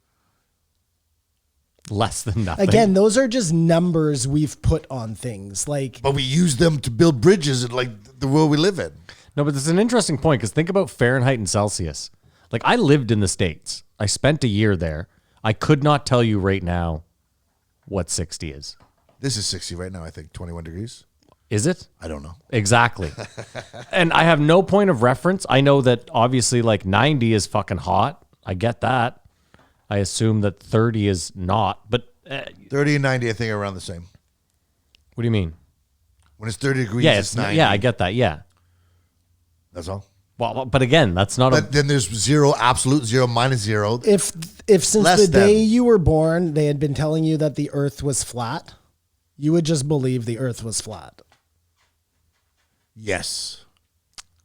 Less than nothing. Again, those are just numbers we've put on things. Like, But we use them to build bridges in like the world we live in. No, but it's an interesting point because think about Fahrenheit and Celsius. Like I lived in the States. I spent a year there. I could not tell you right now what 60 is. This is 60 right now, I think. 21 degrees. Is it? I don't know. Exactly. And I have no point of reference. I know that obviously like 90 is fucking hot. I get that. I assume that 30 is not. But 30 and 90, I think, are around the same. what do you mean? When it's 30 degrees, Yeah, it's 90. yeah, I get that. Yeah. That's all. Well, but again, that's not But then there's zero, absolute zero, minus zero. if since Less the day than. you were born, they had been telling you that the Earth was flat, you would just believe the Earth was flat. Yes.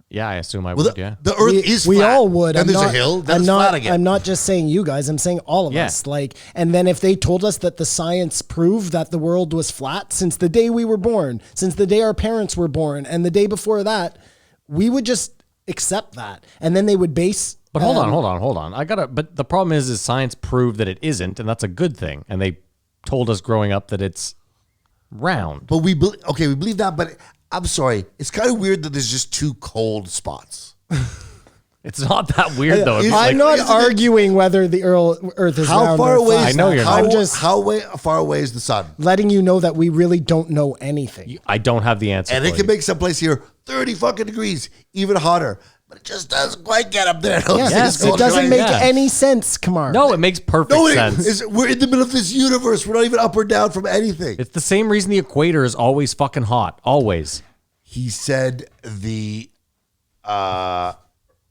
Yeah, I assume I Well, would. the, Yeah. the Earth is flat. We all would. Then I'm there's not, a hill. Then I'm it's not, flat again. I'm not just saying you guys. I'm saying all of Yeah. us. Like, and then if they told us that the science proved that the world was flat since the day we were born, since the day our parents were born, and the day before that, we would just accept that, and then they would base. But hold on. But the problem is science proved that it isn't, and that's a good thing. And they told us growing up that it's round. But we believe that. But I'm sorry, it's kind of weird that there's just two cold spots. It's not that weird though. It's I'm like, I'm not isn't it- arguing whether the Earth is How round far or away? flat. Is I know you're how, not. I'm just how far away is the sun? letting you know that we really don't know anything. I don't have the answer. And for it can you. make someplace here 30 fucking degrees, even hotter. But it just doesn't quite get up there. Yes, it doesn't make yeah. any sense, Kamar. No, it makes perfect No, sense. we're in the middle of this universe. We're not even up or down from anything. It's the same reason the equator is always fucking hot. Always. He said the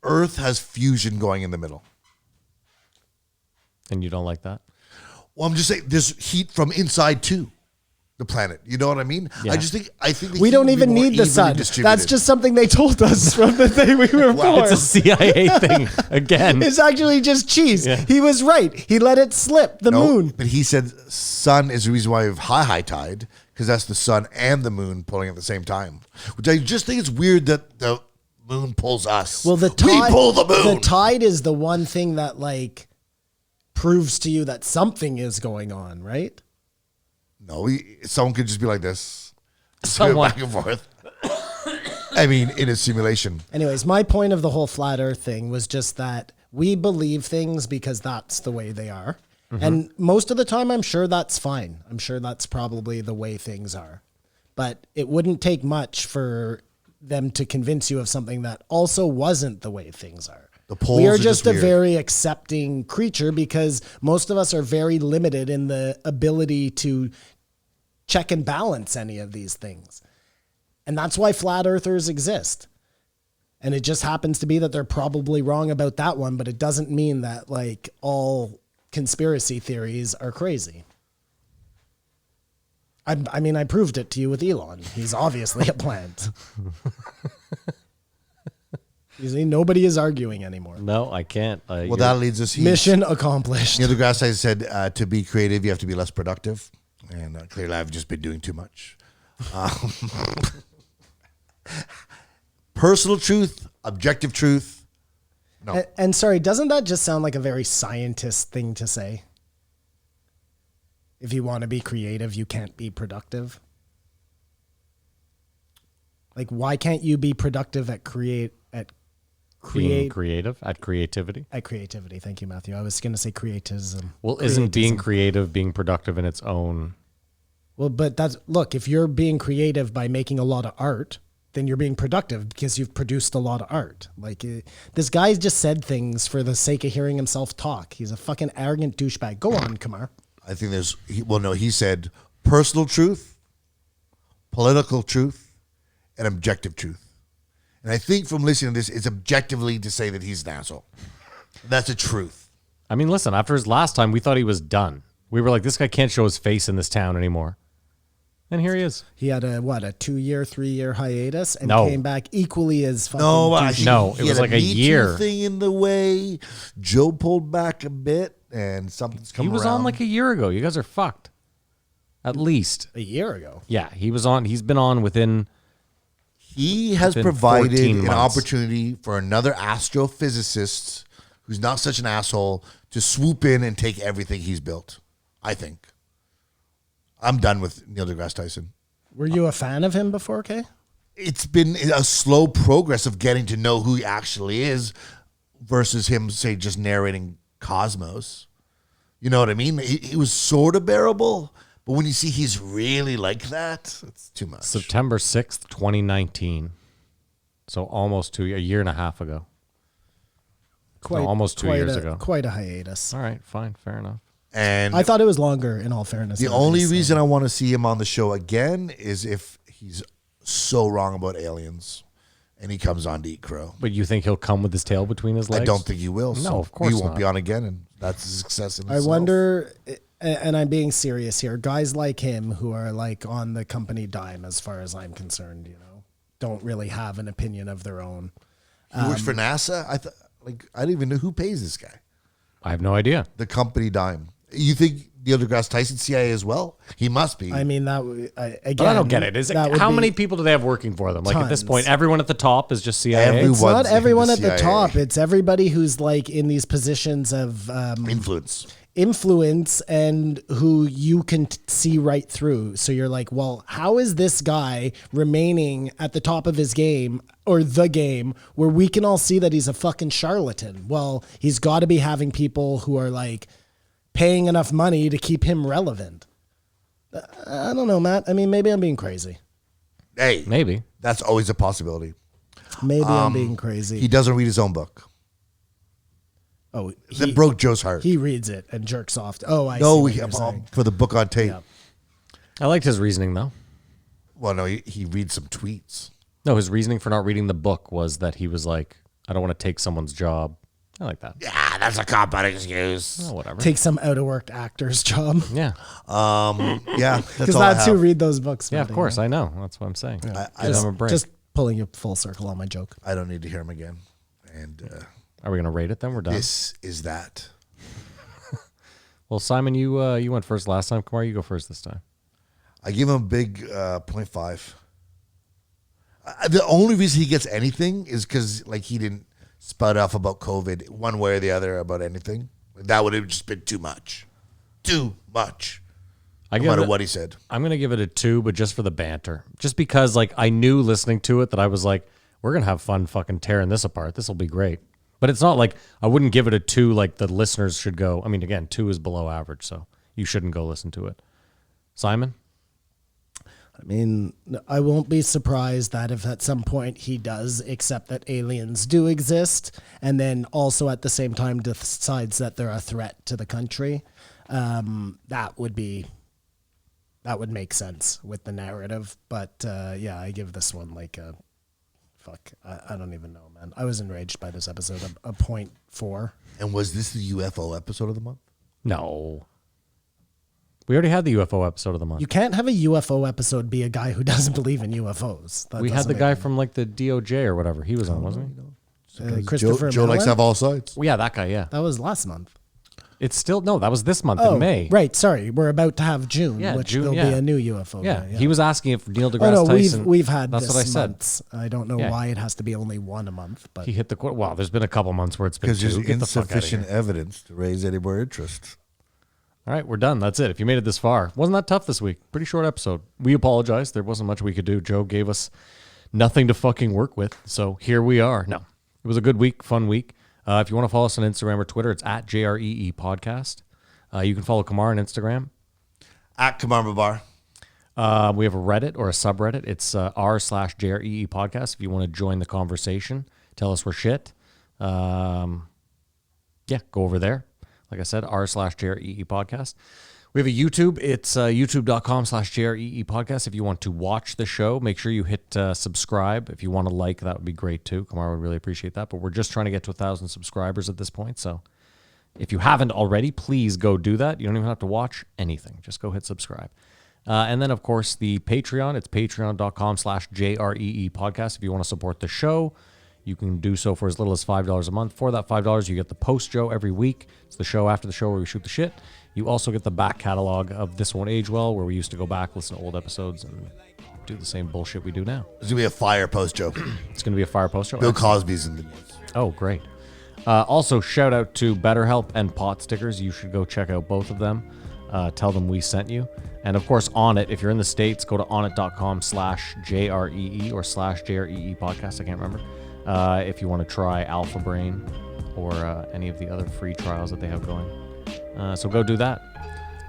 Earth has fusion going in the middle. And you don't like that? Well, I'm just saying there's heat from inside too. The planet, you know what I mean? Yeah. I think the we heat don't would be even more need the evenly sun. distributed. That's just something they told us from the day we were born. It's a CIA thing again. It's actually just cheese. Yeah. He was right. He let it slip. The No, moon. But he said sun is the reason why we have high tide, because that's the sun and the moon pulling at the same time. Which I just think it's weird that the moon pulls us. Well, the we tide, pull the moon. the tide is the one thing that like proves to you that something is going on, right? No, someone could just be like this, Someone. back and forth. I mean, in a simulation. Anyways, my point of the whole flat earth thing was just that we believe things because that's the way they are. Mm-hmm. And most of the time, I'm sure that's fine. I'm sure that's probably the way things are. But it wouldn't take much for them to convince you of something that also wasn't the way things are. The poles we are are just just a weird. very accepting creature because most of us are very limited in the ability to check and balance any of these things. And that's why flat earthers exist. And it just happens to be that they're probably wrong about that one, but it doesn't mean that like all conspiracy theories are crazy. I mean, I proved it to you with Elon. He's obviously a plant. You see, nobody is arguing anymore. No, I can't. Well, that leads us. Mission accomplished. You know, DeGrasse said to be creative, you have to be less productive. And clearly, I've just been doing too much. Personal truth, objective truth. No. And sorry, doesn't that just sound like a very scientist thing to say? If you want to be creative, you can't be productive. Like, why can't you be productive at being creative at creativity. At creativity. Thank you, Matthew. I was going to say creatism. Well, isn't being Creatism. creative being productive in its own? Well, but look, if you're being creative by making a lot of art, then you're being productive because you've produced a lot of art. Like this guy just said things for the sake of hearing himself talk. He's a fucking arrogant douchebag. Go on, Kamar. I think he said personal truth, political truth, and objective truth. And I think from listening to this, it's objectively to say that he's an asshole. That's the truth. I mean, listen, after his last time, we thought he was done. We were like, this guy can't show his face in this town anymore. And here he is. He had a 2-year, 3-year hiatus and No. came back equally as fucking No, douchey. No, it he was had like a Me Too year. thing in the way. Joe pulled back a bit, and something's He coming was around. on like a year ago. You guys are fucked. At least. A year ago. Yeah, he was on. He's been on within. He has Within provided 14 an months. opportunity for another astrophysicist who's not such an asshole to swoop in and take everything he's built. I think. I'm done with Neil deGrasse Tyson. Were you a fan of him before, Kay? It's been a slow progress of getting to know who he actually is versus him, say, just narrating Cosmos. You know what I mean? He was sort of bearable, but when you see he's really like that, it's too much. September 6th, 2019. So almost a year and a half ago. Almost 2 years ago. Quite a hiatus. All right, fine, fair enough. And I thought it was longer, in all fairness. the only reason I want to see him on the show again is if he's so wrong about aliens and he comes on to eat crow. But you think he'll come with his tail between his legs? I don't think he will. No, so of course he won't not. be on again, and that's a success in I itself. wonder, and I'm being serious here, guys like him who are like on the company dime, as far as I'm concerned, don't really have an opinion of their own. He works for NASA. I didn't even know who pays this guy. I have no idea. The company dime. You think Neil deGrasse Tyson CIA as well? He must be. I mean, But again, I don't get it. How many people do they have working for them? Like at this Tons. point, everyone at the top is just CIA. Everyone. It's not One's in everyone the at the CIA. top. It's everybody who's like in these positions of influence and who you can see right through. So you're like, well, how is this guy remaining at the top of his game or the game where we can all see that he's a fucking charlatan? Well, he's got to be having people who are like paying enough money to keep him relevant. I don't know, Matt. I mean, maybe I'm being crazy. Hey, Maybe. that's always a possibility. Maybe I'm being crazy. He doesn't read his own book. Oh, That broke Joe's heart. he reads it and jerks off. Oh, I see No, what you're saying. for the book on tape. Yeah. I liked his reasoning, though. Well, no, he reads some tweets. No, his reasoning for not reading the book was that he was like, I don't want to take someone's job. I like that. Yeah, that's a cop-out excuse. Oh, whatever. Take some out of work actor's job. Yeah. Yeah, that's Because all I that's who have. read those books. Yeah, of Matty, course. I know. That's what I'm saying. I Give don't- him a break. Just pulling you full circle on my joke. I don't need to hear him again. And Are we going to rate it then? We're done. this is that. Well, Simon, you went first last time. Kumar, you go first this time. I give him a big 0.5. The only reason he gets anything is because he didn't spout off about COVID one way or the other about anything. That would have just been too much. Too much. No matter what he said. I'm going to give it a 2, but just for the banter. Just because I knew listening to it that I was like, we're going to have fun fucking tearing this apart. This will be great. But it's not like I wouldn't give it a 2 like the listeners should go. I mean, again, 2 is below average, so you shouldn't go listen to it. Simon? I mean, I won't be surprised that if at some point he does accept that aliens do exist and then also at the same time decides that they're a threat to the country, that would make sense with the narrative. But yeah, I give this one a fuck. I don't even know, man. I was enraged by this episode. A 0.4. And was this the UFO episode of the month? No. We already had the UFO episode of the month. You can't have a UFO episode be a guy who doesn't believe in UFOs. That We had doesn't the make guy any- from the DOJ or whatever. He was on, wasn't he? Christopher Joe likes Mellon? to have all sides. Well, yeah, that guy, yeah. That was last month. It's still, no, that was this month Oh, in May. right. Sorry, we're about to have June, Yeah, which June, there'll yeah. be a new UFO. Yeah, guy, he was asking if Neil Oh deGrasse no, Tyson. we've had That's this what I said. months. I don't know Yeah. why it has to be only one a month, but He hit the quote. Wow, there's been a couple months where it's been Because 2. there's Get the fuck out of insufficient here. evidence to raise any more interest. All right, we're done. That's it. If you made it this far, wasn't that tough this week? Pretty short episode. We apologize. There wasn't much we could do. Joe gave us nothing to fucking work with, so here we are. No, it was a good week, fun week. If you want to follow us on Instagram or Twitter, it's at JREE Podcast. You can follow Kamar on Instagram. At Kamar Babar. We have a Reddit or a subreddit. It's r/JREE Podcast. If you want to join the conversation, tell us we're shit. Yeah, go over there. Like I said, r/JREE Podcast. We have a YouTube. It's youtube.com/JREE Podcast. If you want to watch the show, make sure you hit subscribe. If you want to like, that would be great too. Kamar would really appreciate that. But we're just trying to get to 1,000 subscribers at this point. So if you haven't already, please go do that. You don't even have to watch anything. Just go hit subscribe. And then, of course, the Patreon. It's patreon.com/JREE Podcast. If you want to support the show, you can do so for as little as $5 a month. For that $5, you get the post show every week. It's the show after the show where we shoot the shit. You also get the back catalog of This Won't Age Well, where we used to go back, listen to old episodes, and do the same bullshit we do now. There's going to be a fire post, Joe. It's going to be a fire post show. Bill Cosby's in the news. Oh, great. Also, shout out to BetterHelp and Pot Stickers. You should go check out both of them. Tell them we sent you. And of course, Onnit, if you're in the States, go to onnit.com/JREE or /JREE podcast. I can't remember. If you want to try Alpha Brain or any of the other free trials that they have going. So go do that.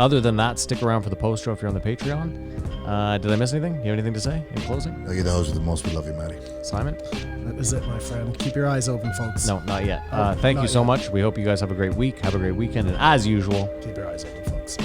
Other than that, stick around for the post show if you're on the Patreon. Did I miss anything? You have anything to say in closing? Okay, those are the most. We love you, Maddie. Simon? That is it, my friend. Keep your eyes open, folks. No, not yet. Thank you so much. We hope you guys have a great week. Have a great weekend. And as usual, Keep your eyes open, folks.